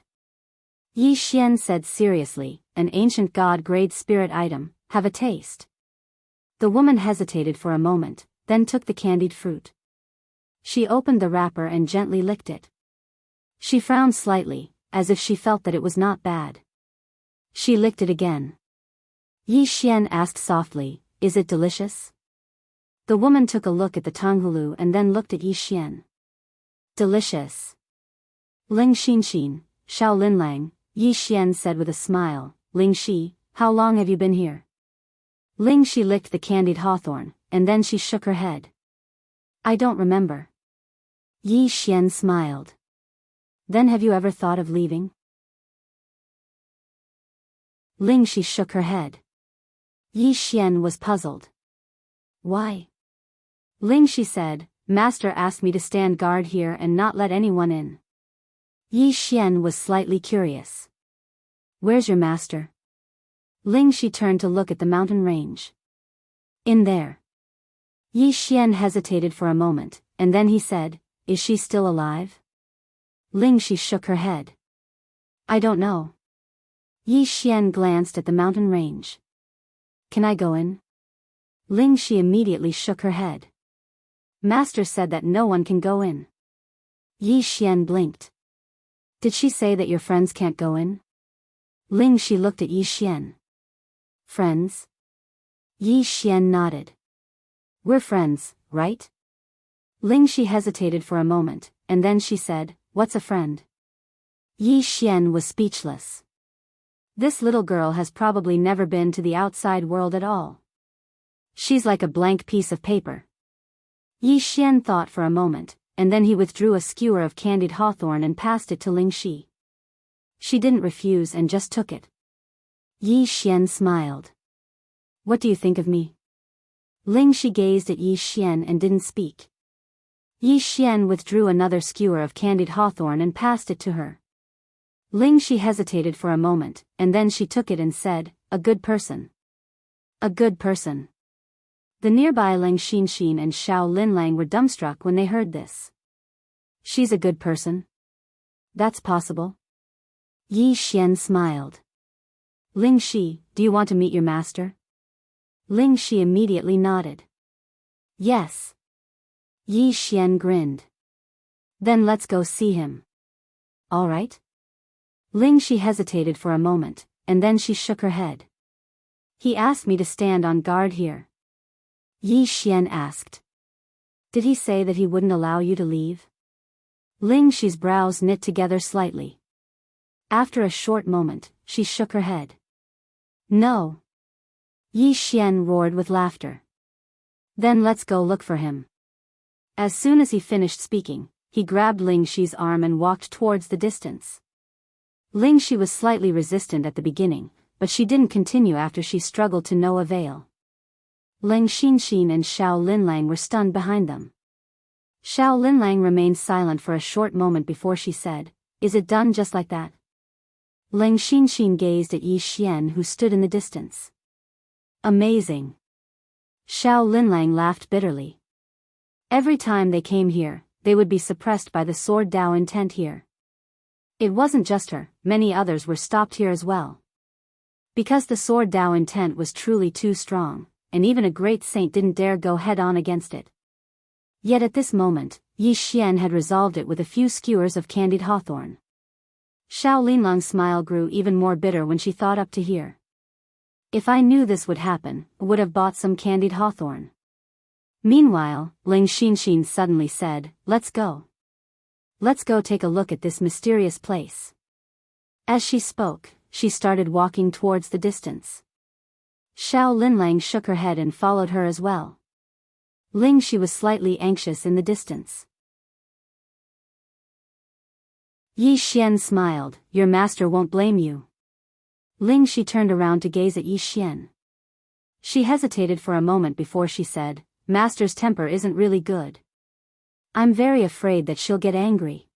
Yi Xian said seriously, An ancient god-grade spirit item, have a taste. The woman hesitated for a moment, then took the candied fruit. She opened the wrapper and gently licked it. She frowned slightly, as if she felt that it was not bad. She licked it again. Yi Xian asked softly, Is it delicious? The woman took a look at the Tonghulu and then looked at Yi Xian. Delicious. Ling Xinxin, Xiao Linlang, Yi Xian said with a smile, Ling Shi, how long have you been here? Ling Shi licked the candied hawthorn, and then she shook her head. I don't remember. Yi Xian smiled. Then have you ever thought of leaving? Ling Shi shook her head. Yi Xian was puzzled. Why? Ling Shi said, Master asked me to stand guard here and not let anyone in. Yi Xian was slightly curious. Where's your master? Ling Shi turned to look at the mountain range. In there. Yi Xian hesitated for a moment, and then he said, Is she still alive? Ling Shi shook her head. I don't know. Yi Xian glanced at the mountain range. Can I go in? Ling Shi immediately shook her head. Master said that no one can go in. Yi Xian blinked. Did she say that your friends can't go in? Ling Shi looked at Yi Xian. Friends? Yi Xian nodded. We're friends, right? Ling Shi hesitated for a moment, and then she said, What's a friend? Yi Xian was speechless. This little girl has probably never been to the outside world at all. She's like a blank piece of paper. Yi Xian thought for a moment, and then he withdrew a skewer of candied hawthorn and passed it to Ling Shi. She didn't refuse and just took it. Yi Xian smiled. What do you think of me? Ling Shi gazed at Yi Xian and didn't speak. Yi Xian withdrew another skewer of candied hawthorn and passed it to her. Ling Shi hesitated for a moment, and then she took it and said, A good person. A good person. The nearby Leng Xinxin and Xiao Linlang were dumbstruck when they heard this. She's a good person? That's possible. Yi Xian smiled. Ling Shi, do you want to meet your master? Ling Shi immediately nodded. Yes. Yi Xian grinned. Then let's go see him. All right? Ling Shi hesitated for a moment, and then she shook her head. He asked me to stand on guard here. Yi Xian asked. Did he say that he wouldn't allow you to leave? Ling Shi's brows knit together slightly. After a short moment, she shook her head. No. Yi Xian roared with laughter. Then let's go look for him. As soon as he finished speaking, he grabbed Ling Shi's arm and walked towards the distance. Ling Shi was slightly resistant at the beginning, but she didn't continue after she struggled to no avail. Leng Xinxin and Xiao Linlang were stunned behind them. Xiao Linlang remained silent for a short moment before she said, Is it done just like that? Ling Xinxin gazed at Yi Xian who stood in the distance. Amazing. Xiao Linlang laughed bitterly. Every time they came here, they would be suppressed by the sword Dao intent here. It wasn't just her, many others were stopped here as well. Because the sword Dao intent was truly too strong, and even a great saint didn't dare go head-on against it. Yet at this moment, Yi Xian had resolved it with a few skewers of candied hawthorn. Xiao Linlang's smile grew even more bitter when she thought up to here. If I knew this would happen, I would have bought some candied hawthorn. Meanwhile, Ling Xinxin suddenly said, "Let's go. Let's go take a look at this mysterious place." As she spoke, she started walking towards the distance. Xiao Linlang shook her head and followed her as well. Ling Shi was slightly anxious in the distance. Yi Xian smiled, "Your master won't blame you." Ling Shi turned around to gaze at Yi Xian. She hesitated for a moment before she said, "Master's temper isn't really good. I'm very afraid that she'll get angry."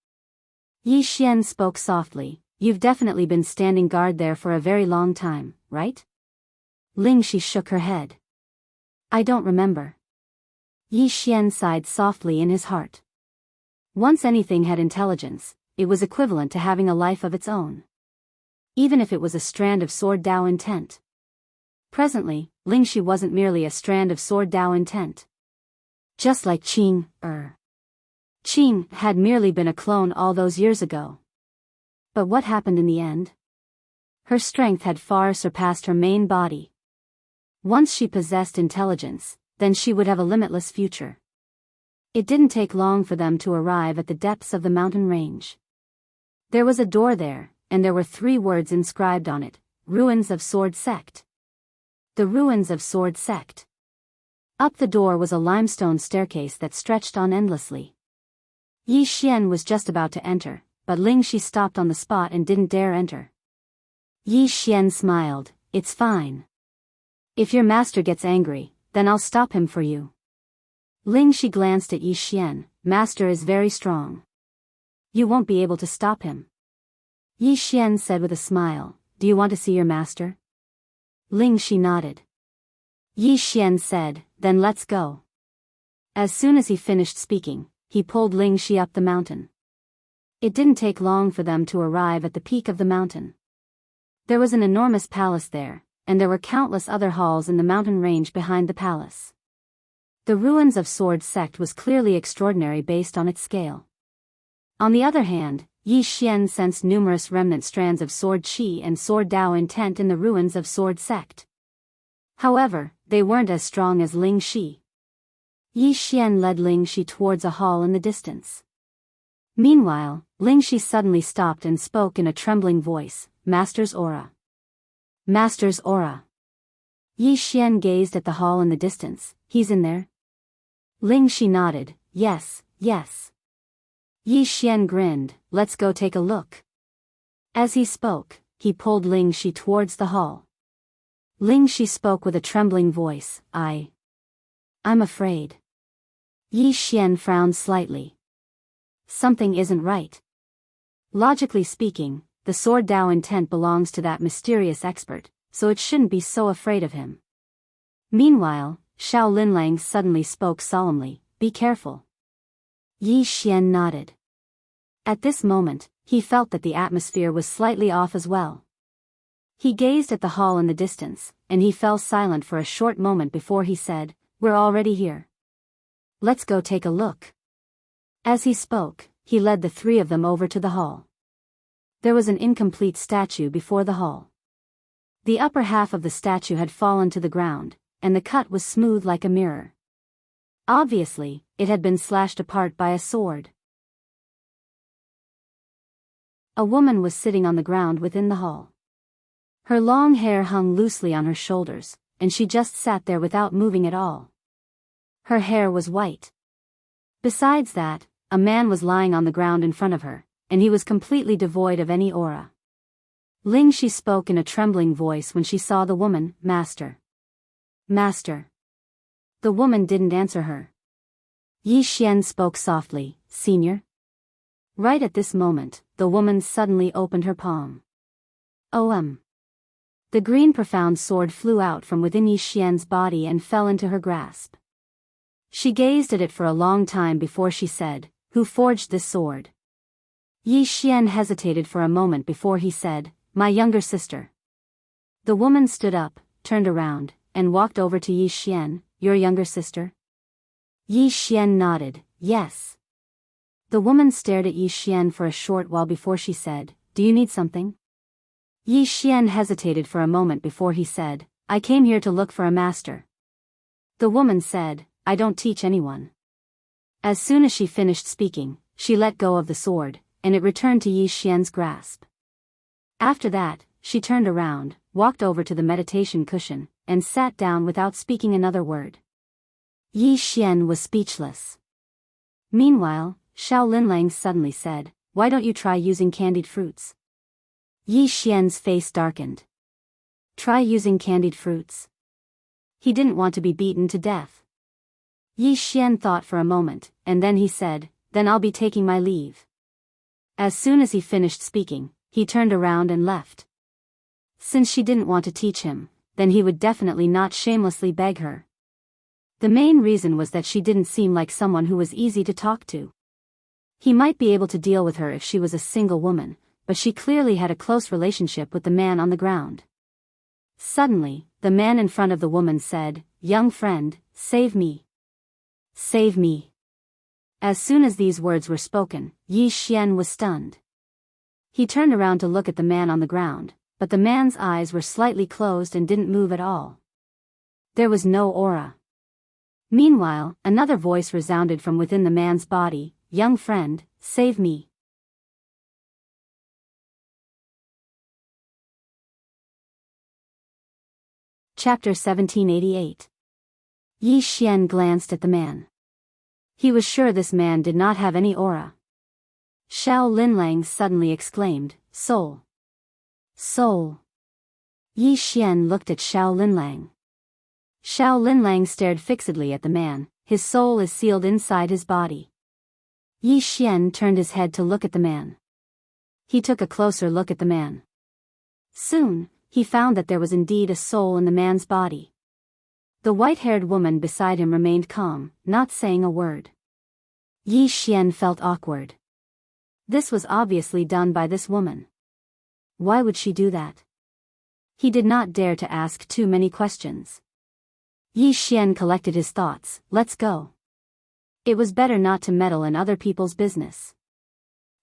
Yi Xian spoke softly, "You've definitely been standing guard there for a very long time, right?" Ling Shi shook her head. "I don't remember." Yi Xian sighed softly in his heart. Once anything had intelligence, it was equivalent to having a life of its own. Even if it was a strand of sword Dao intent. Presently, Ling Shi wasn't merely a strand of sword Dao intent. Just like Qing had merely been a clone all those years ago. But what happened in the end? Her strength had far surpassed her main body. Once she possessed intelligence, then she would have a limitless future. It didn't take long for them to arrive at the depths of the mountain range. There was a door there, and there were 3 words inscribed on it, "Ruins of Sword Sect." The Ruins of Sword Sect. Up the door was a limestone staircase that stretched on endlessly. Yi Xian was just about to enter, but Ling Shi stopped on the spot and didn't dare enter. Yi Xian smiled, "It's fine. If your master gets angry, then I'll stop him for you." Ling Shi glanced at Yi Xian, "Master is very strong. You won't be able to stop him." Yi Xian said with a smile, "Do you want to see your master?" Ling Shi nodded. Yi Xian said, "Then let's go." As soon as he finished speaking, he pulled Ling Shi up the mountain. It didn't take long for them to arrive at the peak of the mountain. There was an enormous palace there, and there were countless other halls in the mountain range behind the palace. The Ruins of Sword Sect was clearly extraordinary based on its scale. On the other hand, Yi Xian sensed numerous remnant strands of sword qi and sword Dao intent in the Ruins of Sword Sect. However, they weren't as strong as Ling Shi. Yi Xian led Ling Shi towards a hall in the distance. Meanwhile, Ling Shi suddenly stopped and spoke in a trembling voice, "Master's aura. Master's aura." Yi Xian gazed at the hall in the distance, "He's in there?" Ling Shi nodded, "Yes, yes." Yi Xian grinned, "Let's go take a look." As he spoke, he pulled Ling Shi towards the hall. Ling Shi spoke with a trembling voice, I'm afraid." Yi Xian frowned slightly. Something isn't right. Logically speaking, the sword Dao intent belongs to that mysterious expert, so it shouldn't be so afraid of him. Meanwhile, Xiao Linlang suddenly spoke solemnly, "Be careful." Yi Xian nodded. At this moment, he felt that the atmosphere was slightly off as well. He gazed at the hall in the distance, and he fell silent for a short moment before he said, "We're already here. Let's go take a look." As he spoke, he led the 3 of them over to the hall. There was an incomplete statue before the hall. The upper half of the statue had fallen to the ground, and the cut was smooth like a mirror. Obviously, it had been slashed apart by a sword. A woman was sitting on the ground within the hall. Her long hair hung loosely on her shoulders, and she just sat there without moving at all. Her hair was white. Besides that, a man was lying on the ground in front of her, and he was completely devoid of any aura. Ling Shi spoke in a trembling voice when she saw the woman, "Master. Master." The woman didn't answer her. Yi Xian spoke softly, "Senior?" Right at this moment, the woman suddenly opened her palm. The green profound sword flew out from within Yi Xian's body and fell into her grasp. She gazed at it for a long time before she said, "Who forged this sword?" Yi Xian hesitated for a moment before he said, "My younger sister." The woman stood up, turned around, and walked over to Yi Xian. "Your younger sister?" Yi Xian nodded, "Yes." The woman stared at Yi Xian for a short while before she said, "Do you need something?" Yi Xian hesitated for a moment before he said, "I came here to look for a master." The woman said, "I don't teach anyone." As soon as she finished speaking, she let go of the sword, and it returned to Yi Xian's grasp. After that, she turned around, walked over to the meditation cushion, and sat down without speaking another word. Yi Xian was speechless. Meanwhile, Xiao Linlang suddenly said, "Why don't you try using candied fruits?" Yi Xian's face darkened. Try using candied fruits? He didn't want to be beaten to death. Yi Xian thought for a moment, and then he said, "Then I'll be taking my leave." As soon as he finished speaking, he turned around and left. Since she didn't want to teach him, then he would definitely not shamelessly beg her. The main reason was that she didn't seem like someone who was easy to talk to. He might be able to deal with her if she was a single woman, but she clearly had a close relationship with the man on the ground. Suddenly, the man in front of the woman said, "Young friend, save me. Save me." As soon as these words were spoken, Yi Xian was stunned. He turned around to look at the man on the ground, but the man's eyes were slightly closed and didn't move at all. There was no aura. Meanwhile, another voice resounded from within the man's body, "Young friend, save me." Chapter 1788. Yi Xian glanced at the man. He was sure this man did not have any aura. Xiao Linlang suddenly exclaimed, "Soul! Soul!" Yi Xian looked at Xiao Linlang. Xiao Linlang stared fixedly at the man. "His soul is sealed inside his body." Yi Xian turned his head to look at the man. He took a closer look at the man. Soon, he found that there was indeed a soul in the man's body. The white-haired woman beside him remained calm, not saying a word. Yi Xian felt awkward. This was obviously done by this woman. Why would she do that? He did not dare to ask too many questions. Yi Xian collected his thoughts. "Let's go." It was better not to meddle in other people's business.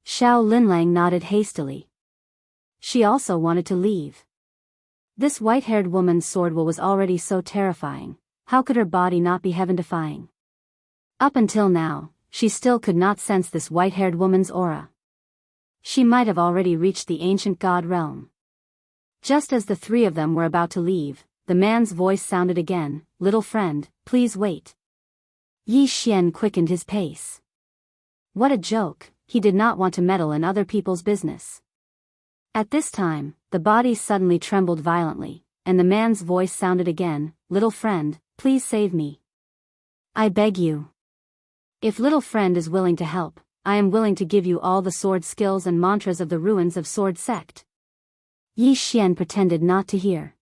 Xiao Linlang nodded hastily. She also wanted to leave. This white-haired woman's sword was already so terrifying. How could her body not be heaven-defying? Up until now, she still could not sense this white-haired woman's aura. She might have already reached the ancient god realm. Just as the three of them were about to leave, the man's voice sounded again, "Little friend, please wait." Yi Xian quickened his pace. What a joke, he did not want to meddle in other people's business. At this time, the body suddenly trembled violently, and the man's voice sounded again, "Little friend, please save me. I beg you. If little friend is willing to help, I am willing to give you all the sword skills and mantras of the ruins of Sword Sect." Yi Xian pretended not to hear.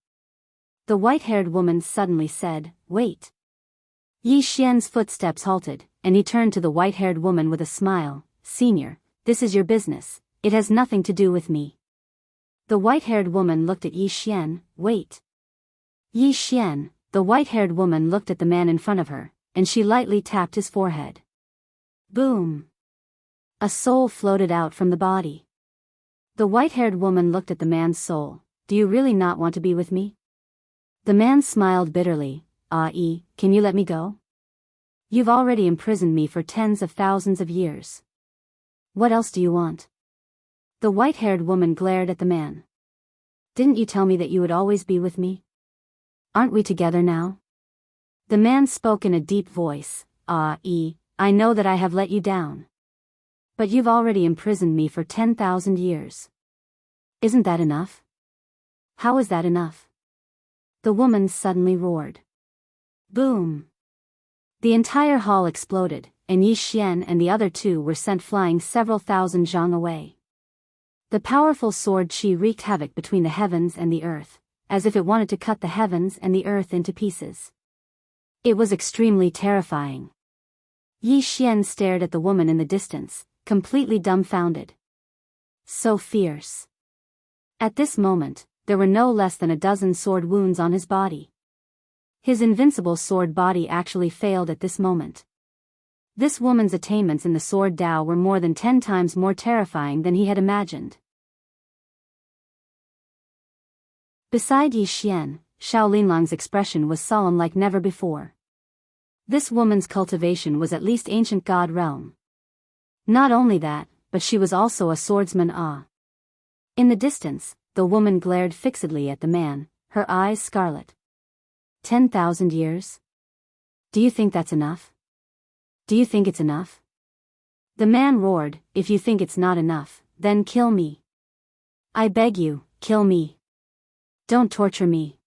The white-haired woman suddenly said, "Wait." Yi Xian's footsteps halted, and he turned to the white-haired woman with a smile, "Senior, this is your business, it has nothing to do with me." The white-haired woman looked at Yi Xian. "Wait." Yi Xian, the white-haired woman looked at the man in front of her, and she lightly tapped his forehead. Boom! A soul floated out from the body. The white-haired woman looked at the man's soul. "Do you really not want to be with me?" The man smiled bitterly. "Yi, can you let me go? You've already imprisoned me for tens of thousands of years. What else do you want?" The white-haired woman glared at the man. "Didn't you tell me that you would always be with me? Aren't we together now?" The man spoke in a deep voice. Yi, I know that I have let you down. But you've already imprisoned me for 10,000 years. Isn't that enough? How is that enough?" The woman suddenly roared. Boom! The entire hall exploded, and Yi Xian and the other two were sent flying several thousand zhang away. The powerful sword Qi wreaked havoc between the heavens and the earth, as if it wanted to cut the heavens and the earth into pieces. It was extremely terrifying. Yi Xian stared at the woman in the distance, completely dumbfounded. So fierce. At this moment, there were no less than a dozen sword wounds on his body. His invincible sword body actually failed at this moment. This woman's attainments in the sword Dao were more than 10 times more terrifying than he had imagined. Beside Yi Xian, Xiao Linlong's expression was solemn like never before. This woman's cultivation was at least ancient god realm. Not only that, but she was also a swordsman. In the distance, the woman glared fixedly at the man, her eyes scarlet. 10,000 years? Do you think that's enough? Do you think it's enough? The man roared, if you think it's not enough, then kill me. I beg you, kill me. Don't torture me.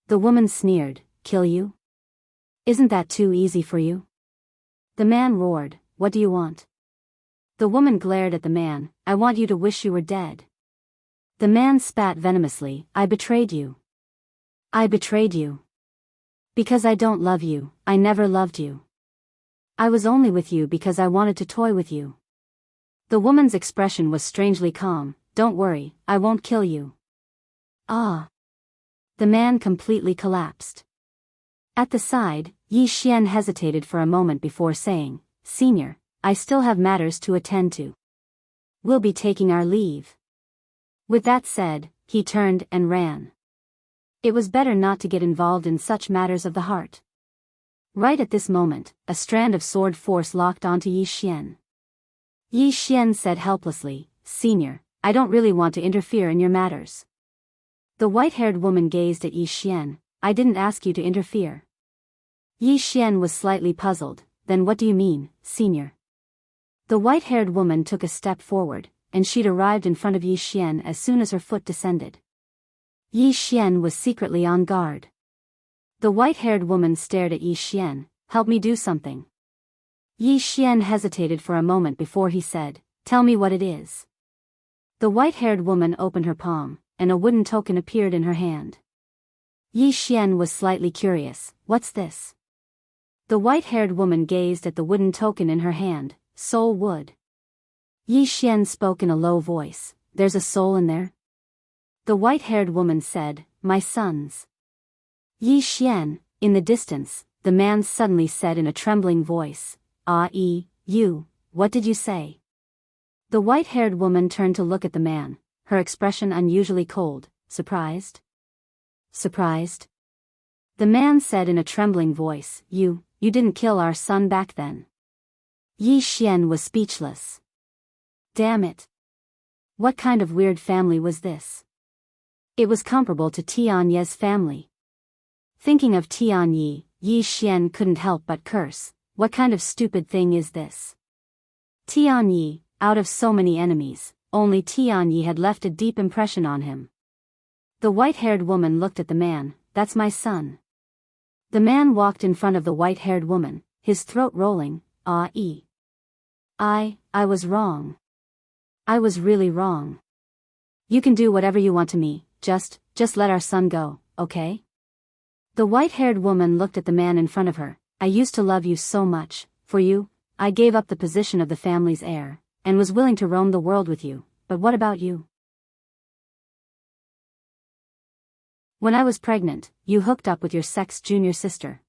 The woman sneered, kill you? Isn't that too easy for you? The man roared, what do you want? The woman glared at the man, I want you to wish you were dead. The man spat venomously, I betrayed you. I betrayed you. Because I don't love you, I never loved you. I was only with you because I wanted to toy with you. The woman's expression was strangely calm, don't worry, I won't kill you. Ah. The man completely collapsed. At the side, Yi Xian hesitated for a moment before saying, Senior, I still have matters to attend to. We'll be taking our leave. With that said, he turned and ran. It was better not to get involved in such matters of the heart. Right at this moment, a strand of sword force locked onto Yi Xian. Yi Xian said helplessly, Senior, I don't really want to interfere in your matters. The white-haired woman gazed at Yi Xian, I didn't ask you to interfere. Yi Xian was slightly puzzled, then what do you mean, Senior? The white-haired woman took a step forward, and she'd arrived in front of Yi Xian as soon as her foot descended. Yi Xian was secretly on guard. The white-haired woman stared at Yi Xian, help me do something. Yi Xian hesitated for a moment before he said, tell me what it is. The white-haired woman opened her palm, and a wooden token appeared in her hand. Yi Xian was slightly curious, what's this? The white-haired woman gazed at the wooden token in her hand, soul wood. Yi Xian spoke in a low voice, there's a soul in there? The white-haired woman said, my sons. Yi Xian, in the distance, the man suddenly said in a trembling voice, you, what did you say? The white-haired woman turned to look at the man, her expression unusually cold, surprised? Surprised? The man said in a trembling voice, you didn't kill our son back then. Yi Xian was speechless. Damn it. What kind of weird family was this? It was comparable to Tianye's family. Thinking of Tianye, Yi Xian couldn't help but curse, what kind of stupid thing is this? Tianye, out of so many enemies, only Tianye had left a deep impression on him. The white-haired woman looked at the man, that's my son. The man walked in front of the white-haired woman, his throat rolling, I was wrong. I was really wrong. You can do whatever you want to me, just let our son go, okay? The white-haired woman looked at the man in front of her, I used to love you so much, for you, I gave up the position of the family's heir, and was willing to roam the world with you, but what about you? When I was pregnant, you hooked up with your sex junior sister.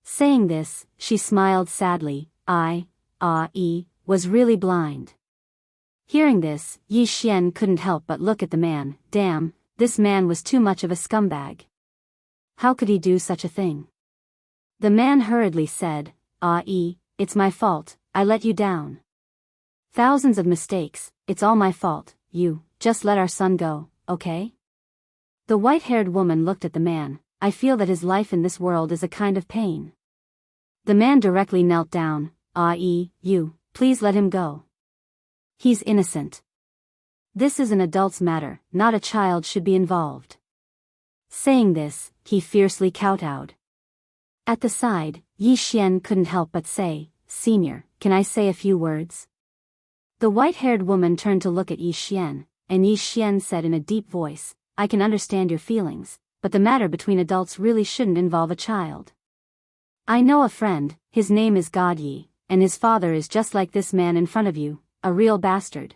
Saying this, she smiled sadly, I was really blind. Hearing this, Yi Xian couldn't help but look at the man, damn, this man was too much of a scumbag. How could he do such a thing? The man hurriedly said, it's my fault, I let you down. Thousands of mistakes, it's all my fault, you, just let our son go, okay? The white-haired woman looked at the man, I feel that his life in this world is a kind of pain. The man directly knelt down, you, please let him go. He's innocent. This is an adult's matter, not a child should be involved. Saying this, he fiercely kowtowed. At the side, Yi Xian couldn't help but say, Senior, can I say a few words? The white-haired woman turned to look at Yi Xian, and Yi Xian said in a deep voice, I can understand your feelings, but the matter between adults really shouldn't involve a child. I know a friend, his name is God Yi, and his father is just like this man in front of you, a real bastard.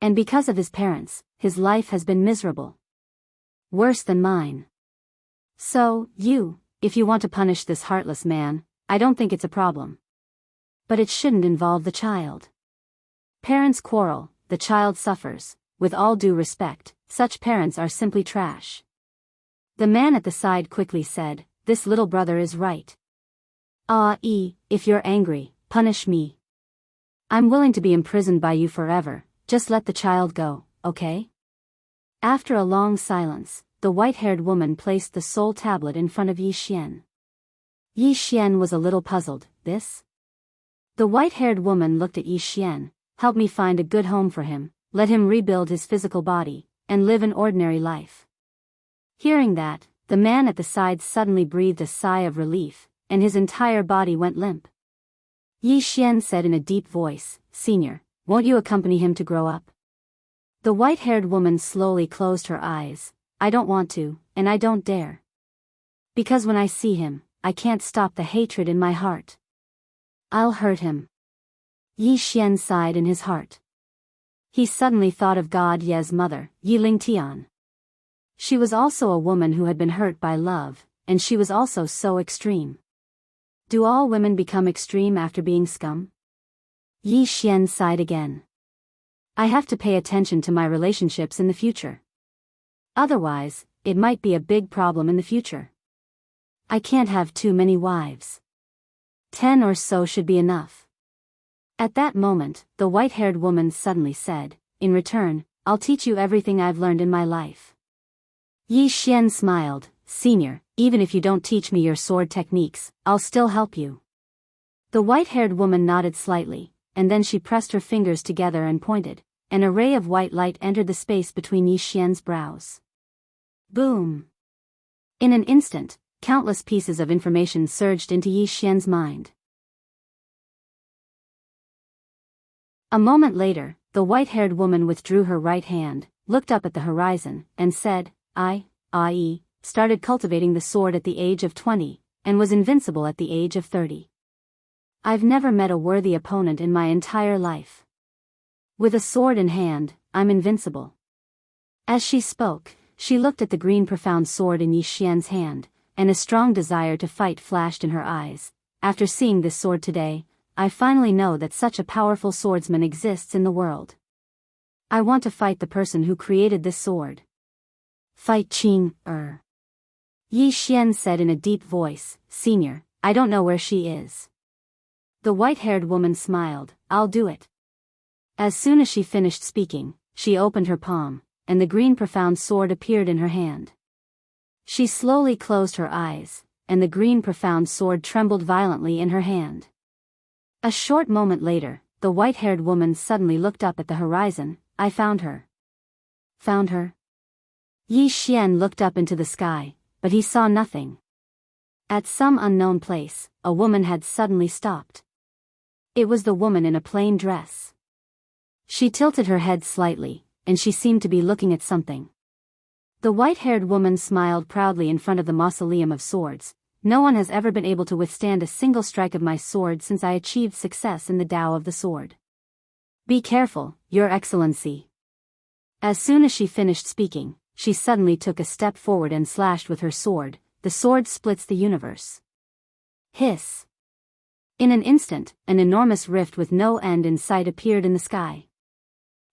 And because of his parents, his life has been miserable. Worse than mine. So, if you want to punish this heartless man, I don't think it's a problem. But it shouldn't involve the child. Parents quarrel, the child suffers. With all due respect, such parents are simply trash. The man at the side quickly said, this little brother is right. If you're angry, punish me. I'm willing to be imprisoned by you forever, just let the child go, okay? After a long silence, the white-haired woman placed the soul tablet in front of Yi Xian. Yi Xian was a little puzzled, this? The white-haired woman looked at Yi Xian, help me find a good home for him, let him rebuild his physical body, and live an ordinary life. Hearing that, the man at the side suddenly breathed a sigh of relief, and his entire body went limp. Yi Xian said in a deep voice, Senior, won't you accompany him to grow up? The white-haired woman slowly closed her eyes. I don't want to, and I don't dare. Because when I see him, I can't stop the hatred in my heart. I'll hurt him. Yi Xian sighed in his heart. He suddenly thought of God Ye's mother, Yi Lingtian. She was also a woman who had been hurt by love, and she was also so extreme. Do all women become extreme after being scum? Yi Xian sighed again. I have to pay attention to my relationships in the future. Otherwise, it might be a big problem in the future. I can't have too many wives. 10 or so should be enough. At that moment, the white-haired woman suddenly said, in return, I'll teach you everything I've learned in my life. Yi Xian smiled, Senior, even if you don't teach me your sword techniques, I'll still help you. The white-haired woman nodded slightly, and then she pressed her fingers together and pointed. An array of white light entered the space between Yi Xian's brows. Boom! In an instant, countless pieces of information surged into Yi Xian's mind. A moment later, the white-haired woman withdrew her right hand, looked up at the horizon, and said, I started cultivating the sword at the age of 20, and was invincible at the age of 30. I've never met a worthy opponent in my entire life. With a sword in hand, I'm invincible. As she spoke, she looked at the green profound sword in Yi Xian's hand, and a strong desire to fight flashed in her eyes. After seeing this sword today, I finally know that such a powerful swordsman exists in the world. I want to fight the person who created this sword. Fight Qing. Yi Xian said in a deep voice, Senior, I don't know where she is. The white-haired woman smiled, I'll do it. As soon as she finished speaking, she opened her palm, and the green profound sword appeared in her hand. She slowly closed her eyes, and the green profound sword trembled violently in her hand. A short moment later, the white-haired woman suddenly looked up at the horizon. I found her. Found her? Yi Xian looked up into the sky, but he saw nothing. At some unknown place, a woman had suddenly stopped. It was the woman in a plain dress. She tilted her head slightly, and she seemed to be looking at something. The white-haired woman smiled proudly in front of the mausoleum of swords. No one has ever been able to withstand a single strike of my sword since I achieved success in the Tao of the sword. Be careful, Your Excellency. As soon as she finished speaking, she suddenly took a step forward and slashed with her sword. The sword splits the universe. Hiss. In an instant, an enormous rift with no end in sight appeared in the sky.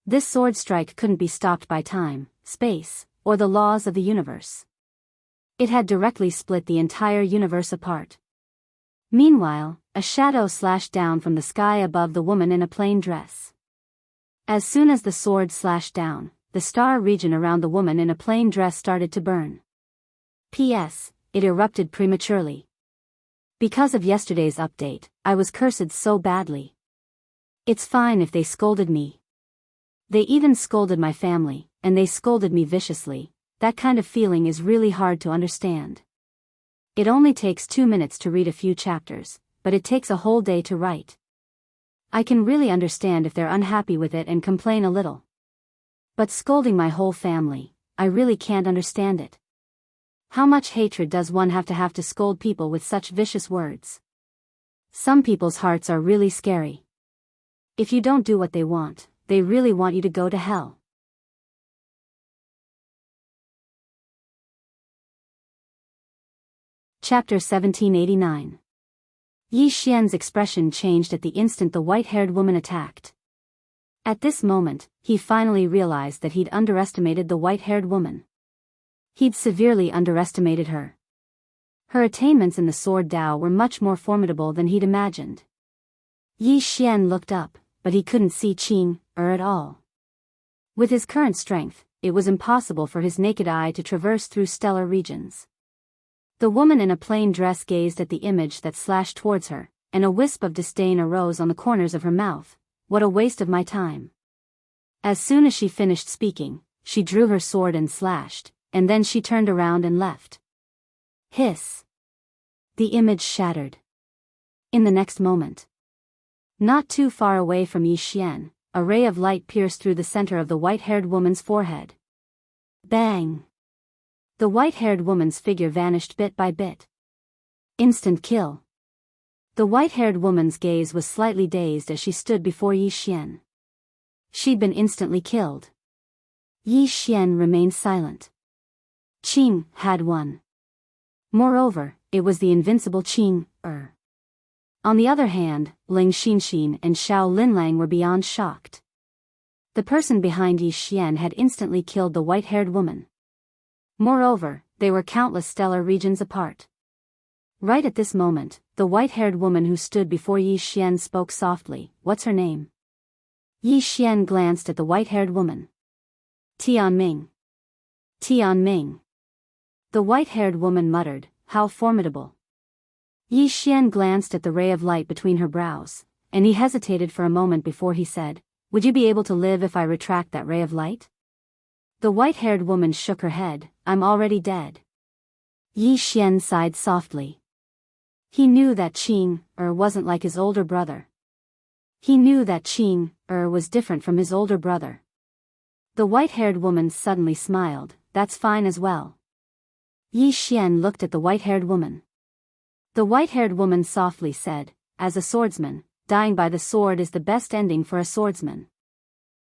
This sword strike couldn't be stopped by time, space, or the laws of the universe. It had directly split the entire universe apart. Meanwhile, a shadow slashed down from the sky above the woman in a plain dress. As soon as the sword slashed down, the star region around the woman in a plain dress started to burn. P.S. It erupted prematurely. Because of yesterday's update, I was cursed so badly. It's fine if they scolded me. They even scolded my family, and they scolded me viciously. That kind of feeling is really hard to understand. It only takes 2 minutes to read a few chapters, but it takes a whole day to write. I can really understand if they're unhappy with it and complain a little. But scolding my whole family, I really can't understand it. How much hatred does one have to scold people with such vicious words? Some people's hearts are really scary. If you don't do what they want, they really want you to go to hell. Chapter 1789. Yi Xian's expression changed at the instant the white-haired woman attacked. At this moment, he finally realized that he'd underestimated the white-haired woman. He'd severely underestimated her. Her attainments in the sword Dao were much more formidable than he'd imagined. Yi Xian looked up, but he couldn't see Qing at all. With his current strength, it was impossible for his naked eye to traverse through stellar regions. The woman in a plain dress gazed at the image that slashed towards her, and a wisp of disdain arose on the corners of her mouth. What a waste of my time. As soon as she finished speaking, she drew her sword and slashed, and then she turned around and left. Hiss. The image shattered. In the next moment, not too far away from Yi Xian, a ray of light pierced through the center of the white-haired woman's forehead. Bang! The white-haired woman's figure vanished bit by bit. Instant kill. The white-haired woman's gaze was slightly dazed as she stood before Yi Xian. She'd been instantly killed. Yi Xian remained silent. Qing had won. Moreover, it was the invincible Qing. On the other hand, Ling Xinxin and Xiao Linlang were beyond shocked. The person behind Yi Xian had instantly killed the white-haired woman. Moreover, they were countless stellar regions apart. Right at this moment, the white-haired woman who stood before Yi Xian spoke softly. What's her name? Yi Xian glanced at the white-haired woman. Tianming. Tianming. The white-haired woman muttered, how formidable. Yi Xian glanced at the ray of light between her brows, and he hesitated for a moment before he said, would you be able to live if I retract that ray of light? The white-haired woman shook her head. I'm already dead. Yi Xian sighed softly. He knew that Qing wasn't like his older brother. He knew that Qing was different from his older brother. The white-haired woman suddenly smiled. That's fine as well. Yi Xian looked at the white-haired woman. The white-haired woman softly said, as a swordsman, dying by the sword is the best ending for a swordsman.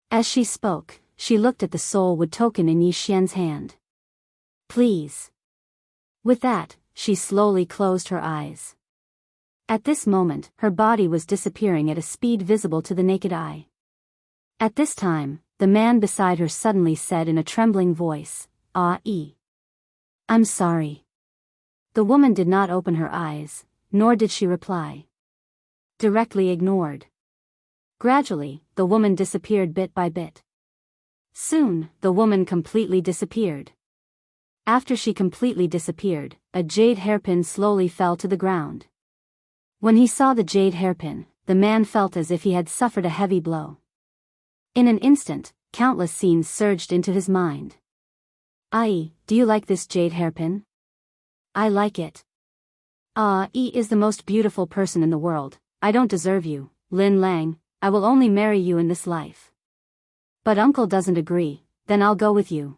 As she spoke, she looked at the soul wood token in Yi Xian's hand. Please. With that, she slowly closed her eyes. At this moment, her body was disappearing at a speed visible to the naked eye. At this time, the man beside her suddenly said in a trembling voice, I'm sorry. The woman did not open her eyes, nor did she reply. Directly ignored. Gradually, the woman disappeared bit by bit. Soon, the woman completely disappeared. After she completely disappeared, a jade hairpin slowly fell to the ground. When he saw the jade hairpin, the man felt as if he had suffered a heavy blow. In an instant, countless scenes surged into his mind. Ai, do you like this jade hairpin? I like it. Ai is the most beautiful person in the world. I don't deserve you, Lin Lang. I will only marry you in this life. But uncle doesn't agree, then I'll go with you.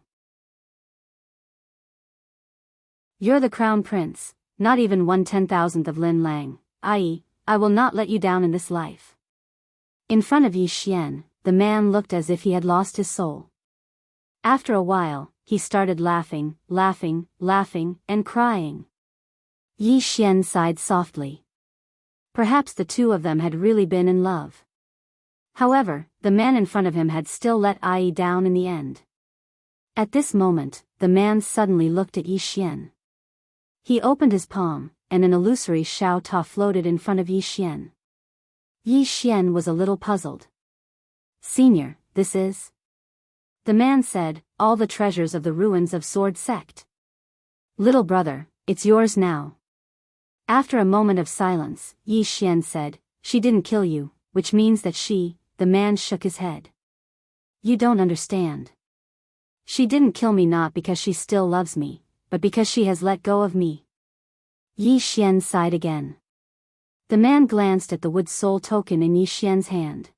You're the crown prince, not even 1/10,000th of Lin Lang. I will not let you down in this life. In front of Yi Xian, the man looked as if he had lost his soul. After a while, he started laughing, and crying. Yi Xian sighed softly. Perhaps the two of them had really been in love. However, the man in front of him had still let Ai down in the end. At this moment, the man suddenly looked at Yi Xian. He opened his palm, and an illusory Xiao Ta floated in front of Yi Xian. Yi Xian was a little puzzled. Senior, this is? The man said, all the treasures of the ruins of Sword Sect. Little brother, it's yours now. After a moment of silence, Yi Xian said, she didn't kill you, which means that the man shook his head. You don't understand. She didn't kill me not because she still loves me, but because she has let go of me. Yi Xian sighed again. The man glanced at the wood soul token in Yi Xian's hand.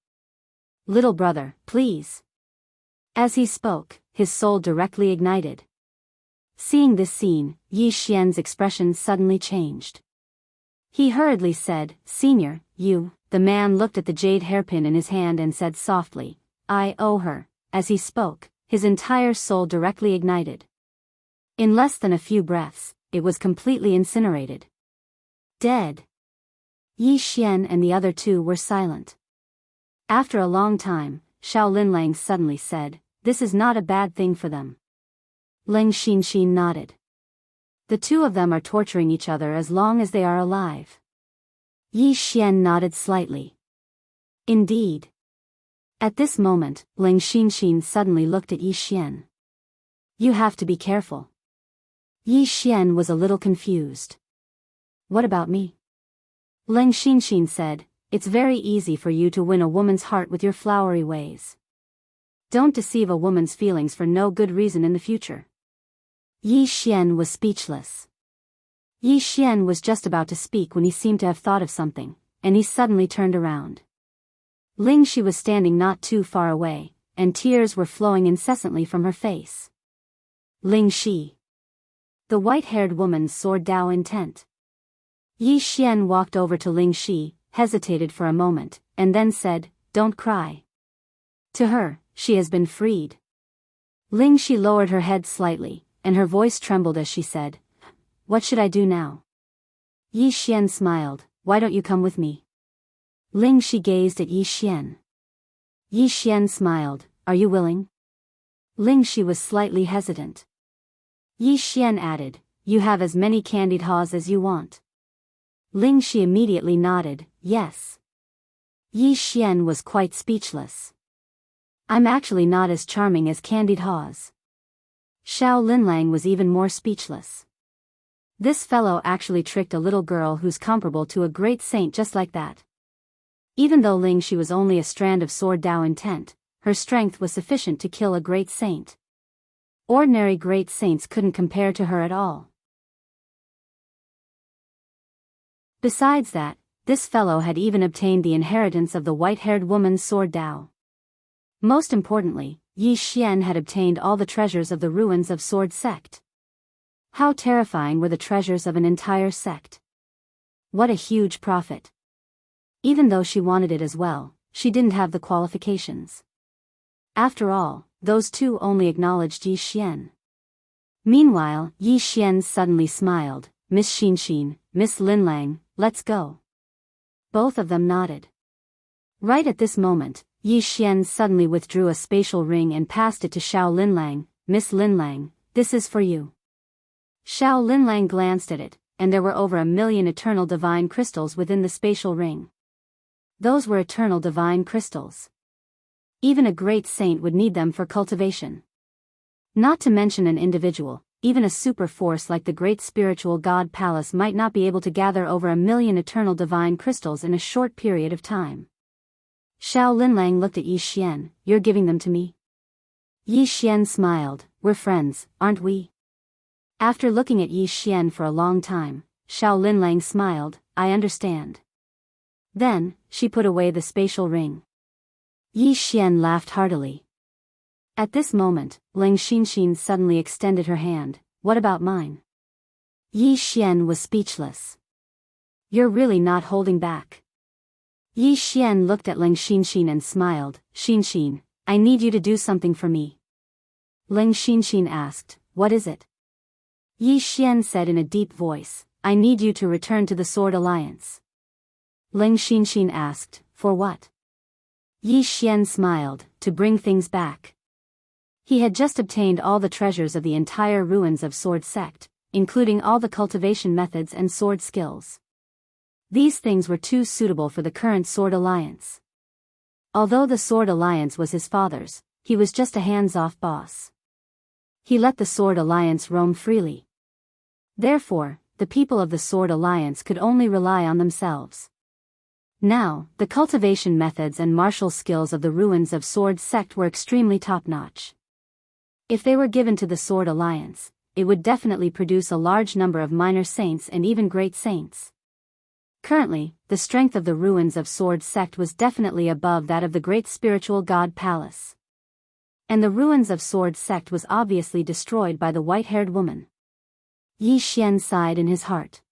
Little brother, please. As he spoke, his soul directly ignited. Seeing this scene, Yi Xian's expression suddenly changed. He hurriedly said, Senior, you. The man looked at the jade hairpin in his hand and said softly, I owe her. As he spoke, his entire soul directly ignited. In less than a few breaths, it was completely incinerated. Dead. Yi Xian and the other two were silent. After a long time, Xiao Linlang suddenly said, This is not a bad thing for them. Ling Xinxin nodded. The two of them are torturing each other as long as they are alive. Yi Xian nodded slightly. Indeed. At this moment, Ling Xinxin suddenly looked at Yi Xian. You have to be careful. Yi Xian was a little confused. What about me? Ling Xinxin said, It's very easy for you to win a woman's heart with your flowery ways. Don't deceive a woman's feelings for no good reason in the future. Yi Xian was speechless. Yi Xian was just about to speak when he seemed to have thought of something, and he suddenly turned around. Ling Shi was standing not too far away, and tears were flowing incessantly from her face. Ling Shi. The white-haired woman's sword Dao intent. Yi Xian walked over to Ling Shi, hesitated for a moment, and then said, Don't cry. To her, she has been freed. Ling Shi lowered her head slightly, and her voice trembled as she said, What should I do now? Yi Xian smiled, Why don't you come with me? Ling Shi gazed at Yi Xian. Yi Xian smiled, Are you willing? Ling Shi was slightly hesitant. Yi Xian added, You have as many candied haws as you want. Ling Shi immediately nodded, Yes. Yi Xian was quite speechless. I'm actually not as charming as candied haws. Xiao Linlang was even more speechless. This fellow actually tricked a little girl who's comparable to a great saint just like that. Even though Ling Shi was only a strand of sword Dao intent, her strength was sufficient to kill a great saint. Ordinary great saints couldn't compare to her at all. Besides that, this fellow had even obtained the inheritance of the white-haired woman's sword Dao. Most importantly, Yi Xian had obtained all the treasures of the ruins of Sword Sect. How terrifying were the treasures of an entire sect. What a huge profit. Even though she wanted it as well, she didn't have the qualifications. After all, those two only acknowledged Yi Xian. Meanwhile, Yi Xian suddenly smiled, Miss Xinxin, Miss Linlang, let's go. Both of them nodded. Right at this moment, Yi Xian suddenly withdrew a spatial ring and passed it to Xiao Linlang, Miss Linlang, this is for you. Xiao Linlang glanced at it, and there were over 1,000,000 eternal divine crystals within the spatial ring. Those were eternal divine crystals. Even a great saint would need them for cultivation. Not to mention an individual, even a super force like the great spiritual god Palace might not be able to gather over 1,000,000 eternal divine crystals in a short period of time. Xiao Linlang looked at Yi Xian, You're giving them to me? Yi Xian smiled, We're friends, aren't we? After looking at Yi Xian for a long time, Xiao Linlang smiled, I understand. Then, she put away the spatial ring. Yi Xian laughed heartily. At this moment, Ling Xinxin suddenly extended her hand, What about mine? Yi Xian was speechless. You're really not holding back. Yi Xian looked at Ling Xinxin and smiled, Xinxin, I need you to do something for me. Ling Xinxin asked, What is it? Yi Xian said in a deep voice, I need you to return to the Sword Alliance. Ling Xinxin asked, For what? Yi Xian smiled, To bring things back. He had just obtained all the treasures of the entire ruins of Sword Sect, including all the cultivation methods and sword skills. These things were too suitable for the current Sword Alliance. Although the Sword Alliance was his father's, he was just a hands-off boss. He let the Sword Alliance roam freely. Therefore, the people of the Sword Alliance could only rely on themselves. Now, the cultivation methods and martial skills of the ruins of Sword Sect were extremely top-notch. If they were given to the Sword Alliance, it would definitely produce a large number of minor saints and even great saints. Currently, the strength of the ruins of Sword Sect was definitely above that of the great spiritual god palace. And the ruins of Sword Sect was obviously destroyed by the white-haired woman. Yi Xian sighed in his heart.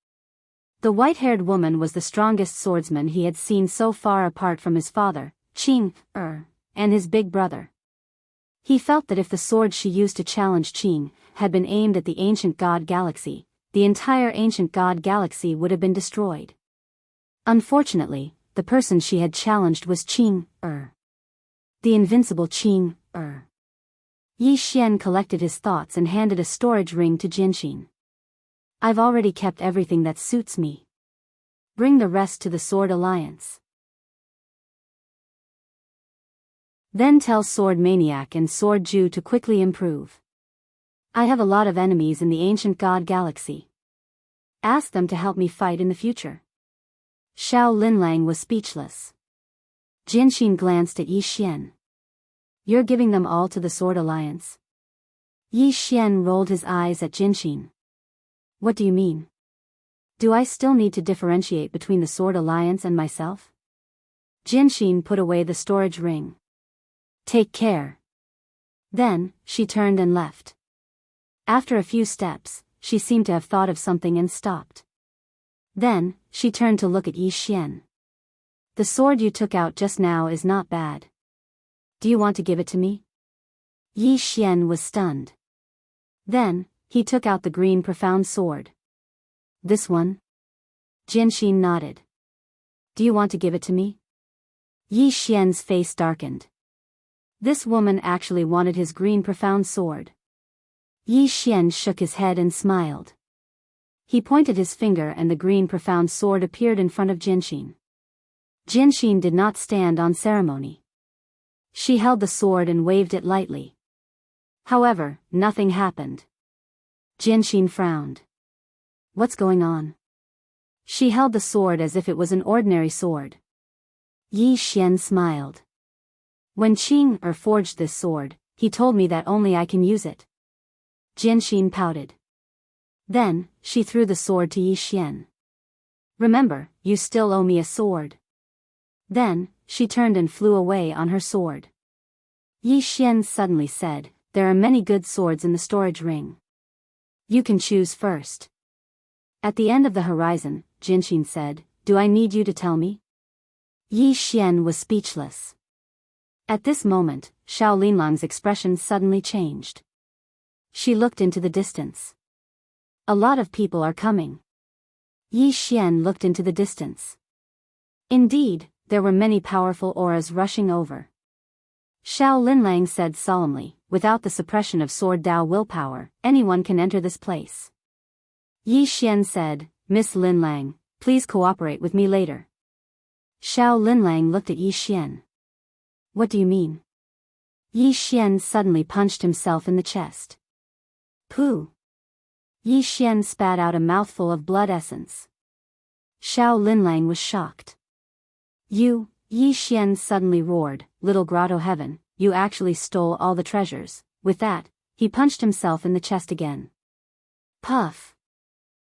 The white-haired woman was the strongest swordsman he had seen so far, apart from his father, Qing, and his big brother. He felt that if the sword she used to challenge Qing had been aimed at the ancient god galaxy, the entire ancient god galaxy would have been destroyed. Unfortunately, the person she had challenged was Qing, the invincible Qing, Yi Xian collected his thoughts and handed a storage ring to Jinxin. I've already kept everything that suits me. Bring the rest to the Sword Alliance. Then tell Sword Maniac and Sword Jew to quickly improve. I have a lot of enemies in the ancient god galaxy. Ask them to help me fight in the future. Xiao Linlang was speechless. Jinxin glanced at Yi Xian. You're giving them all to the Sword Alliance? Yi Xian rolled his eyes at Jinxin. What do you mean? Do I still need to differentiate between the Sword Alliance and myself? Jinxin put away the storage ring. Take care. Then, she turned and left. After a few steps, she seemed to have thought of something and stopped. Then, she turned to look at Yi Xian. The sword you took out just now is not bad. Do you want to give it to me? Yi Xian was stunned. Then, he took out the green profound sword. This one? Jinxin nodded. Do you want to give it to me? Yi Xian's face darkened. This woman actually wanted his green profound sword. Yi Xian shook his head and smiled. He pointed his finger and the green profound sword appeared in front of Jinxin. Jinxin did not stand on ceremony. She held the sword and waved it lightly. However, nothing happened. Jinxin frowned. What's going on? She held the sword as if it was an ordinary sword. Yi Xian smiled. When Qing forged this sword, he told me that only I can use it. Jinxin pouted. Then, she threw the sword to Yi Xian. Remember, you still owe me a sword. Then, she turned and flew away on her sword. Yi Xian suddenly said, there are many good swords in the storage ring. You can choose first. At the end of the horizon, Jinxin said, do I need you to tell me? Yi Xian was speechless. At this moment, Xiao Linlang's expression suddenly changed. She looked into the distance. A lot of people are coming. Yi Xian looked into the distance. Indeed, there were many powerful auras rushing over. Xiao Linlang said solemnly, without the suppression of Sword Dao willpower, anyone can enter this place. Yi Xian said, Miss Linlang, please cooperate with me later. Xiao Linlang looked at Yi Xian. What do you mean? Yi Xian suddenly punched himself in the chest. Pooh! Yi Xian spat out a mouthful of blood essence. Xiao Linlang was shocked. You, Yi Xian suddenly roared, little grotto heaven, you actually stole all the treasures. With that, he punched himself in the chest again. Puff!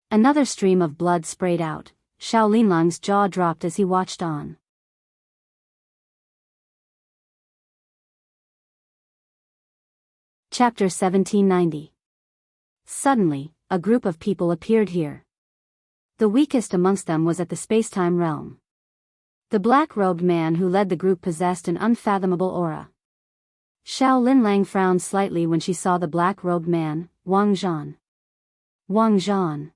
Another stream of blood sprayed out. Xiao Linlang's jaw dropped as he watched on. Chapter 1790. Suddenly, a group of people appeared here. The weakest amongst them was at the space-time realm. The black-robed man who led the group possessed an unfathomable aura. Xiao Linlang frowned slightly when she saw the black-robed man, Wang Zhan. Wang Zhan.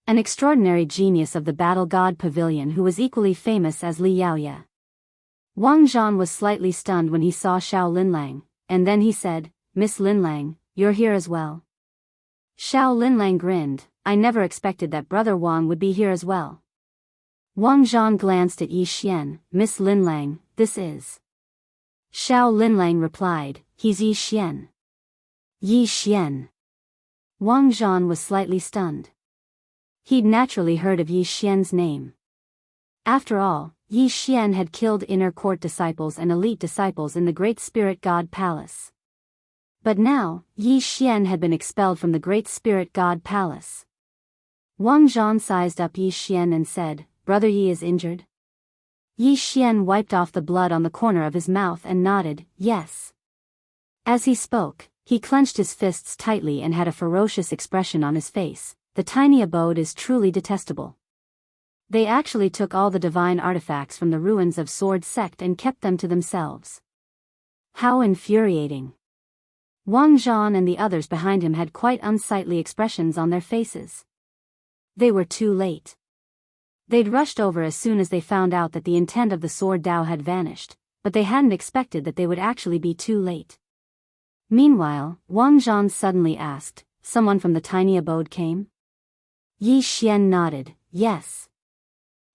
An extraordinary genius of the Battle God Pavilion who was equally famous as Li Yaoye. Wang Zhan was slightly stunned when he saw Xiao Linlang, and then he said, Miss Linlang, you're here as well. Xiao Linlang grinned, I never expected that Brother Wang would be here as well. Wang Zhan glanced at Yi Xian, Miss Linlang, this is. Xiao Linlang replied, he's Yi Xian. Yi Xian. Wang Zhan was slightly stunned. He'd naturally heard of Yi Xian's name. After all, Yi Xian had killed inner court disciples and elite disciples in the Great Spirit God Palace. But now, Yi Xian had been expelled from the Great Spirit God Palace. Wang Zhan sized up Yi Xian and said, brother Yi is injured? Yi Xian wiped off the blood on the corner of his mouth and nodded, yes. As he spoke, he clenched his fists tightly and had a ferocious expression on his face. The tiny abode is truly detestable. They actually took all the divine artifacts from the ruins of Sword Sect and kept them to themselves. How infuriating. Wang Zhan and the others behind him had quite unsightly expressions on their faces. They were too late. They'd rushed over as soon as they found out that the intent of the sword Dao had vanished, but they hadn't expected that they would actually be too late. Meanwhile, Wang Zhan suddenly asked, someone from the tiny abode came? Yi Xian nodded, yes.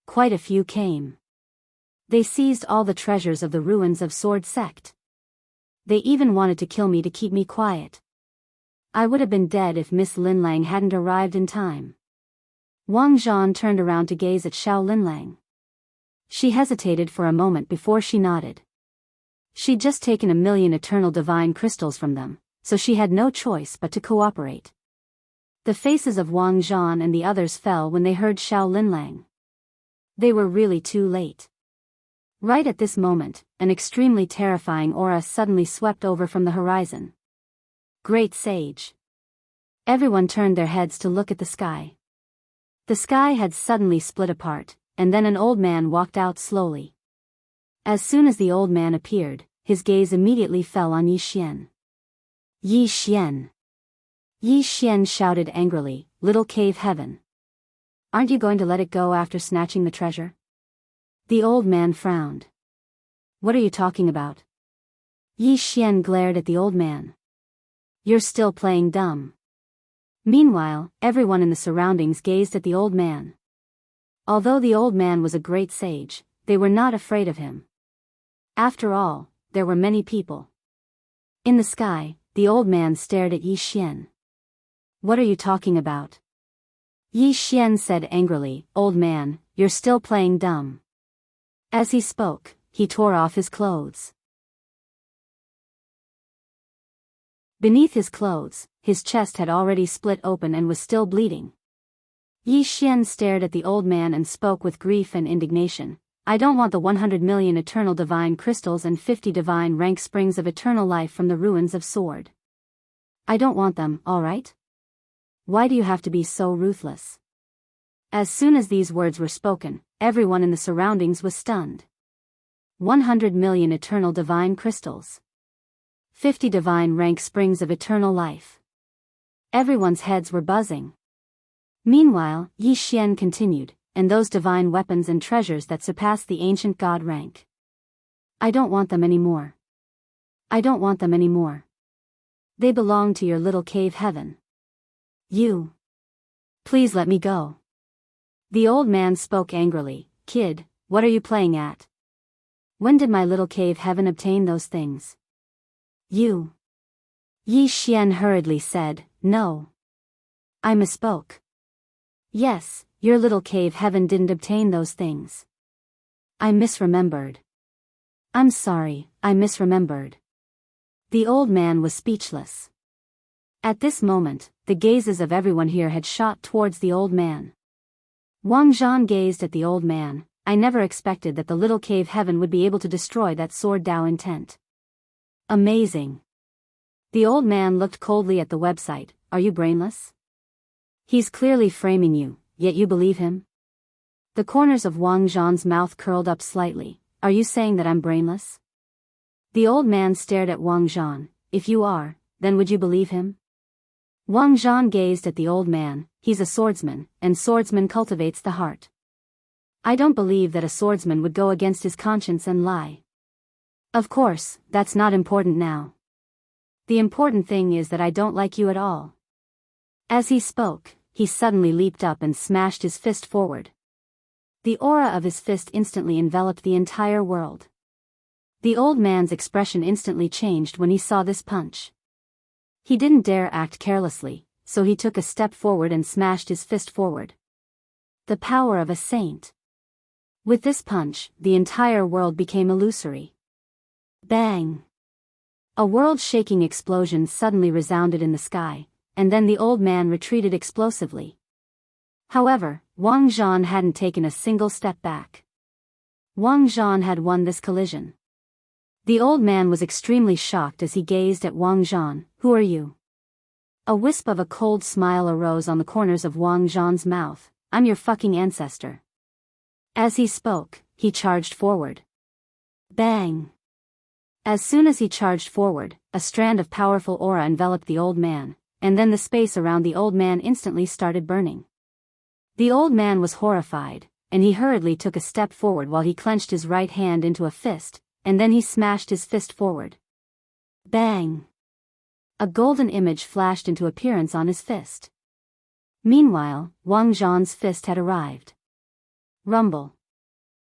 Quite a few came. They seized all the treasures of the ruins of Sword Sect. They even wanted to kill me to keep me quiet. I would have been dead if Miss Linlang hadn't arrived in time. Wang Zhan turned around to gaze at Xiao Linlang. She hesitated for a moment before she nodded. She'd just taken 1,000,000 eternal divine crystals from them, so she had no choice but to cooperate. The faces of Wang Zhan and the others fell when they heard Xiao Linlang. They were really too late. Right at this moment, an extremely terrifying aura suddenly swept over from the horizon. Great Sage. Everyone turned their heads to look at the sky. The sky had suddenly split apart, and then an old man walked out slowly. As soon as the old man appeared, his gaze immediately fell on Yi Xian. Yi Xian. Yi Xian shouted angrily, "Little cave heaven. Aren't you going to let it go after snatching the treasure?" The old man frowned. "What are you talking about?" Yi Xian glared at the old man. "You're still playing dumb." Meanwhile, everyone in the surroundings gazed at the old man. Although the old man was a great sage, they were not afraid of him. After all, there were many people. In the sky, the old man stared at Yi Xian. "What are you talking about?" Yi Xian said angrily, "Old man, you're still playing dumb." As he spoke, he tore off his clothes. Beneath his clothes, his chest had already split open and was still bleeding. Yi Xian stared at the old man and spoke with grief and indignation. "I don't want the 100,000,000 eternal divine crystals and 50 divine rank springs of eternal life from the ruins of Sword. I don't want them, alright? Why do you have to be so ruthless?" As soon as these words were spoken, everyone in the surroundings was stunned. 100,000,000 eternal divine crystals. 50 divine rank springs of eternal life. Everyone's heads were buzzing. Meanwhile, Yi Xian continued, "And those divine weapons and treasures that surpass the ancient god rank. I don't want them anymore. I don't want them anymore. They belong to your little cave heaven. You. Please let me go." The old man spoke angrily, "Kid, what are you playing at? When did my little cave heaven obtain those things?" "You." Yi Xian hurriedly said, "No. I misspoke. Yes, your little cave heaven didn't obtain those things. I misremembered. I'm sorry, I misremembered." The old man was speechless. At this moment, the gazes of everyone here had shot towards the old man. Wang Zhan gazed at the old man. "I never expected that the little cave heaven would be able to destroy that sword Dao intent. Amazing." The old man looked coldly at the website. "Are you brainless? He's clearly framing you, yet you believe him?" The corners of Wang Zhan's mouth curled up slightly. "Are you saying that I'm brainless?" The old man stared at Wang Zhan. "If you are, then would you believe him?" Wang Zhan gazed at the old man. "He's a swordsman, and swordsman cultivates the heart. I don't believe that a swordsman would go against his conscience and lie. Of course, that's not important now. The important thing is that I don't like you at all." As he spoke, he suddenly leaped up and smashed his fist forward. The aura of his fist instantly enveloped the entire world. The old man's expression instantly changed when he saw this punch. He didn't dare act carelessly, so he took a step forward and smashed his fist forward. The power of a saint. With this punch, the entire world became illusory. Bang! A world-shaking explosion suddenly resounded in the sky, and then the old man retreated explosively. However, Wang Zhan hadn't taken a single step back. Wang Zhan had won this collision. The old man was extremely shocked as he gazed at Wang Zhan. Who are you? A wisp of a cold smile arose on the corners of Wang Zhan's mouth. I'm your fucking ancestor. As he spoke, he charged forward. Bang! As soon as he charged forward, a strand of powerful aura enveloped the old man, and then the space around the old man instantly started burning. The old man was horrified, and he hurriedly took a step forward while he clenched his right hand into a fist, and then he smashed his fist forward. Bang! A golden image flashed into appearance on his fist. Meanwhile, Wang Zhan's fist had arrived. Rumble.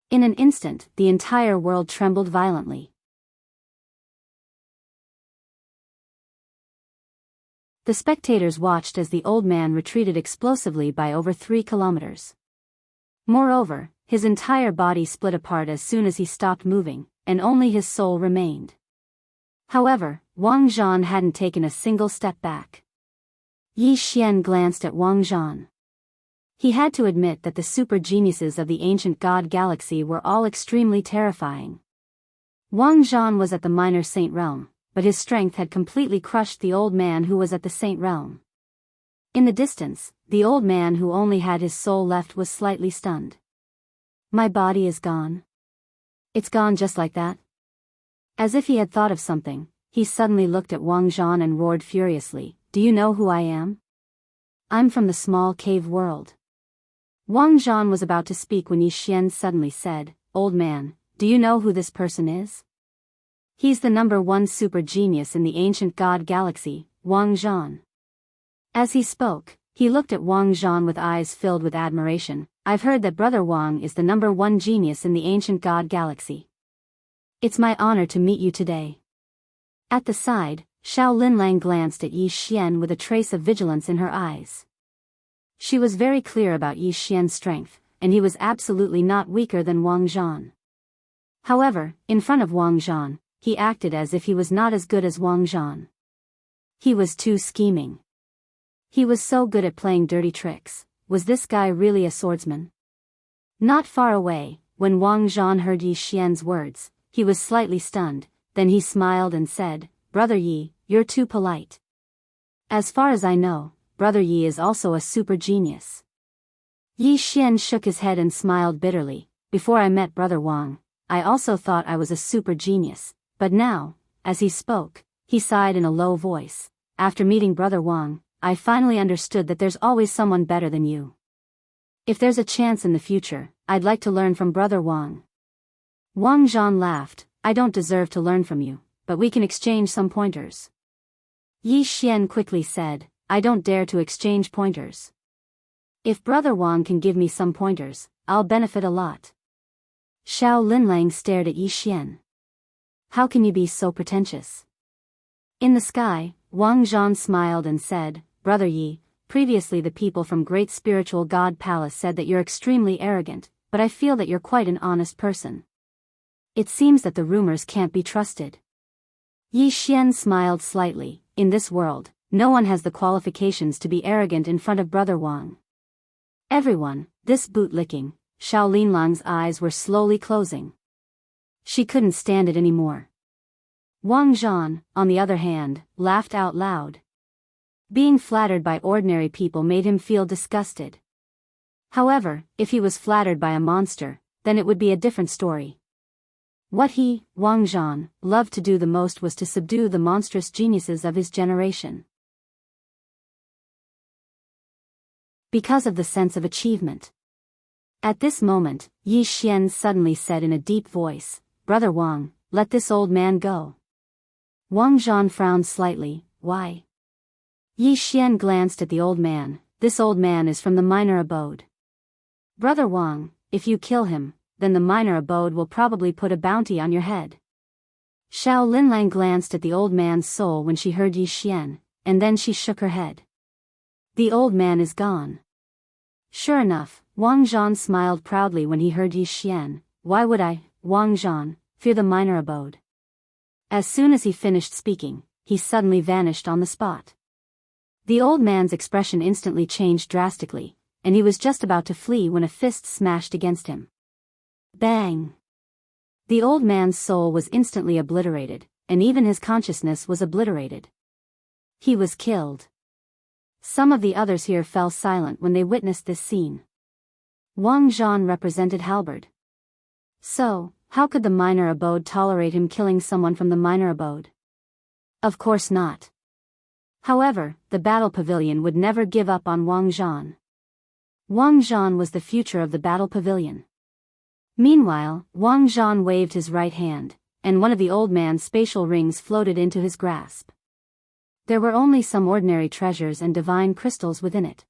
In an instant, the entire world trembled violently. The spectators watched as the old man retreated explosively by over 3 kilometers. Moreover, his entire body split apart as soon as he stopped moving, and only his soul remained. However, Wang Zhan hadn't taken a single step back. Yi Xian glanced at Wang Zhan. He had to admit that the super geniuses of the ancient god galaxy were all extremely terrifying. Wang Zhan was at the minor saint realm, but his strength had completely crushed the old man who was at the saint realm. In the distance, the old man who only had his soul left was slightly stunned. My body is gone. It's gone just like that? As if he had thought of something, he suddenly looked at Wang Zhan and roared furiously, Do you know who I am? I'm from the small cave world. Wang Zhan was about to speak when Yi Xian suddenly said, Old man, do you know who this person is? He's the #1 super genius in the ancient god galaxy, Wang Zhan. As he spoke, he looked at Wang Zhan with eyes filled with admiration. I've heard that Brother Wang is the #1 genius in the ancient god galaxy. It's my honor to meet you today. At the side, Xiao Linlang glanced at Yi Xian with a trace of vigilance in her eyes. She was very clear about Yi Xian's strength, and he was absolutely not weaker than Wang Zhan. However, in front of Wang Zhan, he acted as if he was not as good as Wang Zhan. He was too scheming. He was so good at playing dirty tricks. Was this guy really a swordsman? Not far away, when Wang Zhan heard Yi Xian's words, he was slightly stunned, then he smiled and said, Brother Yi, you're too polite. As far as I know, Brother Yi is also a super genius. Yi Xian shook his head and smiled bitterly. Before I met Brother Wang, I also thought I was a super genius, but now, as he spoke, he sighed in a low voice. After meeting Brother Wang, I finally understood that there's always someone better than you. If there's a chance in the future, I'd like to learn from Brother Wang. Wang Zhan laughed. I don't deserve to learn from you, but we can exchange some pointers. Yi Xian quickly said, I don't dare to exchange pointers. If Brother Wang can give me some pointers, I'll benefit a lot. Xiao Linlang stared at Yi Xian. How can you be so pretentious? In the sky, Wang Zhan smiled and said, Brother Yi, previously the people from Great Spiritual God Palace said that you're extremely arrogant, but I feel that you're quite an honest person. It seems that the rumors can't be trusted. Yi Xian smiled slightly. In this world, no one has the qualifications to be arrogant in front of Brother Wang. Everyone, this bootlicking. Xiao Linlang's eyes were slowly closing. She couldn't stand it anymore. Wang Zhan, on the other hand, laughed out loud. Being flattered by ordinary people made him feel disgusted. However, if he was flattered by a monster, then it would be a different story. What he, Wang Zhan, loved to do the most was to subdue the monstrous geniuses of his generation. Because of the sense of achievement. At this moment, Yi Xian suddenly said in a deep voice, Brother Wang, let this old man go. Wang Zhan frowned slightly. Why? Yi Xian glanced at the old man. This old man is from the minor abode. Brother Wang, if you kill him, then the minor abode will probably put a bounty on your head. Xiao Linlang glanced at the old man's soul when she heard Yi Xian, and then she shook her head. The old man is gone. Sure enough, Wang Zhan smiled proudly when he heard Yi Xian. Why would I, Wang Zhan, fear the minor abode? As soon as he finished speaking, he suddenly vanished on the spot. The old man's expression instantly changed drastically. and he was just about to flee when a fist smashed against him. Bang! The old man's soul was instantly obliterated, and even his consciousness was obliterated. He was killed. Some of the others here fell silent when they witnessed this scene. Wang Zhan represented halberd. So, how could the minor abode tolerate him killing someone from the minor abode? Of course not. However, the battle pavilion would never give up on Wang Zhan. Wang Zhan was the future of the battle pavilion. Meanwhile, Wang Zhan waved his right hand, and one of the old man's spatial rings floated into his grasp. There were only some ordinary treasures and divine crystals within it.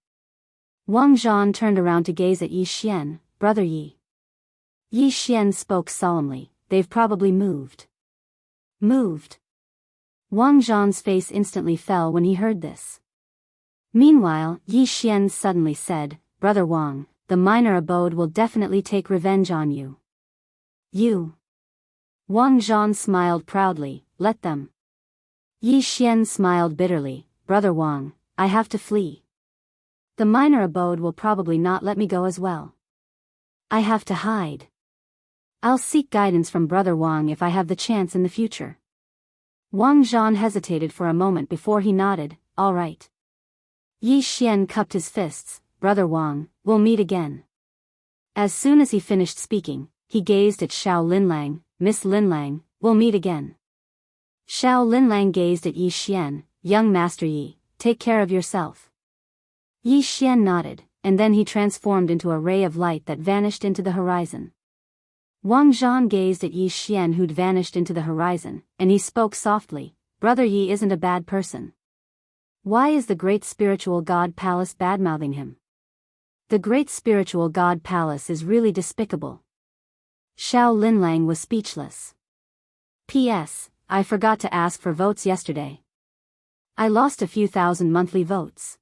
Wang Zhan turned around to gaze at Yi Xian. Brother Yi. Yi Xian spoke solemnly, they've probably moved. Moved. Wang Zhan's face instantly fell when he heard this. Meanwhile, Yi Xian suddenly said, Brother Wang, the minor abode will definitely take revenge on you. You. Wang Zhan smiled proudly, let them. Yi Xian smiled bitterly, Brother Wang, I have to flee. The minor abode will probably not let me go as well. I have to hide. I'll seek guidance from Brother Wang if I have the chance in the future. Wang Zhan hesitated for a moment before he nodded, all right. Yi Xian cupped his fists, Brother Wang, we'll meet again. As soon as he finished speaking, he gazed at Xiao Linlang, Miss Linlang, we'll meet again. Xiao Linlang gazed at Yi Xian, young Master Yi, take care of yourself. Yi Xian nodded, and then he transformed into a ray of light that vanished into the horizon. Wang Zhan gazed at Yi Xian who'd vanished into the horizon, and he spoke softly, Brother Yi isn't a bad person. Why is the great spiritual god palace badmouthing him? The great spiritual god palace is really despicable. Xiao Linlang was speechless. P.S. I forgot to ask for votes yesterday. I lost a few thousand monthly votes.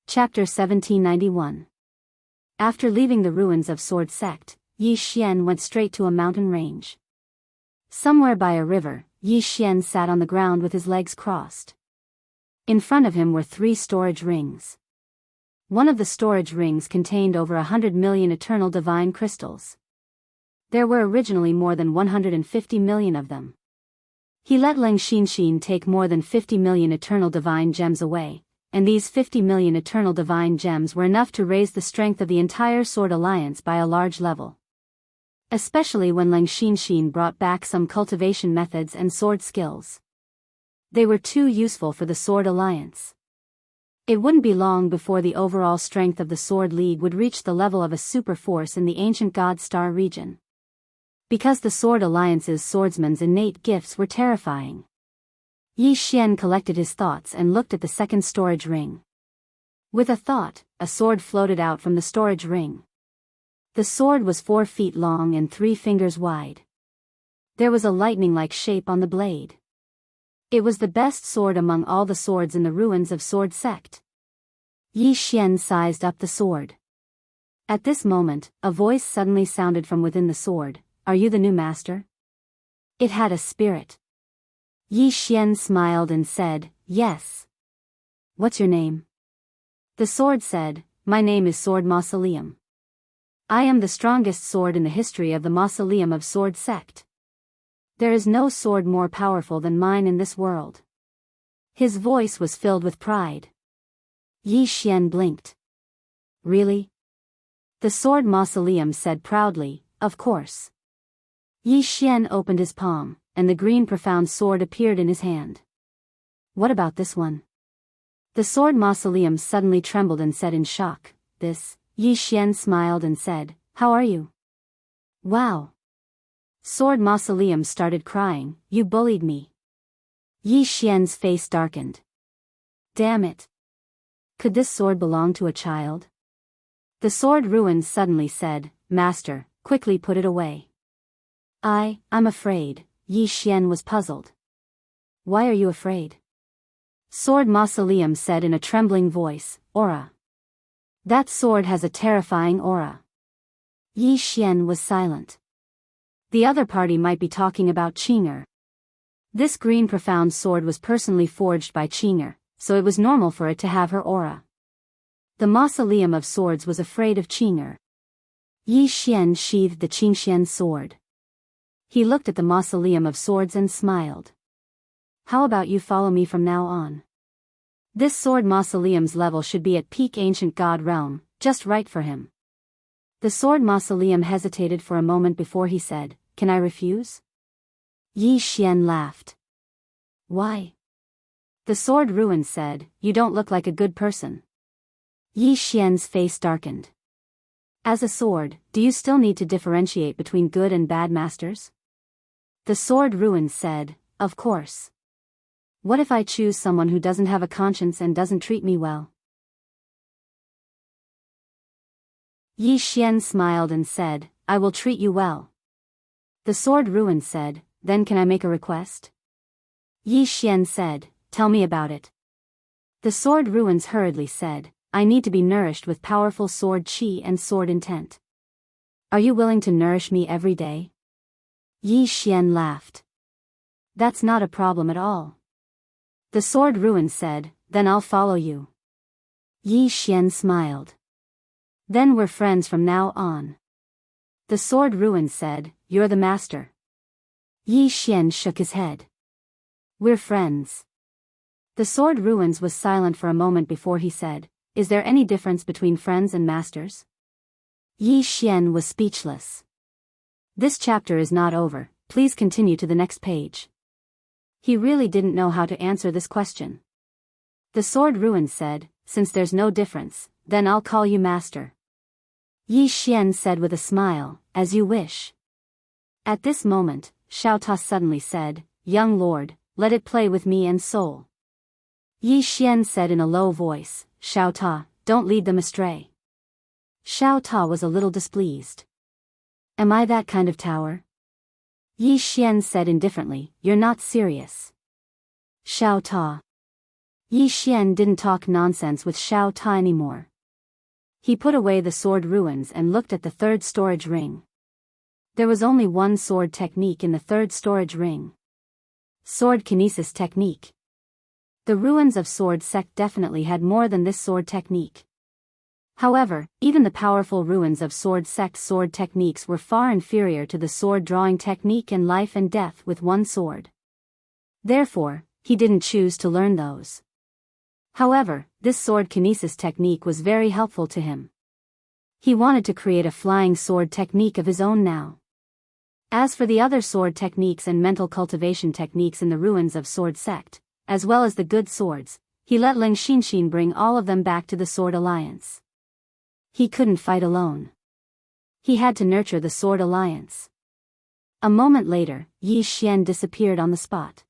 Chapter 1791. After leaving the ruins of Sword Sect, Yi Xian went straight to a mountain range. Somewhere by a river, Yi Xian sat on the ground with his legs crossed. In front of him were 3 storage rings. One of the storage rings contained over 100 million eternal divine crystals. There were originally more than 150 million of them. He let Leng Xinxin take more than 50 million eternal divine gems away, and these 50 million eternal divine gems were enough to raise the strength of the entire Sword Alliance by a large level. Especially when Leng Xinxin brought back some cultivation methods and sword skills. They were too useful for the Sword Alliance. It wouldn't be long before the overall strength of the Sword League would reach the level of a super force in the ancient God Star region. Because the Sword Alliance's swordsmen's innate gifts were terrifying. Yi Xian collected his thoughts and looked at the second storage ring. With a thought, a sword floated out from the storage ring. The sword was 4 feet long and 3 fingers wide. There was a lightning-like shape on the blade. It was the best sword among all the swords in the ruins of Sword Sect. Yi Xian sized up the sword. At this moment, a voice suddenly sounded from within the sword, Are you the new master? It had a spirit. Yi Xian smiled and said, Yes. What's your name? The sword said, My name is Sword Mausoleum. I am the strongest sword in the history of the Mausoleum of Sword Sect. There is no sword more powerful than mine in this world. His voice was filled with pride. Yi Xian blinked. Really? The Sword Mausoleum said proudly, Of course. Yi Xian opened his palm, and the green profound sword appeared in his hand. What about this one? The Sword Mausoleum suddenly trembled and said in shock, This. Yi Xian smiled and said, How are you? Wow. Sword Mausoleum started crying, You bullied me. Yi Xian's face darkened. Damn it. Could this sword belong to a child? The sword ruined suddenly said, Master, quickly put it away. I'm afraid. Yi Xian was puzzled. Why are you afraid? Sword Mausoleum said in a trembling voice, Aura. That sword has a terrifying aura. Yi Xian was silent. The other party might be talking about Qing'er. This green profound sword was personally forged by Qing'er, so it was normal for it to have her aura. The mausoleum of swords was afraid of Qing'er. Yi Xian sheathed the Qingxian sword. He looked at the mausoleum of swords and smiled. How about you follow me from now on? This sword mausoleum's level should be at peak ancient god realm, just right for him. The sword mausoleum hesitated for a moment before he said, "Can I refuse?" Yi Xian laughed. "Why?" The sword ruin said, "You don't look like a good person." Yi Xian's face darkened. As a sword, do you still need to differentiate between good and bad masters? The sword ruin said, "Of course. What if I choose someone who doesn't have a conscience and doesn't treat me well?" Yi Xian smiled and said, "I will treat you well." The sword ruin said, "Then can I make a request?" Yi Xian said, "Tell me about it." The sword ruins hurriedly said, "I need to be nourished with powerful sword qi and sword intent. Are you willing to nourish me every day?" Yi Xian laughed. "That's not a problem at all." The sword ruin said, "Then I'll follow you." Yi Xian smiled. "Then we're friends from now on." The sword ruin said, "You're the master." Yi Xian shook his head. "We're friends." The sword ruins was silent for a moment before he said, "Is there any difference between friends and masters?" Yi Xian was speechless. This chapter is not over, please continue to the next page. He really didn't know how to answer this question. The sword ruin said, "Since there's no difference, then I'll call you master." Yi Xian said with a smile, "As you wish." At this moment, Xiao Ta suddenly said, "Young lord, let it play with me and soul." Yi Xian said in a low voice, "Xiao Ta, don't lead them astray." Xiao Ta was a little displeased. "Am I that kind of tower?" Yi Xian said indifferently, "You're not serious." Xiao Ta. Yi Xian didn't talk nonsense with Xiao Ta anymore. He put away the sword ruins and looked at the third storage ring. There was only one sword technique in the third storage ring. Sword kinesis technique. The ruins of sword sect definitely had more than this sword technique. However, even the powerful ruins of sword sect sword techniques were far inferior to the sword drawing technique and life and death with one sword. Therefore, he didn't choose to learn those. However, this sword kinesis technique was very helpful to him. He wanted to create a flying sword technique of his own now. As for the other sword techniques and mental cultivation techniques in the ruins of sword sect, as well as the good swords, he let Ling Xinxin bring all of them back to the Sword Alliance. He couldn't fight alone. He had to nurture the Sword Alliance. A moment later, Yi Xian disappeared on the spot.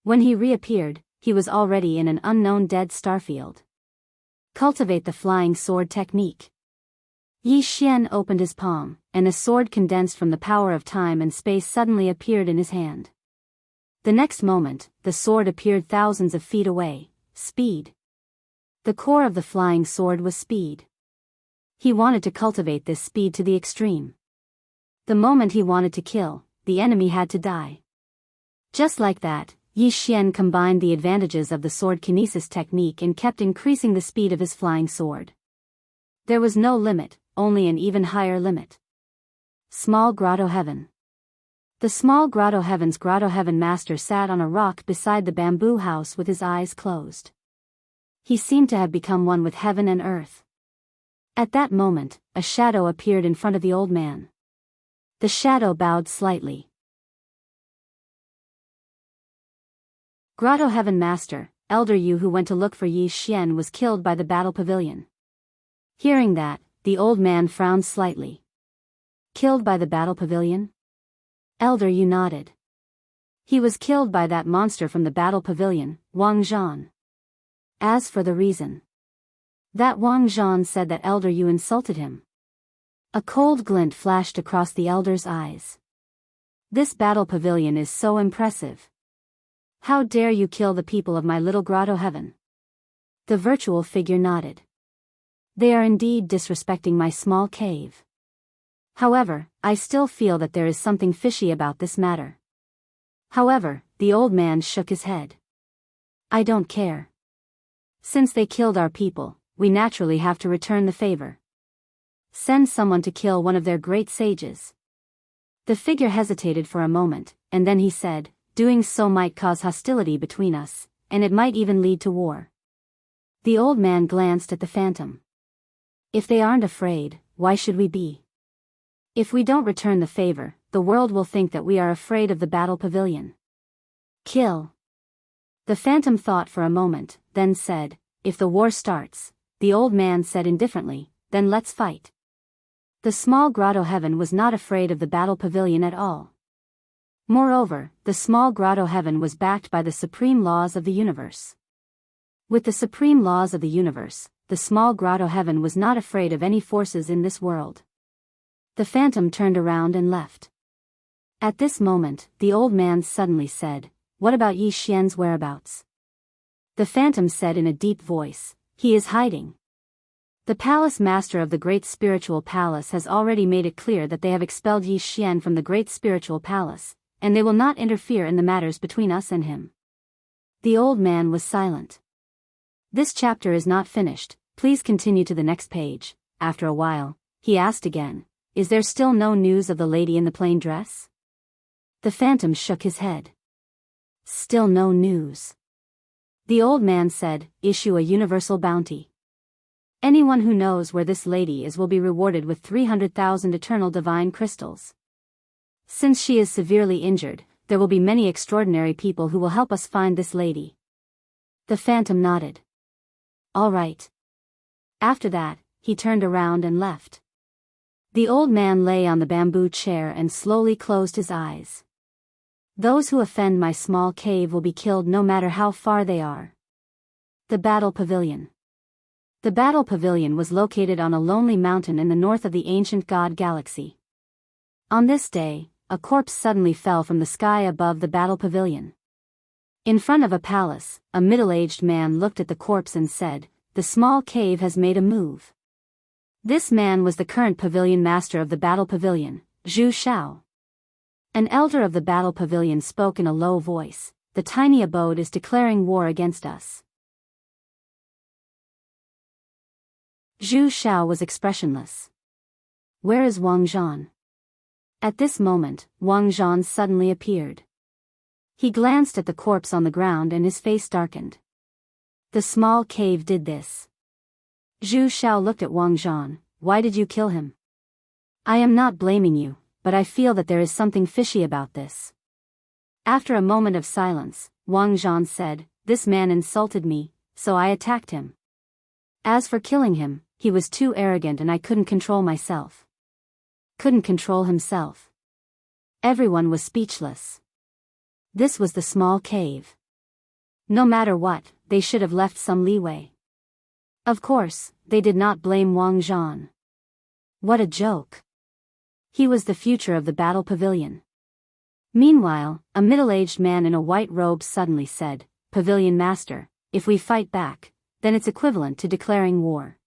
When he reappeared, he was already in an unknown dead starfield. Cultivate the flying sword technique. Yi Xian opened his palm, and a sword condensed from the power of time and space suddenly appeared in his hand. The next moment, the sword appeared thousands of feet away. Speed. The core of the flying sword was speed. He wanted to cultivate this speed to the extreme. The moment he wanted to kill, the enemy had to die. Just like that, Yi Xian combined the advantages of the sword kinesis technique and kept increasing the speed of his flying sword. There was no limit, only an even higher limit. Small Grotto Heaven. The small Grotto Heaven master sat on a rock beside the bamboo house with his eyes closed. He seemed to have become one with heaven and earth. At that moment, a shadow appeared in front of the old man. The shadow bowed slightly. Grotto Heaven Master, Elder Yu who went to look for Yi Xian was killed by the battle pavilion. Hearing that, the old man frowned slightly. Killed by the battle pavilion? Elder Yu nodded. He was killed by that monster from the battle pavilion, Wang Zhan. As for the reason, that Wang Zhan said that Elder Yu insulted him. A cold glint flashed across the elder's eyes. This battle pavilion is so impressive. How dare you kill the people of my little Grotto Heaven? The virtual figure nodded. They are indeed disrespecting my small cave. However, I still feel that there is something fishy about this matter. However, the old man shook his head. I don't care. Since they killed our people, we naturally have to return the favor. Send someone to kill one of their great sages. The figure hesitated for a moment, and then he said, doing so might cause hostility between us, and it might even lead to war. The old man glanced at the phantom. If they aren't afraid, why should we be? If we don't return the favor, the world will think that we are afraid of the battle pavilion. Kill. The phantom thought for a moment, then said, if the war starts, the old man said indifferently, then let's fight. The small grotto heaven was not afraid of the battle pavilion at all. Moreover, the small grotto heaven was backed by the supreme laws of the universe. With the supreme laws of the universe, the small grotto heaven was not afraid of any forces in this world. The phantom turned around and left. At this moment, the old man suddenly said, what about Yi Xian's whereabouts? The phantom said in a deep voice, he is hiding. The palace master of the great spiritual palace has already made it clear that they have expelled Yi Xian from the great spiritual palace, and they will not interfere in the matters between us and him. The old man was silent. This chapter is not finished, please continue to the next page. After a while, he asked again, is there still no news of the lady in the plain dress? The phantom shook his head. Still no news. The old man said, issue a universal bounty. Anyone who knows where this lady is will be rewarded with 300,000 eternal divine crystals. Since she is severely injured, there will be many extraordinary people who will help us find this lady. The phantom nodded. All right. After that, he turned around and left. The old man lay on the bamboo chair and slowly closed his eyes. Those who offend my small cave will be killed no matter how far they are. The Battle Pavilion. The Battle Pavilion was located on a lonely mountain in the north of the ancient god galaxy. On this day, a corpse suddenly fell from the sky above the Battle Pavilion. In front of a palace, a middle-aged man looked at the corpse and said, the small cave has made a move. This man was the current pavilion master of the Battle Pavilion, Zhu Shao. An elder of the Battle Pavilion spoke in a low voice, the tiny abode is declaring war against us. Zhu Shao was expressionless. Where is Wang Zhan? At this moment, Wang Zhan suddenly appeared. He glanced at the corpse on the ground and his face darkened. The small cave did this. Zhu Shao looked at Wang Zhan, why did you kill him? I am not blaming you, but I feel that there is something fishy about this. After a moment of silence, Wang Zhan said, this man insulted me, so I attacked him. As for killing him, he was too arrogant and I couldn't control myself. Couldn't control himself. Everyone was speechless. This was the small cave. No matter what, they should have left some leeway. Of course, they did not blame Wang Zhan. What a joke. He was the future of the Battle Pavilion. Meanwhile, a middle-aged man in a white robe suddenly said, Pavilion Master, if we fight back, then it's equivalent to declaring war.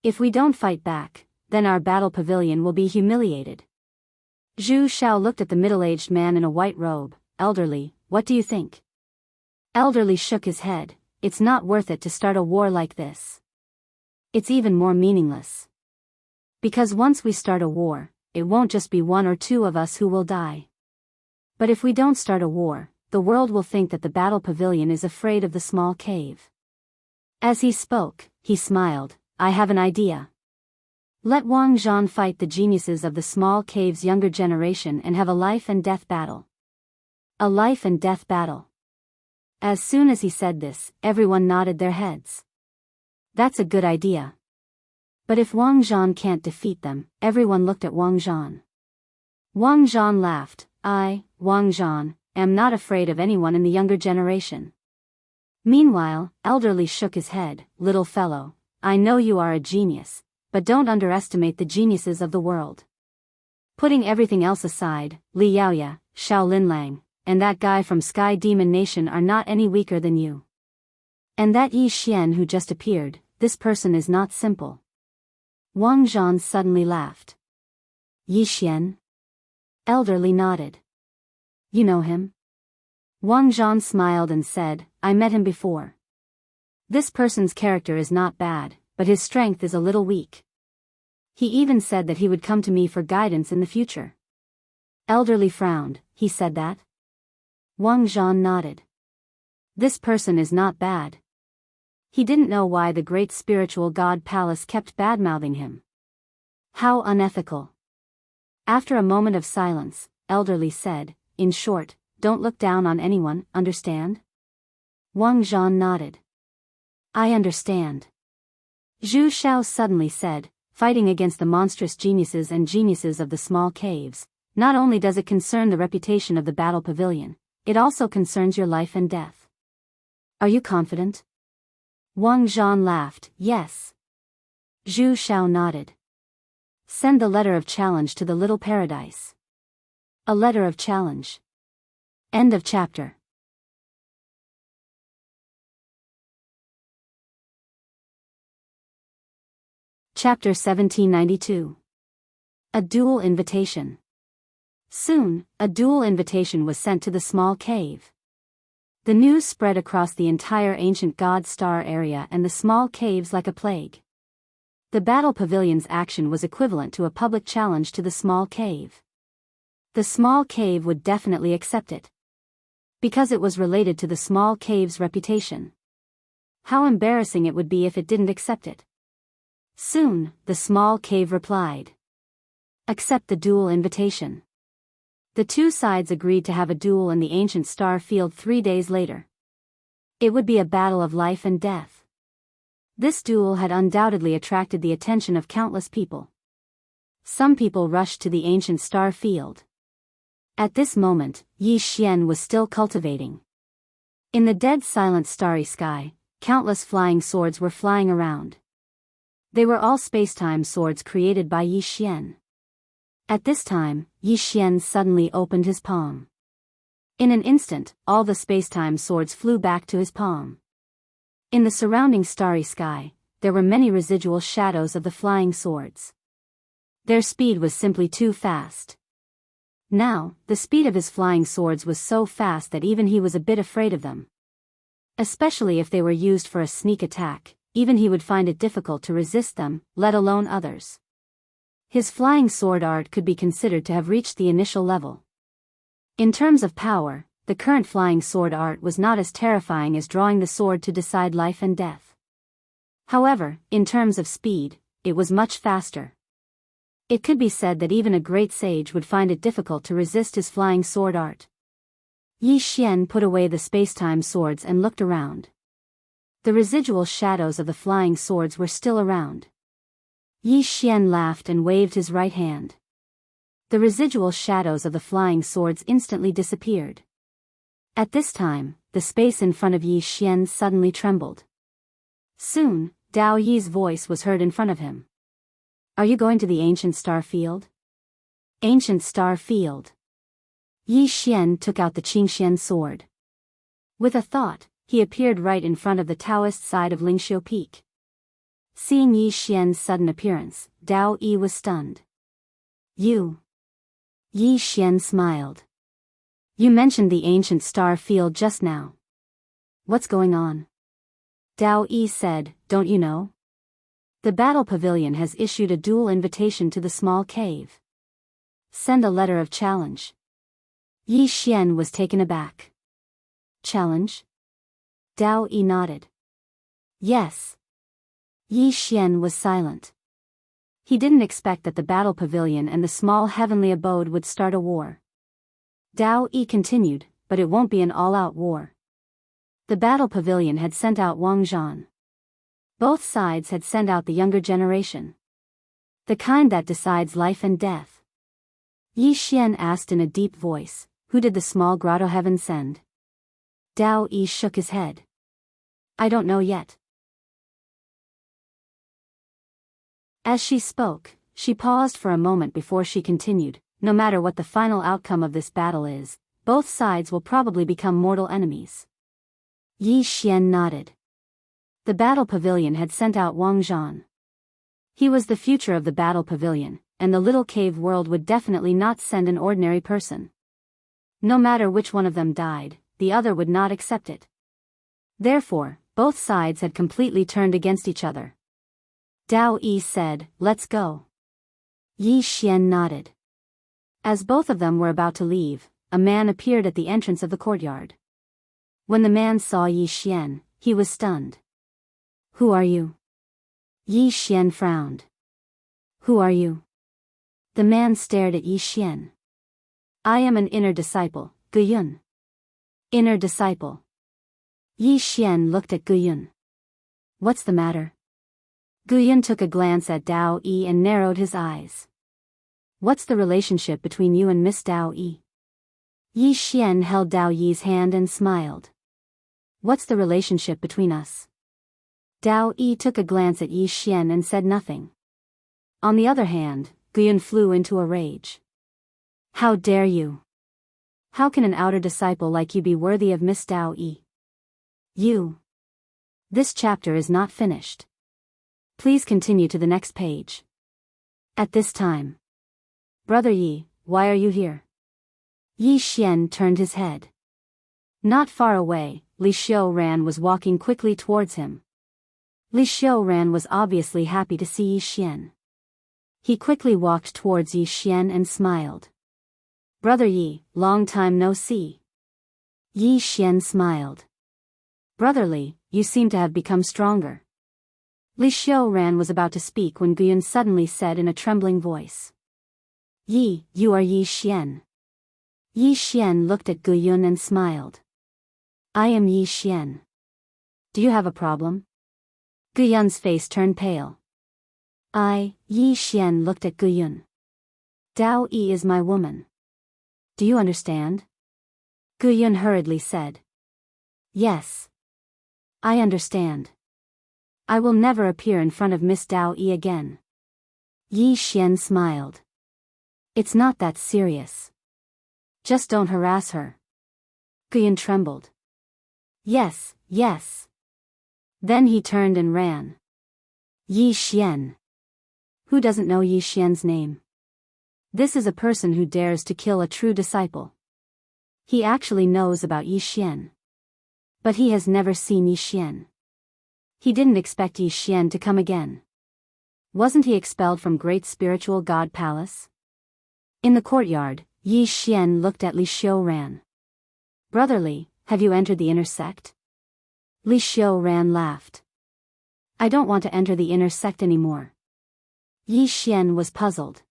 If we don't fight back, then our Battle Pavilion will be humiliated. Zhu Shao looked at the middle-aged man in a white robe, elderly, what do you think? Elderly shook his head, it's not worth it to start a war like this. It's even more meaningless. Because once we start a war, it won't just be one or two of us who will die. But if we don't start a war, the world will think that the Battle Pavilion is afraid of the small cave. As he spoke, he smiled, I have an idea. Let Wang Zhan fight the geniuses of the small cave's younger generation and have a life and death battle. A life and death battle. As soon as he said this, everyone nodded their heads. That's a good idea. But if Wang Zhan can't defeat them, everyone looked at Wang Zhan. Wang Zhan laughed, I, Wang Zhan, am not afraid of anyone in the younger generation. Meanwhile, elderly shook his head, little fellow, I know you are a genius, but don't underestimate the geniuses of the world. Putting everything else aside, Li Yaoya, Xiao Linlang, and that guy from Sky Demon Nation are not any weaker than you. And that Yi Xian who just appeared, this person is not simple. Wang Zhan suddenly laughed. Yi Xian? Elderly nodded. You know him? Wang Zhan smiled and said, I met him before. This person's character is not bad, but his strength is a little weak. He even said that he would come to me for guidance in the future. Elderly frowned. He said that? Wang Zhan nodded. This person is not bad. He didn't know why the great spiritual god Palace kept badmouthing him. How unethical. After a moment of silence, Elderly said, in short, don't look down on anyone, understand? Wang Zhan nodded. I understand. Zhu Xiao suddenly said, fighting against the monstrous geniuses and geniuses of the small caves, not only does it concern the reputation of the battle pavilion, it also concerns your life and death. Are you confident? Wang Zhan laughed, yes. Zhu Xiao nodded. Send the letter of challenge to the little paradise. A letter of challenge. End of chapter. Chapter 1792. A dual invitation. Soon, a dual invitation was sent to the small cave. The news spread across the entire ancient God Star area and the small caves like a plague. The battle pavilion's action was equivalent to a public challenge to the small cave. The small cave would definitely accept it, because it was related to the small cave's reputation. How embarrassing it would be if it didn't accept it. Soon, the small cave replied. Accept the dual invitation. The two sides agreed to have a duel in the ancient star field 3 days later. It would be a battle of life and death. This duel had undoubtedly attracted the attention of countless people. Some people rushed to the ancient star field. At this moment, Yi Xian was still cultivating. In the dead silent starry sky, countless flying swords were flying around. They were all spacetime swords created by Yi Xian. At this time, Yi Xian suddenly opened his palm. In an instant, all the spacetime swords flew back to his palm. In the surrounding starry sky, there were many residual shadows of the flying swords. Their speed was simply too fast. Now, the speed of his flying swords was so fast that even he was a bit afraid of them. Especially if they were used for a sneak attack, even he would find it difficult to resist them, let alone others. His flying sword art could be considered to have reached the initial level. In terms of power, the current flying sword art was not as terrifying as drawing the sword to decide life and death. However, in terms of speed, it was much faster. It could be said that even a great sage would find it difficult to resist his flying sword art. Yi Xian put away the spacetime swords and looked around. The residual shadows of the flying swords were still around. Yi Xian laughed and waved his right hand. The residual shadows of the flying swords instantly disappeared. At this time, the space in front of Yi Xian suddenly trembled. Soon, Dao Yi's voice was heard in front of him. Are you going to the ancient star field? Ancient star field. Yi Xian took out the Qingxian sword. With a thought, he appeared right in front of the Taoist side of Lingxiu Peak. Seeing Yi Xian's sudden appearance, Dao Yi was stunned. You. Yi Xian smiled. You mentioned the ancient star field just now. What's going on? Dao Yi said, don't you know? The battle pavilion has issued a dual invitation to the small cave. Send a letter of challenge. Yi Xian was taken aback. Challenge? Dao Yi nodded. Yes. Yi Xian was silent. He didn't expect that the battle pavilion and the small heavenly abode would start a war. Dao Yi continued, but it won't be an all-out war. The battle pavilion had sent out Wang Zhan. Both sides had sent out the younger generation. The kind that decides life and death. Yi Xian asked in a deep voice, who did the small grotto heaven send? Dao Yi shook his head. I don't know yet. As she spoke, she paused for a moment before she continued, no matter what the final outcome of this battle is, both sides will probably become mortal enemies. Yi Xian nodded. The battle pavilion had sent out Wang Zhan. He was the future of the battle pavilion, and the little cave world would definitely not send an ordinary person. No matter which one of them died, the other would not accept it. Therefore, both sides had completely turned against each other. Dao Yi said, "Let's go." Yi Xian nodded. As both of them were about to leave, a man appeared at the entrance of the courtyard. When the man saw Yi Xian, he was stunned. "Who are you?" Yi Xian frowned. "Who are you?" The man stared at Yi Xian. "I am an inner disciple, Guyun." Inner disciple. Yi Xian looked at Guyun. "What's the matter?" Guyun took a glance at Dao Yi and narrowed his eyes. "What's the relationship between you and Miss Dao Yi?" Yi Xian held Dao Yi's hand and smiled. "What's the relationship between us?" Dao Yi took a glance at Yi Xian and said nothing. On the other hand, Guyun flew into a rage. "How dare you? How can an outer disciple like you be worthy of Miss Dao Yi? You." This chapter is not finished. Please continue to the next page. At this time. "Brother Yi, why are you here?" Yi Xian turned his head. Not far away, Li Xiuran was walking quickly towards him. Li Xiuran was obviously happy to see Yi Xian. He quickly walked towards Yi Xian and smiled. "Brother Yi, long time no see." Yi Xian smiled. "Brother Li, you seem to have become stronger." Li Xiuran was about to speak when Guyun suddenly said in a trembling voice. "Yi, you are Yi Xian." Yi Xian looked at Guyun and smiled. "I am Yi Xian. Do you have a problem?" Guyun's face turned pale. Yi Xian looked at Guyun. "Dao Yi is my woman. Do you understand?" Guyun hurriedly said. "Yes. I understand. I will never appear in front of Miss Dao Yi again." Yi Xian smiled. "It's not that serious. Just don't harass her." Guyun trembled. Yes. Then he turned and ran. Yi Xian. Who doesn't know Yi Xian's name? This is a person who dares to kill a true disciple. He actually knows about Yi Xian. But he has never seen Yi Xian. He didn't expect Yi Xian to come again. Wasn't he expelled from Great Spiritual God Palace? In the courtyard, Yi Xian looked at Li Xiuran. "Brother Li, have you entered the inner sect?" Li Xiuran laughed. "I don't want to enter the inner sect anymore." Yi Xian was puzzled.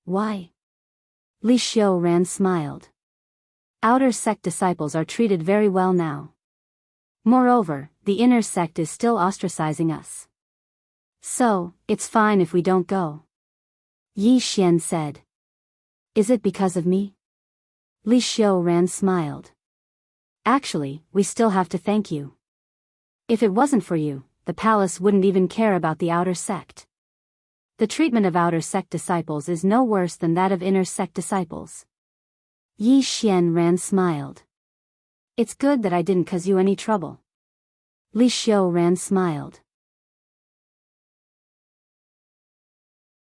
"Why?" Li Xiuran smiled. "Outer sect disciples are treated very well now. Moreover, the inner sect is still ostracizing us. So, it's fine if we don't go." Yi Xian said. "Is it because of me?" Li Xiuran smiled. "Actually, we still have to thank you. If it wasn't for you, the palace wouldn't even care about the outer sect. The treatment of outer sect disciples is no worse than that of inner sect disciples." Yi Xian smiled. "It's good that I didn't cause you any trouble." Li Xiuran smiled.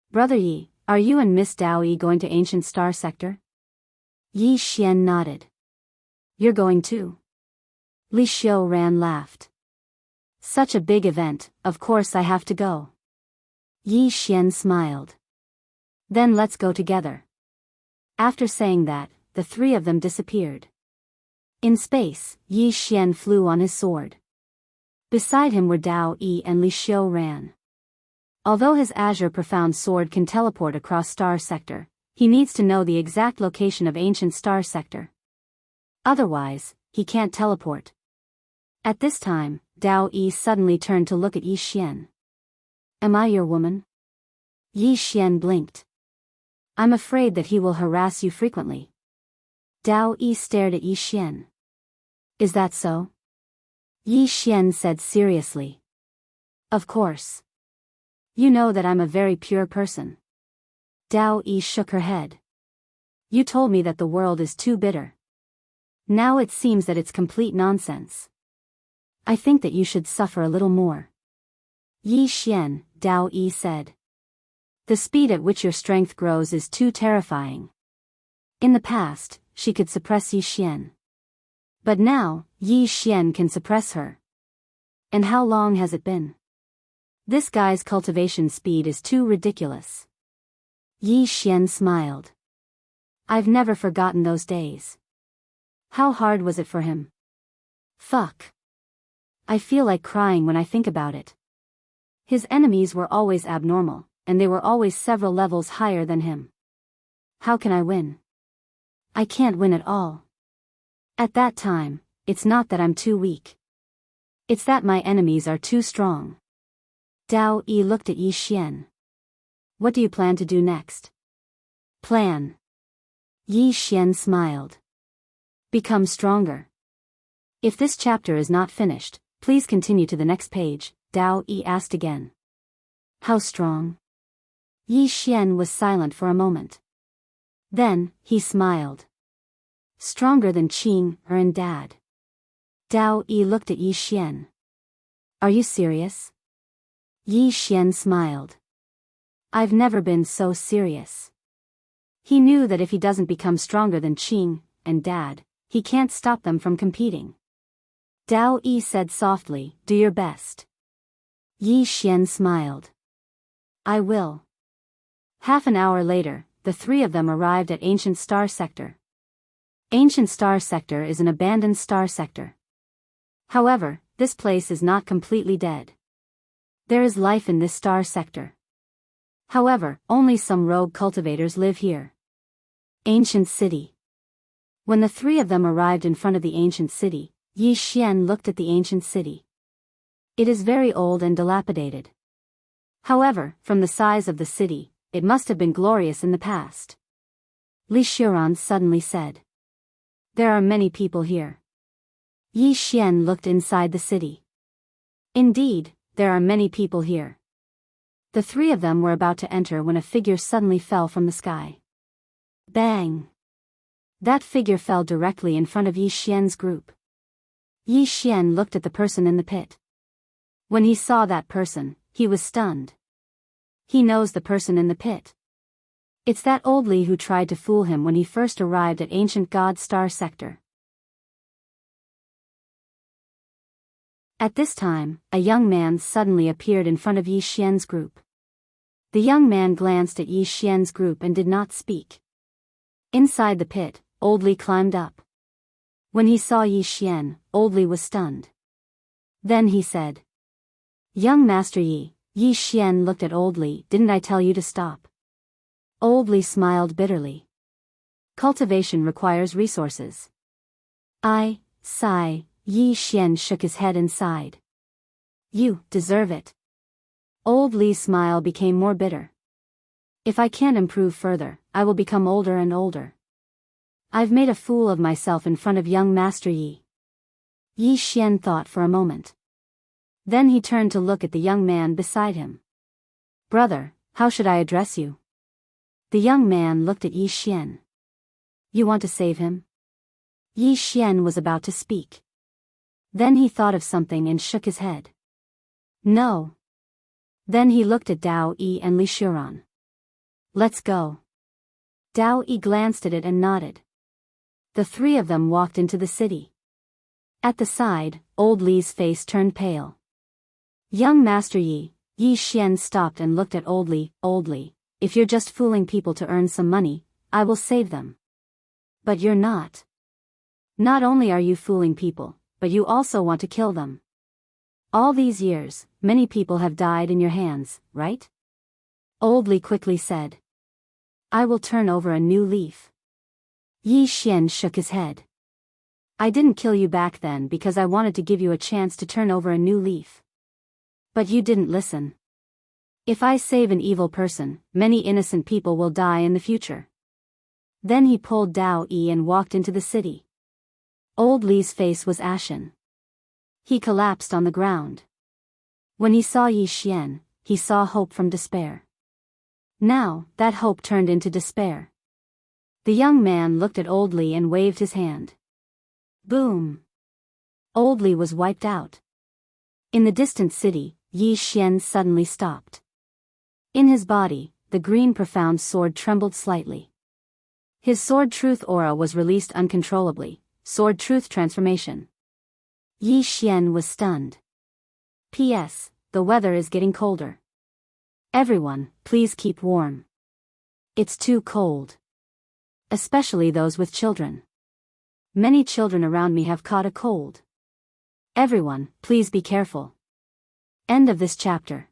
"Brother Yi, are you and Miss Dao Yi going to Ancient Star Sector?" Yi Xian nodded. "You're going too?" Li Xiuran laughed. "Such a big event, of course I have to go." Yi Xian smiled. "Then let's go together." After saying that, the three of them disappeared. In space, Yi Xian flew on his sword. Beside him were Dao Yi and Li Xiuran. Although his Azure Profound Sword can teleport across Star Sector, he needs to know the exact location of Ancient Star Sector. Otherwise, he can't teleport. At this time, Dao Yi suddenly turned to look at Yi Xian. "Am I your woman?" Yi Xian blinked. "I'm afraid that he will harass you frequently." Dao Yi stared at Yi Xian. "Is that so?" Yi Xian said seriously. "Of course. You know that I'm a very pure person." Dao Yi shook her head. "You told me that the world is too bitter. Now it seems that it's complete nonsense. I think that you should suffer a little more." "Yi Xian," Dao Yi said. "The speed at which your strength grows is too terrifying." In the past, she could suppress Yi Xian. But now, Yi Xian can suppress her. And how long has it been? This guy's cultivation speed is too ridiculous. Yi Xian smiled. I've never forgotten those days. How hard was it for him? Fuck. I feel like crying when I think about it. His enemies were always abnormal, and they were always several levels higher than him. How can I win? I can't win at all. At that time, it's not that I'm too weak. It's that my enemies are too strong. Dao Yi looked at Yi Xian. What do you plan to do next? Plan. Yi Xian smiled. Become stronger. If this chapter is not finished, please continue to the next page, Dao Yi asked again. How strong? Yi Xian was silent for a moment. Then, he smiled. Stronger than Qing and Dad. Dao Yi looked at Yi Xian. Are you serious? Yi Xian smiled. I've never been so serious. He knew that if he doesn't become stronger than Qing and Dad, he can't stop them from competing. Dao Yi said softly, do your best. Yi Xian smiled. I will. Half an hour later, the three of them arrived at Ancient Star Sector. Ancient Star Sector is an abandoned star sector. However, this place is not completely dead. There is life in this star sector. However, only some rogue cultivators live here. Ancient City. When the three of them arrived in front of the ancient city, Yi Xian looked at the ancient city. It is very old and dilapidated. However, from the size of the city, it must have been glorious in the past. Li Xiran suddenly said. There are many people here. Yi Xian looked inside the city. Indeed, there are many people here. The three of them were about to enter when a figure suddenly fell from the sky. Bang! That figure fell directly in front of Yi Xian's group. Yi Xian looked at the person in the pit. When he saw that person, he was stunned. He knows the person in the pit. It's that old Li who tried to fool him when he first arrived at Ancient God Star Sector. At this time, a young man suddenly appeared in front of Yi Xian's group. The young man glanced at Yi Xian's group and did not speak. Inside the pit, old Li climbed up. When he saw Yi Xian, old Li was stunned. Then he said, Young Master Yi. Yi Xian looked at old Li. Didn't I tell you to stop? Old Li smiled bitterly. Cultivation requires resources. Sigh. Yi Xian shook his head and sighed. You deserve it. Old Li's smile became more bitter. If I can't improve further, I will become older and older. I've made a fool of myself in front of young Master Yi. Yi Xian thought for a moment. Then he turned to look at the young man beside him. Brother, how should I address you? The young man looked at Yi Xian. You want to save him? Yi Xian was about to speak. Then he thought of something and shook his head. No. Then he looked at Dao Yi and Li Xiran. Let's go. Dao Yi glanced at it and nodded. The three of them walked into the city. At the side, old Li's face turned pale. Young Master Yi, Yi Xian stopped and looked at old Li. Old Li, if you're just fooling people to earn some money, I will save them. But you're not. Not only are you fooling people, but you also want to kill them. All these years, many people have died in your hands, right? Old Li quickly said. I will turn over a new leaf. Yi Xian shook his head. I didn't kill you back then because I wanted to give you a chance to turn over a new leaf. But you didn't listen. If I save an evil person, many innocent people will die in the future. Then he pulled Dao Yi and walked into the city. Old Li's face was ashen. He collapsed on the ground. When he saw Yi Xian, he saw hope from despair. Now, that hope turned into despair. The young man looked at Old Li and waved his hand. Boom! Old Li was wiped out. In the distant city, Yi Xian suddenly stopped. In his body, the green profound sword trembled slightly. His sword truth aura was released uncontrollably, Sword Truth Transformation. Yi Xian was stunned. P.S. The weather is getting colder. Everyone, please keep warm. It's too cold. Especially those with children. Many children around me have caught a cold. Everyone, please be careful. End of this chapter.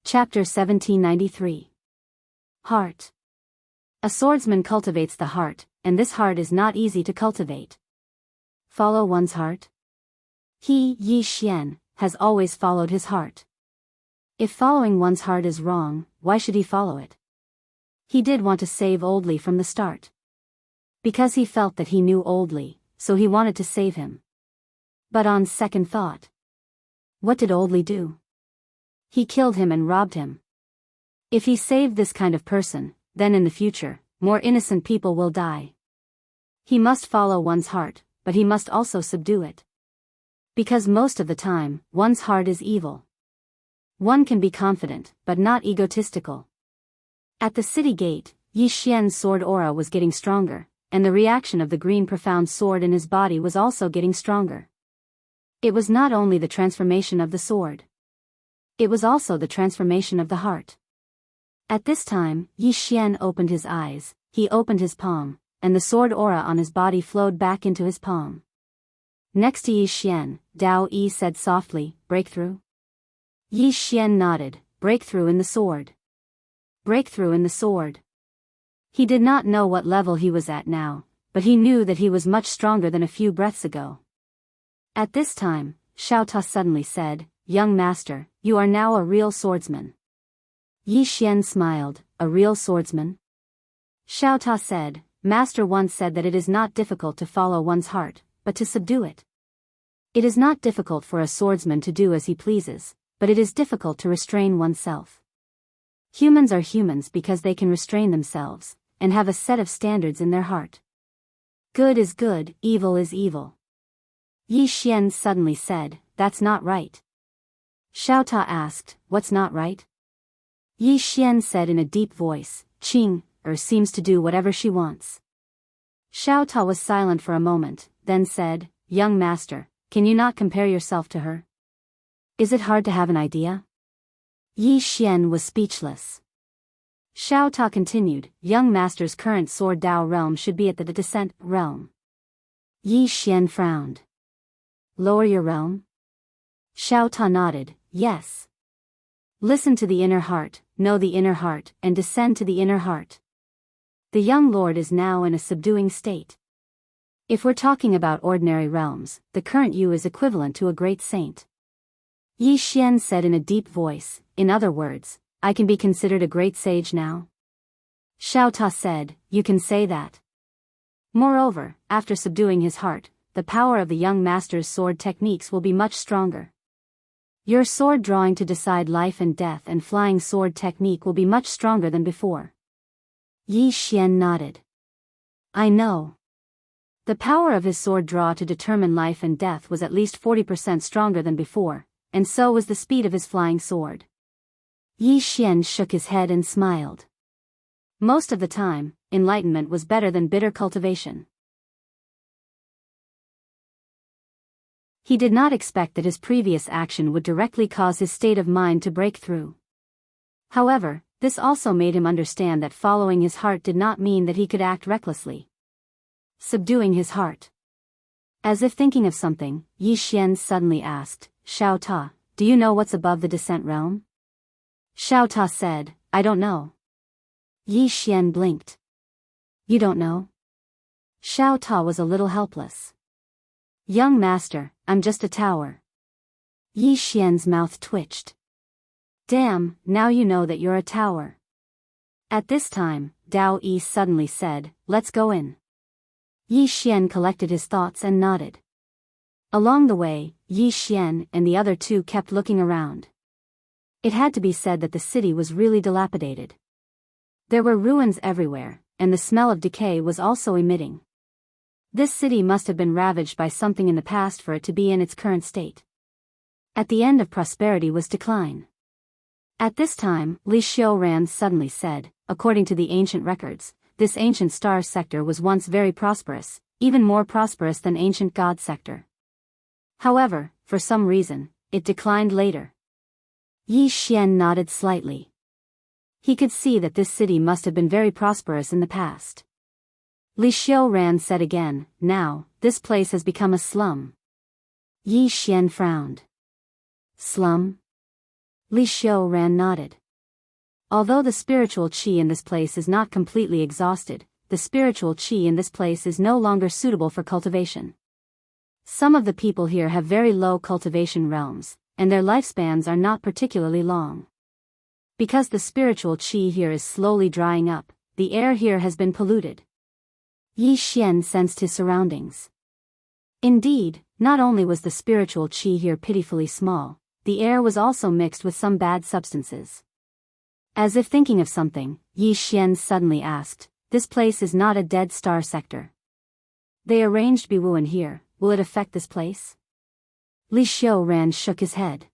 Chapter 1793. Heart. A swordsman cultivates the heart, and this heart is not easy to cultivate. Follow one's heart? He, Yi Xian, has always followed his heart. If following one's heart is wrong, why should he follow it? He did want to save Old Li from the start. Because he felt that he knew Old Li, so he wanted to save him. But on second thought, what did Old Li do? He killed him and robbed him. If he saved this kind of person, then in the future, more innocent people will die. He must follow one's heart, but he must also subdue it. Because most of the time, one's heart is evil. One can be confident, but not egotistical. At the city gate, Yi Xian's sword aura was getting stronger, and the reaction of the green profound sword in his body was also getting stronger. It was not only the transformation of the sword. It was also the transformation of the heart. At this time, Yi Xian opened his eyes, he opened his palm, and the sword aura on his body flowed back into his palm. Next to Yi Xian, Dao Yi said softly, "Breakthrough?" Yi Xian nodded, "Breakthrough in the sword." Breakthrough in the sword. He did not know what level he was at now, but he knew that he was much stronger than a few breaths ago. At this time, Xiao Ta suddenly said, "Young master, you are now a real swordsman." Yi Xian smiled, "A real swordsman?" Xiao Ta said, "Master once said that it is not difficult to follow one's heart, but to subdue it. It is not difficult for a swordsman to do as he pleases, but it is difficult to restrain oneself. Humans are humans because they can restrain themselves, and have a set of standards in their heart. Good is good, evil is evil." Yi Xian suddenly said, "That's not right." Xiao Ta asked, "What's not right?" Yi Xian said in a deep voice, "Qing, seems to do whatever she wants." Xiao Ta was silent for a moment, then said, "Young master, can you not compare yourself to her? Is it hard to have an idea?" Yi Xian was speechless. Xiao Ta continued, "Young master's current sword Dao realm should be at the descent realm." Yi Xian frowned. "Lower your realm?" Xiao Ta nodded, "Yes. Listen to the inner heart, know the inner heart, and descend to the inner heart. The young lord is now in a subduing state. If we're talking about ordinary realms, the current you is equivalent to a great saint." Yi Xian said in a deep voice, "In other words, I can be considered a great sage now?" Xiao Ta said, "You can say that. Moreover, after subduing his heart, the power of the young master's sword techniques will be much stronger. Your sword drawing to decide life and death and flying sword technique will be much stronger than before." Yi Xian nodded. "I know. The power of his sword draw to determine life and death was at least 40% stronger than before, and so was the speed of his flying sword." Yi Xian shook his head and smiled. Most of the time, enlightenment was better than bitter cultivation. He did not expect that his previous action would directly cause his state of mind to break through. However, this also made him understand that following his heart did not mean that he could act recklessly. Subduing his heart. As if thinking of something, Yi Xian suddenly asked, "Xiao Ta, do you know what's above the descent realm?" Xiao Ta said, "I don't know." Yi Xian blinked. "You don't know?" Xiao Ta was a little helpless. "Young master, I'm just a tower." Yi Xian's mouth twitched. "Damn, now you know that you're a tower." At this time, Dao Yi suddenly said, "Let's go in." Yi Xian collected his thoughts and nodded. Along the way, Yi Xian and the other two kept looking around. It had to be said that the city was really dilapidated. There were ruins everywhere, and the smell of decay was also emitting. This city must have been ravaged by something in the past for it to be in its current state. At the end of prosperity was decline. At this time, Li Xiuran suddenly said, according to the ancient records, this ancient star sector was once very prosperous, even more prosperous than ancient god sector. However, for some reason, it declined later. Yi Xian nodded slightly. He could see that this city must have been very prosperous in the past. Li Xiuran said again, now, this place has become a slum. Yi Xian frowned. Slum? Li Xiuran nodded. Although the spiritual qi in this place is not completely exhausted, the spiritual qi in this place is no longer suitable for cultivation. Some of the people here have very low cultivation realms, and their lifespans are not particularly long. Because the spiritual qi here is slowly drying up, the air here has been polluted. Yi Xian sensed his surroundings. Indeed, not only was the spiritual qi here pitifully small, the air was also mixed with some bad substances. As if thinking of something, Yi Xian suddenly asked, this place is not a dead star sector. They arranged Biyao in here, will it affect this place? Li Xiuran shook his head.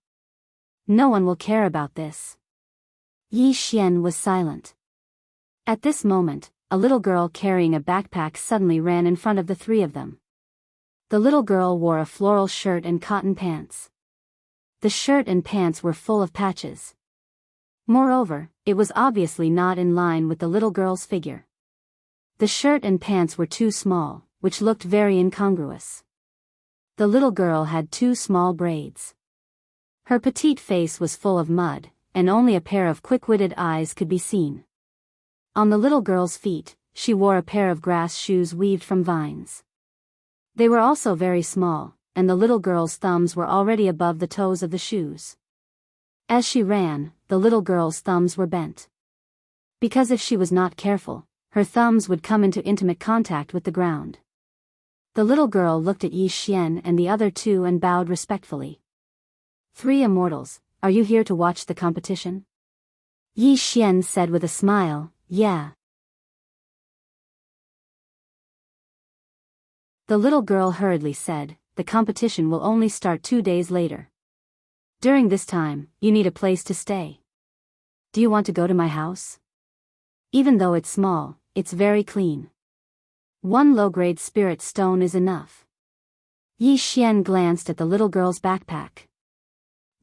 No one will care about this. Yi Xian was silent. At this moment, a little girl carrying a backpack suddenly ran in front of the three of them. The little girl wore a floral shirt and cotton pants. The shirt and pants were full of patches. Moreover, it was obviously not in line with the little girl's figure. The shirt and pants were too small, which looked very incongruous. The little girl had two small braids. Her petite face was full of mud, and only a pair of quick-witted eyes could be seen. On the little girl's feet, she wore a pair of grass shoes weaved from vines. They were also very small, and the little girl's thumbs were already above the toes of the shoes. As she ran, the little girl's thumbs were bent. Because if she was not careful, her thumbs would come into intimate contact with the ground. The little girl looked at Yi Xian and the other two and bowed respectfully. Three immortals, are you here to watch the competition? Yi Xian said with a smile, yeah. The little girl hurriedly said, the competition will only start 2 days later. During this time, you need a place to stay. Do you want to go to my house? Even though it's small, it's very clean. 1 low-grade spirit stone is enough. Yi Xian glanced at the little girl's backpack.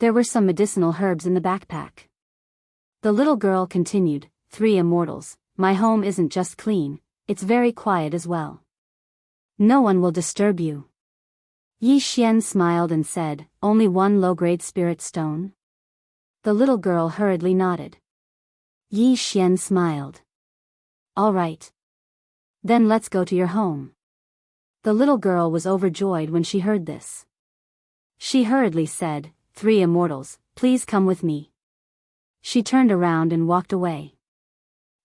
There were some medicinal herbs in the backpack. The little girl continued, 3 immortals, my home isn't just clean, it's very quiet as well. No one will disturb you. Yi Xian smiled and said, only 1 low-grade spirit stone? The little girl hurriedly nodded. Yi Xian smiled. All right. Then let's go to your home. The little girl was overjoyed when she heard this. She hurriedly said, 3 immortals, please come with me. She turned around and walked away.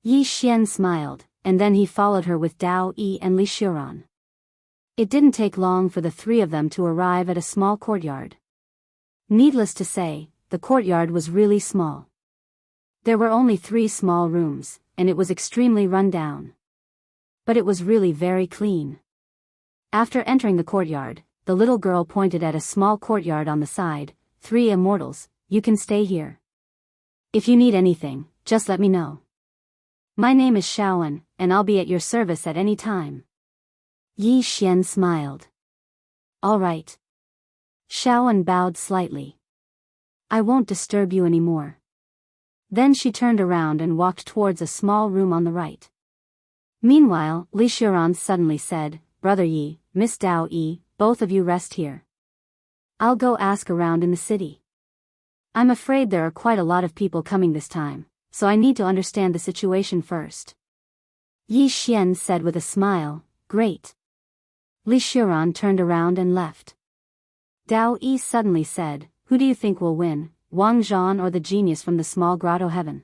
Yi Xian smiled, and then he followed her with Dao Yi and Li Xiuran. It didn't take long for the 3 of them to arrive at a small courtyard. Needless to say, the courtyard was really small. There were only 3 small rooms, and it was extremely run down. But it was really very clean. After entering the courtyard, the little girl pointed at a small courtyard on the side, 3 immortals, you can stay here. If you need anything, just let me know. My name is Shaoan, and I'll be at your service at any time. Yi Xian smiled. All right. Shaoan bowed slightly. I won't disturb you anymore. Then she turned around and walked towards a small room on the right. Meanwhile, Li Xiuran suddenly said, Brother Yi, Miss Dao Yi, both of you rest here. I'll go ask around in the city. I'm afraid there are quite a lot of people coming this time, so I need to understand the situation first. Yi Xian said with a smile, great. Li Xiuran turned around and left. Dao Yi suddenly said, who do you think will win, Wang Zhan or the genius from the small grotto heaven?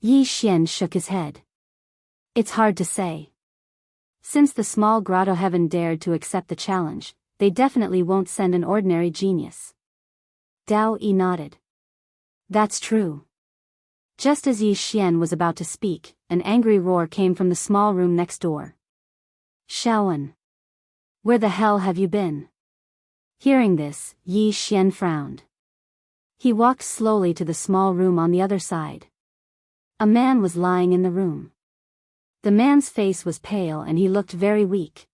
Yi Xian shook his head. It's hard to say. Since the small grotto heaven dared to accept the challenge, they definitely won't send an ordinary genius. Dao Yi nodded. That's true. Just as Yi Xian was about to speak, an angry roar came from the small room next door. Shaoan. Where the hell have you been? Hearing this, Yi Xian frowned. He walked slowly to the small room on the other side. A man was lying in the room. The man's face was pale and he looked very weak.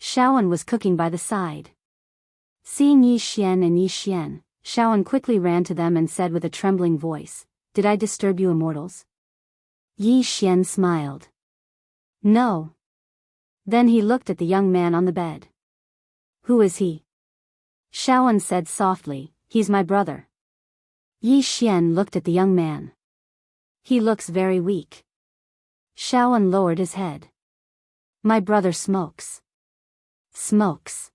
Shaoan was cooking by the side. Seeing Yi Xian and Yi Xian, Shaoan quickly ran to them and said with a trembling voice, "Did I disturb you, immortals?" Yi Xian smiled. "No." Then he looked at the young man on the bed. "Who is he?" Shaoan said softly, "He's my brother." Yi Xian looked at the young man. "He looks very weak." Shaoan lowered his head. "My brother smokes." "Smokes?"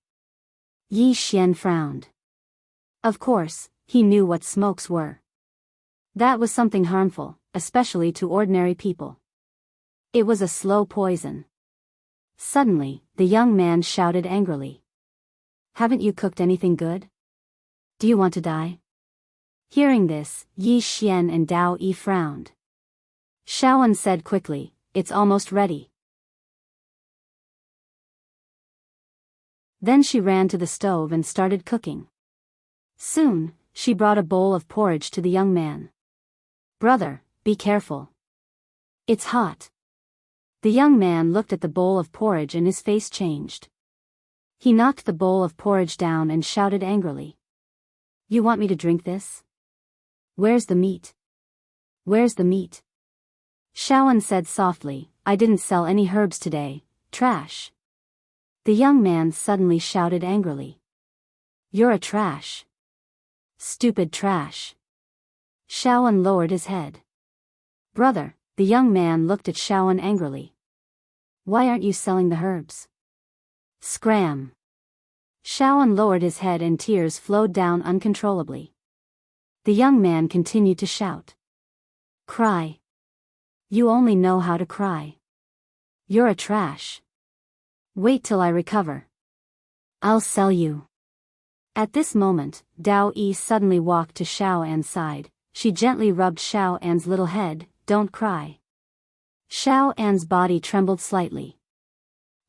Yi Xian frowned. Of course, he knew what smokes were. That was something harmful, especially to ordinary people. It was a slow poison. Suddenly, the young man shouted angrily. "Haven't you cooked anything good? Do you want to die?" Hearing this, Yi Xian and Dao Yi frowned. Shaoan said quickly, "It's almost ready." Then she ran to the stove and started cooking. Soon, she brought a bowl of porridge to the young man. "Brother, be careful. It's hot." The young man looked at the bowl of porridge and his face changed. He knocked the bowl of porridge down and shouted angrily. "You want me to drink this? Where's the meat? Where's the meat?" Shaoan said softly, "I didn't sell any herbs today, trash." The young man suddenly shouted angrily. "You're a trash. Stupid trash." Shaoan lowered his head. "Brother," the young man looked at Shaoan angrily. "Why aren't you selling the herbs?" Scram. Shaoan lowered his head and tears flowed down uncontrollably. The young man continued to shout. "Cry. You only know how to cry. You're a trash. Wait till I recover. I'll sell you." At this moment, Dao Yi suddenly walked to Shaoan's side. She gently rubbed Shaoan's little head. "Don't cry." Shaoan's body trembled slightly.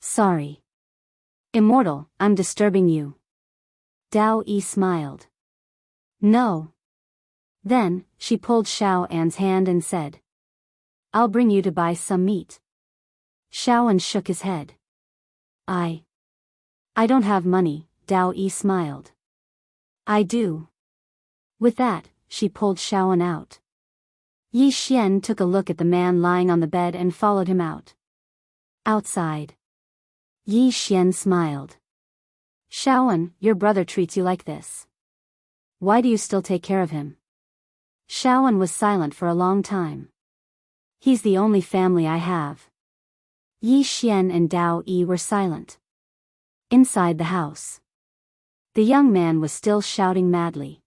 "Sorry. Immortal, I'm disturbing you." Dao Yi smiled. "No." Then, she pulled Shaoan's hand and said, "I'll bring you to buy some meat." Shaoan shook his head. I don't have money," Dao Yi smiled. "I do." With that, she pulled Shaoan out. Yi Xian took a look at the man lying on the bed and followed him out. Outside. Yi Xian smiled. "Shaoan, your brother treats you like this. Why do you still take care of him?" Shaoan was silent for a long time. "He's the only family I have." Yi Xian and Dao Yi were silent. Inside the house. The young man was still shouting madly.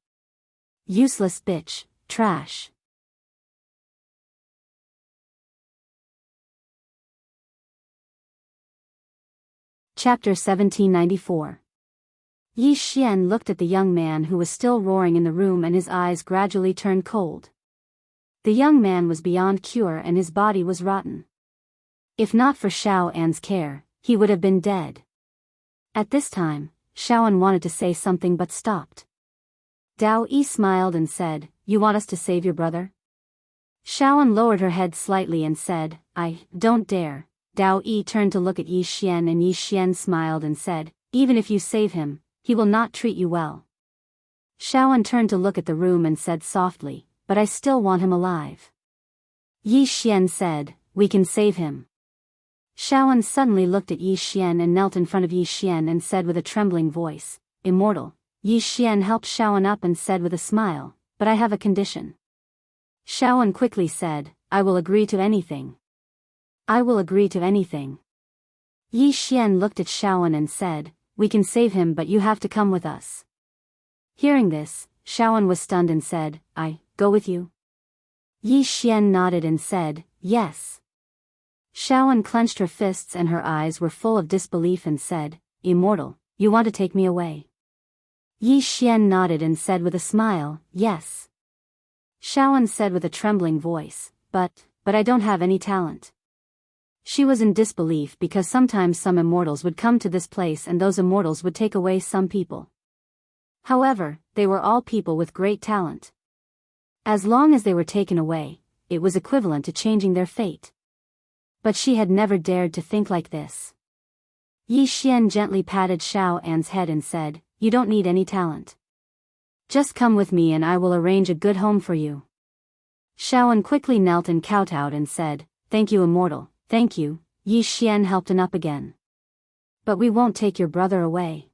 "Useless bitch, trash." Chapter 1794. Yi Xian looked at the young man who was still roaring in the room and his eyes gradually turned cold. The young man was beyond cure and his body was rotten. If not for Shaoan's care, he would have been dead. At this time, Shaoan wanted to say something but stopped. Dao Yi smiled and said, "You want us to save your brother?" Shaoan lowered her head slightly and said, "I don't dare." Dao Yi turned to look at Yi Xian and Yi Xian smiled and said, "Even if you save him, he will not treat you well." Shaoan turned to look at the room and said softly, "But I still want him alive." Yi Xian said, "We can save him." Shaoan suddenly looked at Yi Xian and knelt in front of Yi Xian and said with a trembling voice, "Immortal." Yi Xian helped Shaoan up and said with a smile, "But I have a condition." Shaoan quickly said, "I will agree to anything. I will agree to anything." Yi Xian looked at Shaoan and said, "We can save him but you have to come with us." Hearing this, Shaoan was stunned and said, "I go with you?" Yi Xian nodded and said, "Yes." Shaoan clenched her fists and her eyes were full of disbelief and said, "Immortal, you want to take me away?" Yi Xian nodded and said with a smile, "Yes." Shaoan said with a trembling voice, but I don't have any talent." She was in disbelief because sometimes some immortals would come to this place and those immortals would take away some people. However, they were all people with great talent. As long as they were taken away, it was equivalent to changing their fate. But she had never dared to think like this. Yi Xian gently patted Xiao An's head and said, "You don't need any talent. Just come with me and I will arrange a good home for you." Xiao An quickly knelt and kowtowed and said, "Thank you, Immortal, thank you." Yi Xian helped him up again. "But we won't take your brother away."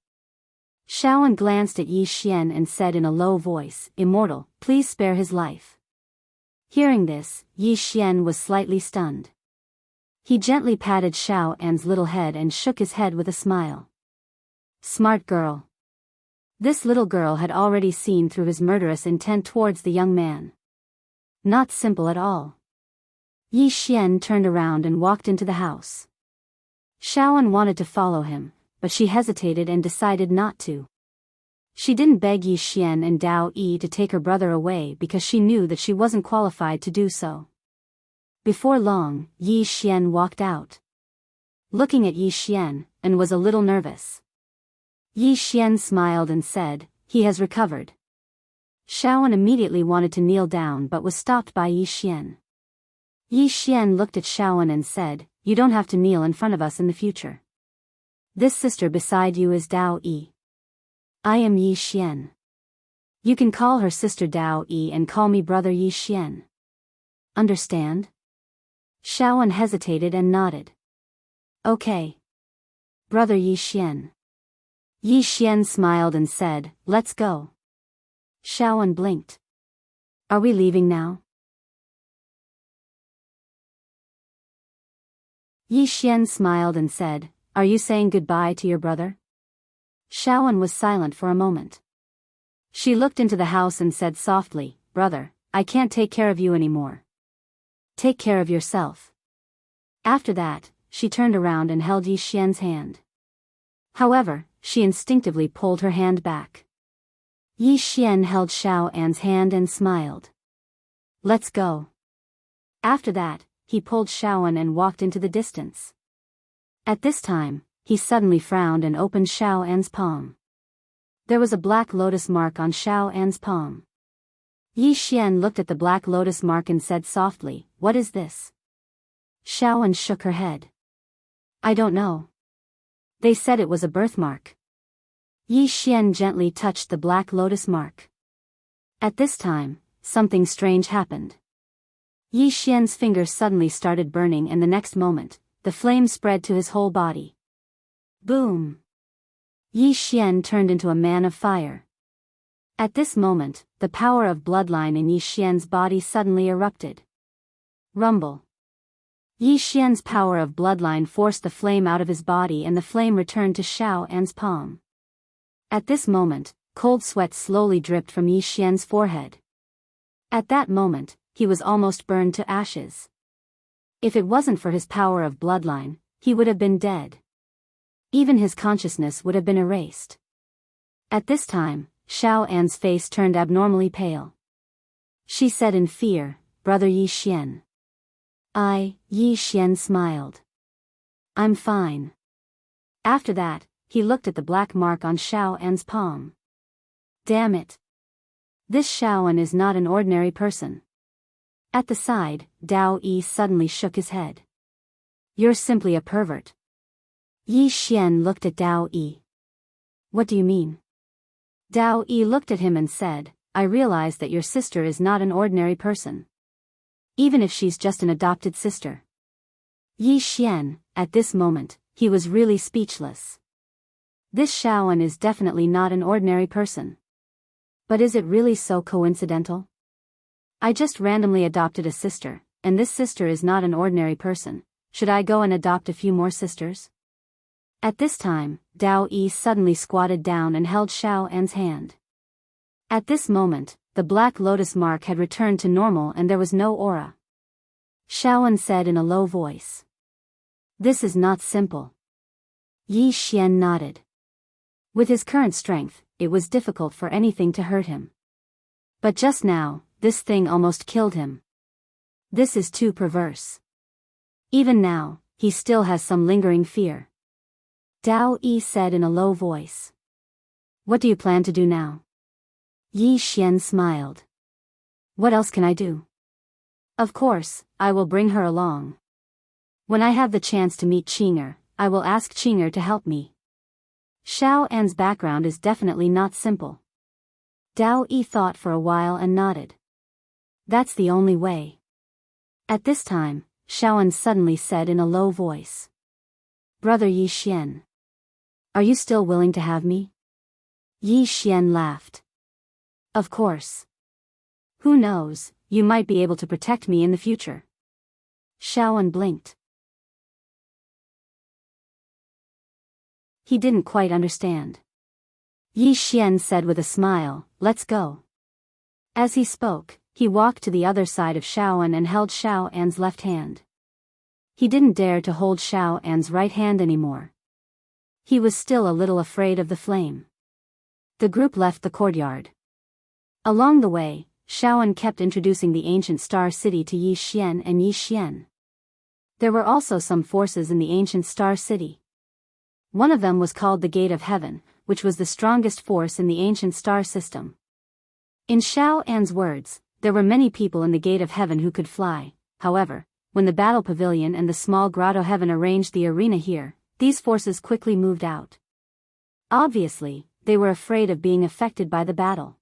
Xiao An glanced at Yi Xian and said in a low voice, "Immortal, please spare his life." Hearing this, Yi Xian was slightly stunned. He gently patted Xiao An's little head and shook his head with a smile. Smart girl. This little girl had already seen through his murderous intent towards the young man. Not simple at all. Yi Xian turned around and walked into the house. Xiao An wanted to follow him, but she hesitated and decided not to. She didn't beg Yi Xian and Dao Yi to take her brother away because she knew that she wasn't qualified to do so. Before long, Yi Xian walked out. Looking at Yi Xian, and was a little nervous. Yi Xian smiled and said, "He has recovered." Xiao An immediately wanted to kneel down but was stopped by Yi Xian. Yi Xian looked at Xiao An and said, "You don't have to kneel in front of us in the future. This sister beside you is Dao Yi. I am Yi Xian. You can call her sister Dao Yi and call me brother Yi Xian. Understand?" Xiao An hesitated and nodded. "Okay. Brother Yi Xian." Yi Xian smiled and said, "Let's go." Xiao An blinked. "Are we leaving now?" Yi Xian smiled and said, "Are you saying goodbye to your brother?" Xiao An was silent for a moment. She looked into the house and said softly, "Brother, I can't take care of you anymore. Take care of yourself." After that, she turned around and held Yi Xian's hand. However, she instinctively pulled her hand back. Yi Xian held Xiao An's hand and smiled. "Let's go." After that, he pulled Xiao An and walked into the distance. At this time, he suddenly frowned and opened Xiao An's palm. There was a black lotus mark on Xiao An's palm. Yi Xian looked at the black lotus mark and said softly, "What is this?" Xiao An shook her head. "I don't know. They said it was a birthmark." Yi Xian gently touched the black lotus mark. At this time, something strange happened. Yi Xian's fingers suddenly started burning and the next moment, the flame spread to his whole body. Boom! Yi Xian turned into a man of fire. At this moment, the power of bloodline in Yi Xian's body suddenly erupted. Rumble. Yi Xian's power of bloodline forced the flame out of his body and the flame returned to Xiao An's palm. At this moment, cold sweat slowly dripped from Yi Xian's forehead. At that moment, he was almost burned to ashes. If it wasn't for his power of bloodline, he would have been dead. Even his consciousness would have been erased. At this time, Xiao An's face turned abnormally pale. She said in fear, "Brother Yi Xian." Yi Xian smiled. "I'm fine." After that, he looked at the black mark on Xiao An's palm. Damn it. This Xiao An is not an ordinary person. At the side, Dao Yi suddenly shook his head. "You're simply a pervert." Yi Xian looked at Dao Yi. "What do you mean?" Dao Yi looked at him and said, "I realize that your sister is not an ordinary person. Even if she's just an adopted sister." Yi Xian, at this moment, he was really speechless. This Xiao An is definitely not an ordinary person. But is it really so coincidental? I just randomly adopted a sister, and this sister is not an ordinary person. Should I go and adopt a few more sisters? At this time, Dao Yi suddenly squatted down and held Xiao An's hand. At this moment, the black lotus mark had returned to normal and there was no aura. Xiao An said in a low voice. "This is not simple." Yi Xian nodded. With his current strength, it was difficult for anything to hurt him. But just now, this thing almost killed him. This is too perverse. Even now, he still has some lingering fear. Dao Yi said in a low voice. What do you plan to do now? Yi Xian smiled. What else can I do? Of course, I will bring her along. When I have the chance to meet Qing'er, I will ask Qing'er to help me. Xiao An's background is definitely not simple. Dao Yi thought for a while and nodded. That's the only way. At this time, Xiao An suddenly said in a low voice. Brother Yi Xian. Are you still willing to have me? Yi Xian laughed. Of course. Who knows, you might be able to protect me in the future. Xiao An blinked. He didn't quite understand. Yi Xian said with a smile, let's go. As he spoke, he walked to the other side of Xiao An and held Xiao An's left hand. He didn't dare to hold Xiao An's right hand anymore. He was still a little afraid of the flame. The group left the courtyard. Along the way, Xiao An kept introducing the ancient Star City to Yi Xian and Yi Xian. There were also some forces in the ancient Star City. One of them was called the Gate of Heaven, which was the strongest force in the ancient star system. In Xiao An's words, there were many people in the Gate of Heaven who could fly. However, when the battle pavilion and the small grotto heaven arranged the arena here, these forces quickly moved out. Obviously, they were afraid of being affected by the battle.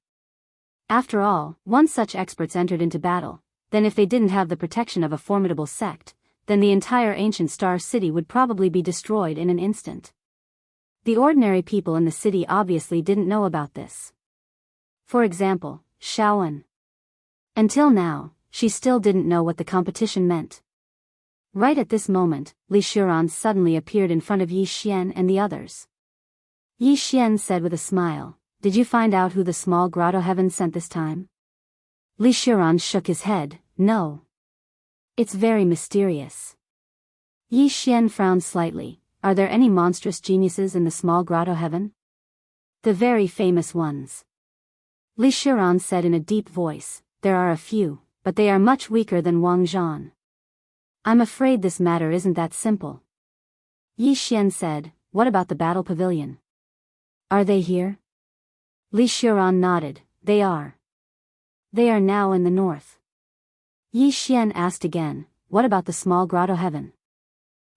After all, once such experts entered into battle, then if they didn't have the protection of a formidable sect, then the entire ancient star city would probably be destroyed in an instant. The ordinary people in the city obviously didn't know about this. For example, Xiao An. Until now, she still didn't know what the competition meant. Right at this moment, Li Shuran suddenly appeared in front of Yi Xian and the others. Yi Xian said with a smile, did you find out who the small grotto heaven sent this time? Li Shuran shook his head, no. It's very mysterious. Yi Xian frowned slightly. Are there any monstrous geniuses in the small grotto heaven? The very famous ones. Li Shuran said in a deep voice, there are a few, but they are much weaker than Wang Zhan. I'm afraid this matter isn't that simple. Yi Xian said, what about the battle pavilion? Are they here? Li Shuran nodded, they are. They are now in the north. Yi Xian asked again, what about the small grotto heaven?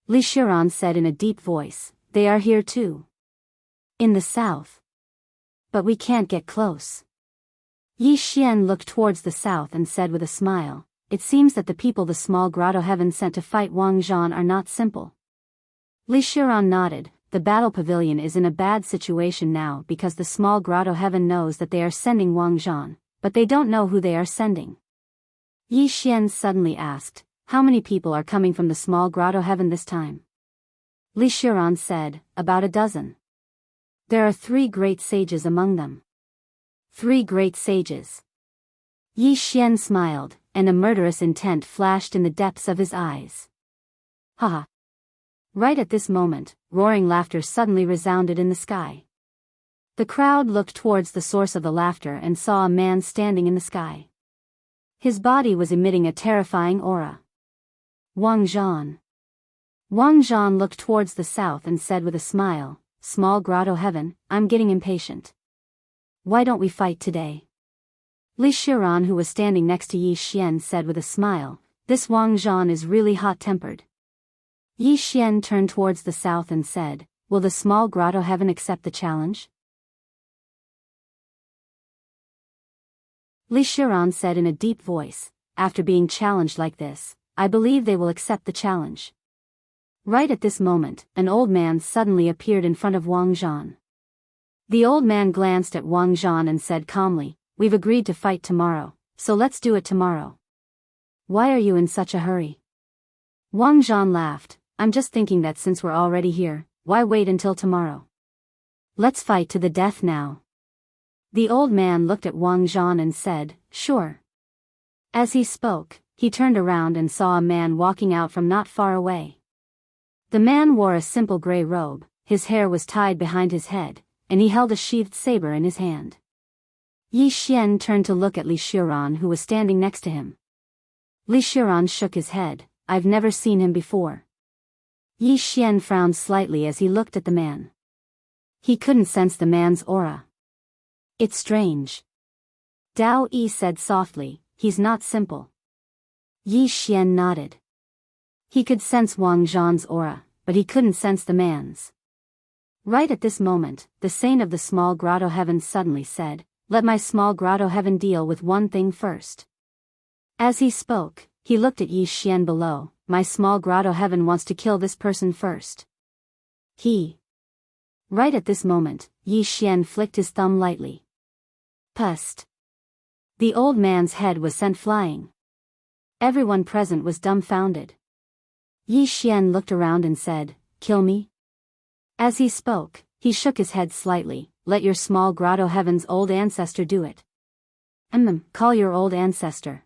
Li Shuran said in a deep voice, they are here too. In the south. But we can't get close. Yi Xian looked towards the south and said with a smile, it seems that the people the small grotto heaven sent to fight Wang Zhan are not simple. Li Shuran nodded, the battle pavilion is in a bad situation now because the small grotto heaven knows that they are sending Wang Zhan, but they don't know who they are sending. Yi Xian suddenly asked, how many people are coming from the small grotto heaven this time? Li Shuran said, about a dozen. There are 3 great sages among them. 3 great sages. Yi Xian smiled, and a murderous intent flashed in the depths of his eyes. Haha. Right at this moment, roaring laughter suddenly resounded in the sky. The crowd looked towards the source of the laughter and saw a man standing in the sky. His body was emitting a terrifying aura. Wang Zhan. Wang Zhan looked towards the south and said with a smile, small grotto heaven, I'm getting impatient. Why don't we fight today? Li Shuran, who was standing next to Yi Xian, said with a smile, this Wang Zhan is really hot-tempered. Yi Xian turned towards the south and said, will the small grotto heaven accept the challenge? Li Shuran said in a deep voice, after being challenged like this, I believe they will accept the challenge. Right at this moment, an old man suddenly appeared in front of Wang Zhan. The old man glanced at Wang Zhan and said calmly, we've agreed to fight tomorrow, so let's do it tomorrow. Why are you in such a hurry? Wang Zhan laughed, I'm just thinking that since we're already here, why wait until tomorrow? Let's fight to the death now. The old man looked at Wang Zhan and said, sure. As he spoke, he turned around and saw a man walking out from not far away. The man wore a simple gray robe, his hair was tied behind his head, and he held a sheathed saber in his hand. Yi Xian turned to look at Li Shuran, who was standing next to him. Li Shuran shook his head, I've never seen him before. Yi Xian frowned slightly as he looked at the man. He couldn't sense the man's aura. It's strange. Dao Yi said softly, he's not simple. Yi Xian nodded. He could sense Wang Zhan's aura, but he couldn't sense the man's. Right at this moment, the saint of the small grotto heaven suddenly said, "Let my small grotto heaven deal with one thing first." As he spoke, he looked at Yi Xian below. "My small grotto heaven wants to kill this person first." Right at this moment, Yi Xian flicked his thumb lightly. Pust. The old man's head was sent flying. Everyone present was dumbfounded. Yi Xian looked around and said, "Kill me?" As he spoke, he shook his head slightly. "Let your small grotto heaven's old ancestor do it." Call your old ancestor."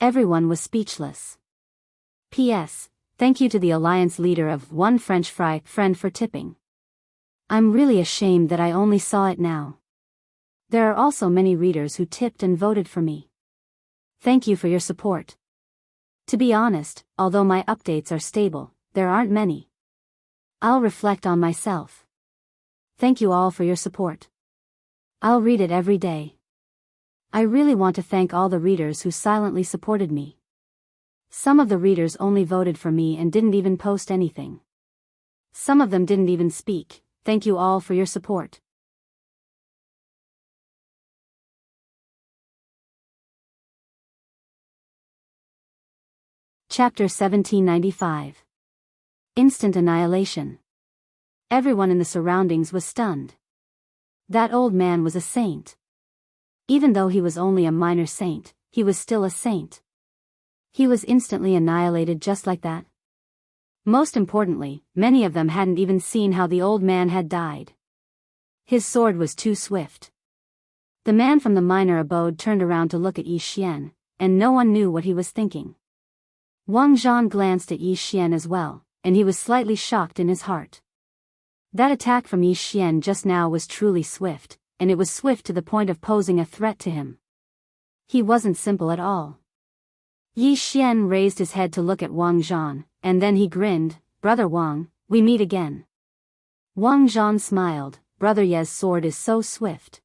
Everyone was speechless. P.S. Thank you to the alliance leader of One French Fry Friend for tipping. I'm really ashamed that I only saw it now. There are also many readers who tipped and voted for me. Thank you for your support. To be honest, although my updates are stable, there aren't many. I'll reflect on myself. Thank you all for your support. I'll read it every day. I really want to thank all the readers who silently supported me. Some of the readers only voted for me and didn't even post anything. Some of them didn't even speak. Thank you all for your support. Chapter 1795. Instant annihilation. Everyone in the surroundings was stunned. That old man was a saint. Even though he was only a minor saint, he was still a saint. He was instantly annihilated just like that. Most importantly, many of them hadn't even seen how the old man had died. His sword was too swift. The man from the minor abode turned around to look at Yi Xian, and no one knew what he was thinking. Wang Zhan glanced at Yi Xian as well, and he was slightly shocked in his heart. That attack from Yi Xian just now was truly swift, and it was swift to the point of posing a threat to him. He wasn't simple at all. Yi Xian raised his head to look at Wang Zhan, and then he grinned. "Brother Wang, we meet again." Wang Zhan smiled. "Brother Ye's sword is so swift."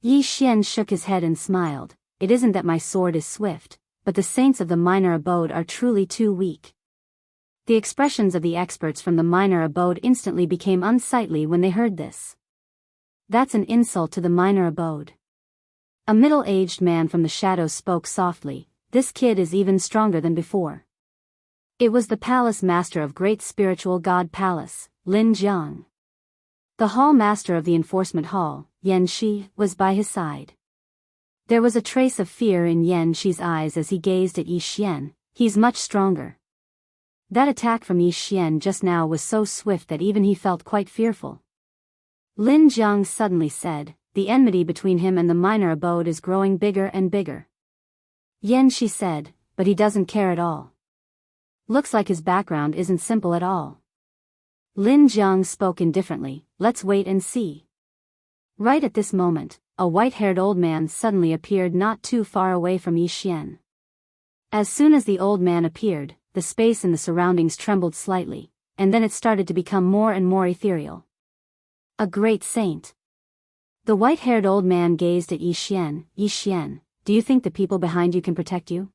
Yi Xian shook his head and smiled. "It isn't that my sword is swift, but the saints of the minor abode are truly too weak." The expressions of the experts from the minor abode instantly became unsightly when they heard this. "That's an insult to the minor abode." A middle-aged man from the shadows spoke softly. "This kid is even stronger than before." It was the palace master of Great Spiritual God Palace, Lin Jiang. The hall master of the enforcement hall, Yan Shi, was by his side. There was a trace of fear in Yan Shi's eyes as he gazed at Yi Xian. "He's much stronger." That attack from Yi Xian just now was so swift that even he felt quite fearful. Lin Jiang suddenly said, "The enmity between him and the minor abode is growing bigger and bigger." Yan Shi said, "But he doesn't care at all. Looks like his background isn't simple at all." Lin Jiang spoke indifferently, "Let's wait and see." Right at this moment, a white-haired old man suddenly appeared not too far away from Yi Xian. As soon as the old man appeared, the space in the surroundings trembled slightly, and then it started to become more and more ethereal. A great saint. The white-haired old man gazed at Yi Xian. "Yi Xian, do you think the people behind you can protect you?"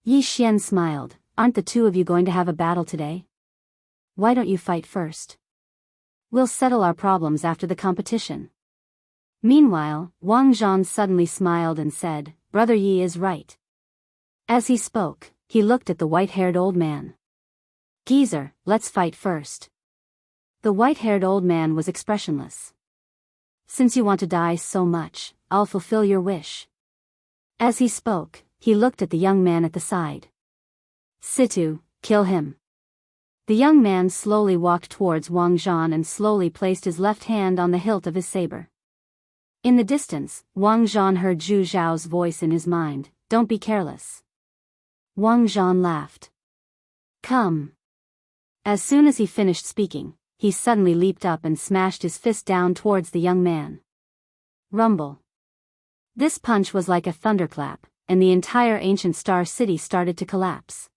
Yi Xian smiled. "Aren't the two of you going to have a battle today? Why don't you fight first? We'll settle our problems after the competition." Meanwhile, Wang Zhan suddenly smiled and said, "Brother Yi is right." As he spoke, he looked at the white-haired old man. "Geezer, let's fight first." The white-haired old man was expressionless. "Since you want to die so much, I'll fulfill your wish." As he spoke, he looked at the young man at the side. "Situ, kill him." The young man slowly walked towards Wang Zhan and slowly placed his left hand on the hilt of his saber. In the distance, Wang Zhan heard Zhu Zhao's voice in his mind, "Don't be careless." Wang Zhan laughed. "Come." As soon as he finished speaking, he suddenly leaped up and smashed his fist down towards the young man. Rumble. This punch was like a thunderclap, and the entire ancient star city started to collapse.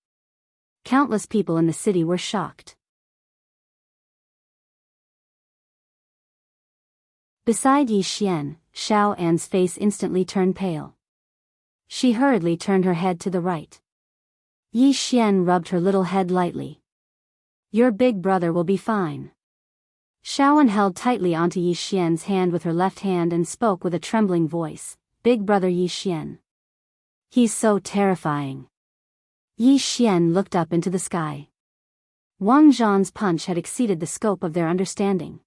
Countless people in the city were shocked. Beside Yi Xian, Xiao An's face instantly turned pale. She hurriedly turned her head to the right. Yi Xian rubbed her little head lightly. Your big brother will be fine. Xiaoan held tightly onto Yi Xian's hand with her left hand and spoke with a trembling voice. Big brother Yi Xian. He's so terrifying. Yi Xian looked up into the sky. Wang Zhan's punch had exceeded the scope of their understanding.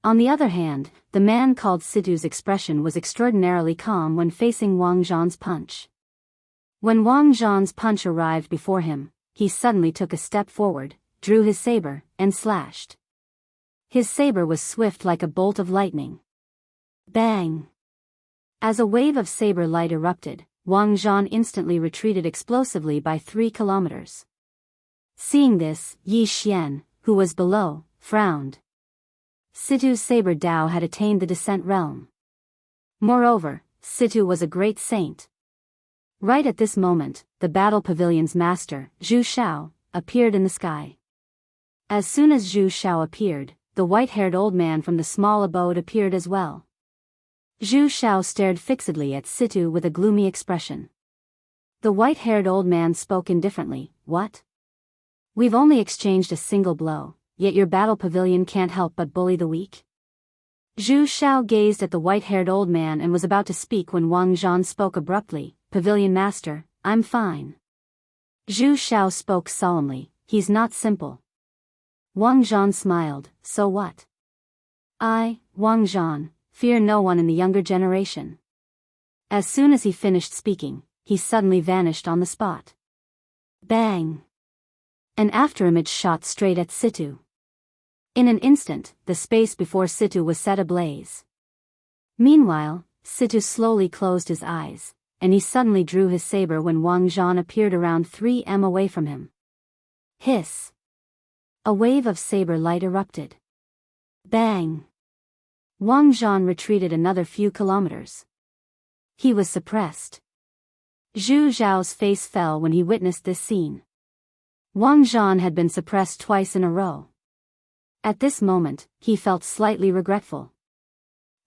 On the other hand, the man called Situ's expression was extraordinarily calm when facing Wang Zhan's punch. When Wang Zhan's punch arrived before him, he suddenly took a step forward, drew his saber, and slashed. His saber was swift like a bolt of lightning. Bang! As a wave of saber light erupted, Wang Zhan instantly retreated explosively by 3 kilometers. Seeing this, Yi Xian, who was below, frowned. Situ's saber Dao had attained the descent realm. Moreover, Situ was a great saint. Right at this moment, the battle pavilion's master, Zhu Shao, appeared in the sky. As soon as Zhu Shao appeared, the white-haired old man from the small abode appeared as well. Zhu Shao stared fixedly at Situ with a gloomy expression. The white-haired old man spoke indifferently. What? We've only exchanged a single blow, yet your battle pavilion can't help but bully the weak? Zhu Shao gazed at the white-haired old man and was about to speak when Wang Zhan spoke abruptly. Pavilion master, I'm fine. Zhu Shao spoke solemnly. He's not simple. Wang Zhan smiled. So what? I, Wang Zhan, fear no one in the younger generation. As soon as he finished speaking, he suddenly vanished on the spot. Bang! An afterimage shot straight at Situ. In an instant, the space before Situ was set ablaze. Meanwhile, Situ slowly closed his eyes, and he suddenly drew his saber when Wang Zhan appeared around 3 m away from him. Hiss! A wave of saber light erupted. Bang! Wang Zhan retreated another few kilometers. He was suppressed. Zhu Zhao's face fell when he witnessed this scene. Wang Zhan had been suppressed twice in a row. At this moment, he felt slightly regretful.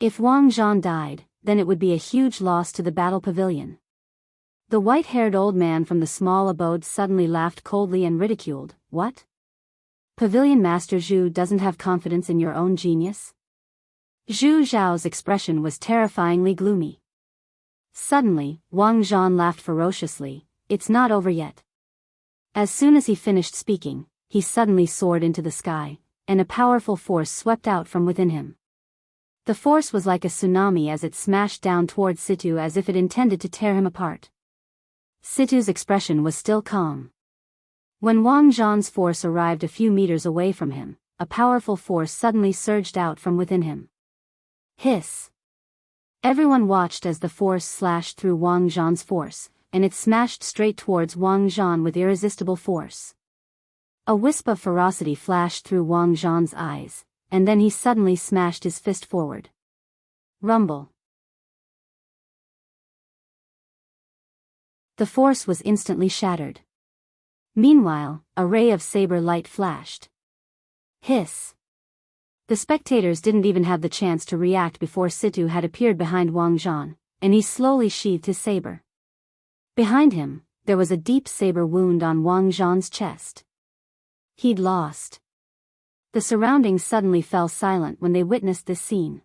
If Wang Zhan died, then it would be a huge loss to the battle pavilion. The white-haired old man from the small abode suddenly laughed coldly and ridiculed. What? Pavilion Master Zhu doesn't have confidence in your own genius? Zhu Zhao's expression was terrifyingly gloomy. Suddenly, Wang Zhan laughed ferociously. It's not over yet. As soon as he finished speaking, he suddenly soared into the sky, and a powerful force swept out from within him. The force was like a tsunami as it smashed down towards Situ as if it intended to tear him apart. Situ's expression was still calm. When Wang Zhan's force arrived a few meters away from him, a powerful force suddenly surged out from within him. Hiss! Everyone watched as the force slashed through Wang Zhan's force, and it smashed straight towards Wang Zhan with irresistible force. A wisp of ferocity flashed through Wang Zhan's eyes, and then he suddenly smashed his fist forward. Rumble. The force was instantly shattered. Meanwhile, a ray of saber light flashed. Hiss! The spectators didn't even have the chance to react before Situ had appeared behind Wang Zhan, and he slowly sheathed his saber. Behind him, there was a deep saber wound on Wang Zhan's chest. He'd lost. The surroundings suddenly fell silent when they witnessed this scene.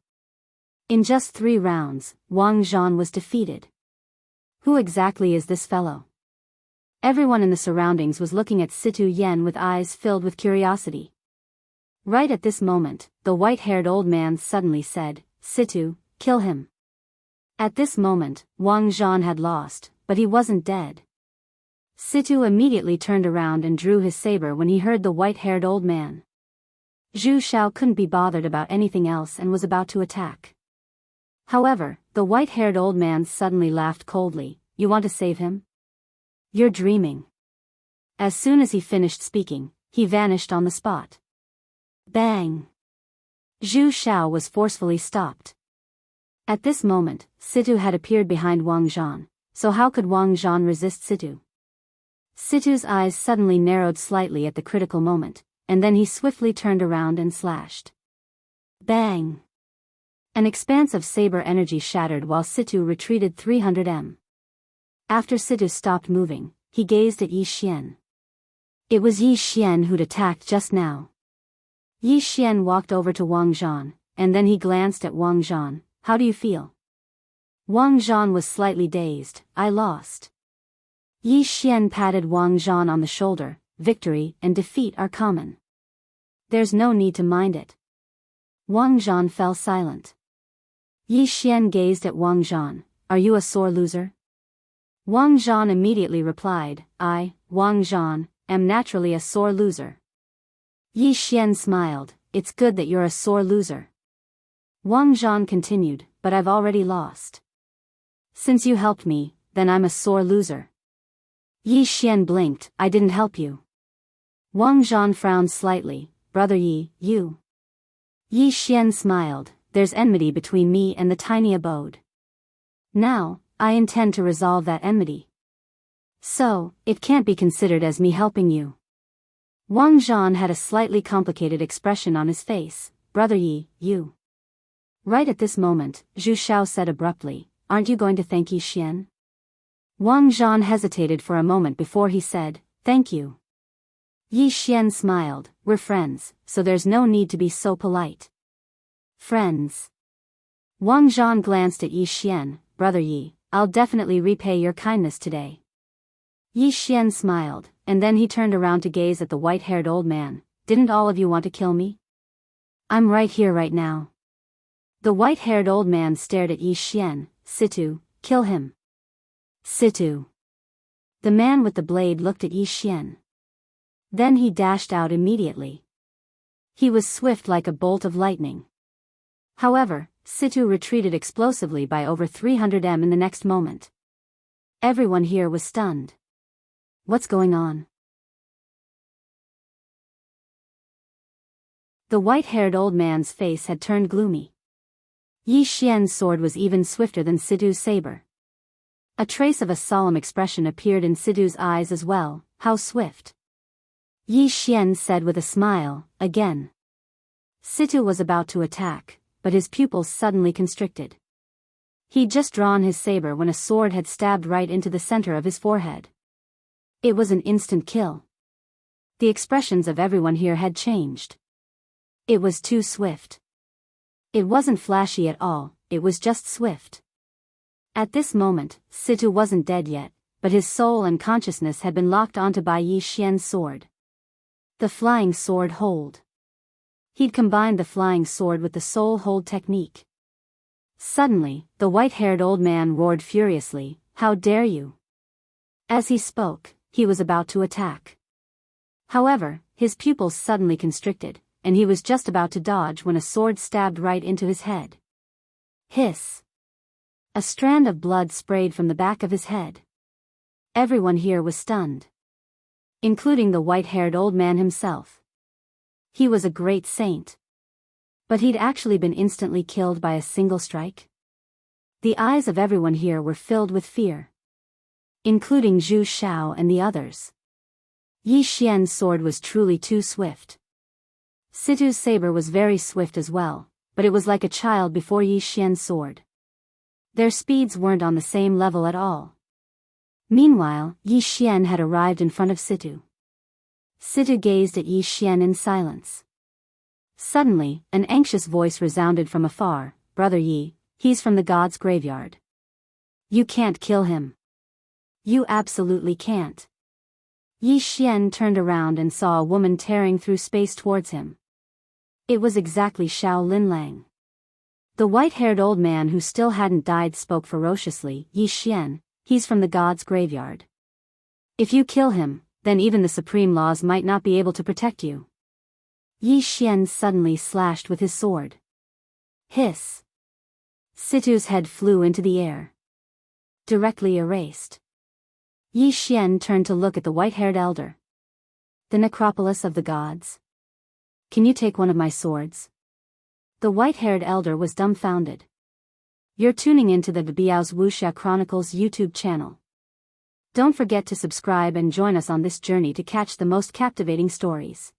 In just 3 rounds, Wang Zhan was defeated. Who exactly is this fellow? Everyone in the surroundings was looking at Situ Yen with eyes filled with curiosity. Right at this moment, the white-haired old man suddenly said, Situ, kill him. At this moment, Wang Zhan had lost, but he wasn't dead. Situ immediately turned around and drew his saber when he heard the white-haired old man. Zhu Shao couldn't be bothered about anything else and was about to attack. However, the white-haired old man suddenly laughed coldly. You want to save him? You're dreaming. As soon as he finished speaking, he vanished on the spot. Bang! Zhu Shao was forcefully stopped. At this moment, Situ had appeared behind Wang Zhan, so how could Wang Zhan resist Situ? Situ's eyes suddenly narrowed slightly at the critical moment, and then he swiftly turned around and slashed. Bang! An expanse of saber energy shattered while Situ retreated 300 m. After Situ stopped moving, he gazed at Yi Xian. It was Yi Xian who'd attacked just now. Yi Xian walked over to Wang Zhan, and then he glanced at Wang Zhan. How do you feel? Wang Zhan was slightly dazed. I lost. Yi Xian patted Wang Zhan on the shoulder. Victory and defeat are common. There's no need to mind it. Wang Zhan fell silent. Yi Xian gazed at Wang Zhan. Are you a sore loser? Wang Zhan immediately replied, I, Wang Zhan, am naturally a sore loser. Yi Xian smiled. It's good that you're a sore loser. Wang Zhan continued, but I've already lost. Since you helped me, then I'm a sore loser. Yi Xian blinked. I didn't help you. Wang Zhan frowned slightly. Brother Yi, you. Yi Xian smiled. There's enmity between me and the tiny abode. Now, I intend to resolve that enmity. So, it can't be considered as me helping you. Wang Zhan had a slightly complicated expression on his face. Brother Yi, you. Right at this moment, Zhu Xiao said abruptly, aren't you going to thank Yi Xian? Wang Zhan hesitated for a moment before he said, thank you. Yi Xian smiled. We're friends, so there's no need to be so polite. Friends. Wang Zhan glanced at Yi Xian. Brother Yi, I'll definitely repay your kindness today. Yi Xian smiled, and then he turned around to gaze at the white-haired old man. Didn't all of you want to kill me? I'm right here right now. The white-haired old man stared at Yi Xian. Situ, kill him. Situ. The man with the blade looked at Yi Xian. Then he dashed out immediately. He was swift like a bolt of lightning. However, Situ retreated explosively by over 300 m in the next moment. Everyone here was stunned. What's going on? The white-haired old man's face had turned gloomy. Yi Xian's sword was even swifter than Situ's saber. A trace of a solemn expression appeared in Situ's eyes as well. How swift! Yi Xian said with a smile, again. Situ was about to attack, but his pupils suddenly constricted. He'd just drawn his saber when a sword had stabbed right into the center of his forehead. It was an instant kill. The expressions of everyone here had changed. It was too swift. It wasn't flashy at all, it was just swift. At this moment, Situ wasn't dead yet, but his soul and consciousness had been locked onto by Yi Xian's sword. The flying sword hold. He'd combined the flying sword with the soul hold technique. Suddenly, the white-haired old man roared furiously, How dare you! As he spoke, he was about to attack. However, his pupils suddenly constricted, and he was just about to dodge when a sword stabbed right into his head. Hiss! A strand of blood sprayed from the back of his head. Everyone here was stunned. Including the white-haired old man himself. He was a great saint. But he'd actually been instantly killed by a single strike? The eyes of everyone here were filled with fear. Including Zhu Xiao and the others. Yi Xian's sword was truly too swift. Situ's saber was very swift as well, but it was like a child before Yi Xian's sword. Their speeds weren't on the same level at all. Meanwhile, Yi Xian had arrived in front of Situ. Situ gazed at Yi Xian in silence. Suddenly, an anxious voice resounded from afar, Brother Yi, he's from the god's graveyard. You can't kill him. You absolutely can't. Yi Xian turned around and saw a woman tearing through space towards him. It was exactly Xiao Linlang. The white-haired old man who still hadn't died spoke ferociously, Yi Xian, he's from the god's graveyard. If you kill him, then even the supreme laws might not be able to protect you. Yi Xian suddenly slashed with his sword. Hiss! Situ's head flew into the air. Directly erased. Yi Xian turned to look at the white-haired elder. The necropolis of the gods. Can you take one of my swords? The white-haired elder was dumbfounded. You're tuning into the Biyao's Wuxia Chronicles YouTube channel. Don't forget to subscribe and join us on this journey to catch the most captivating stories.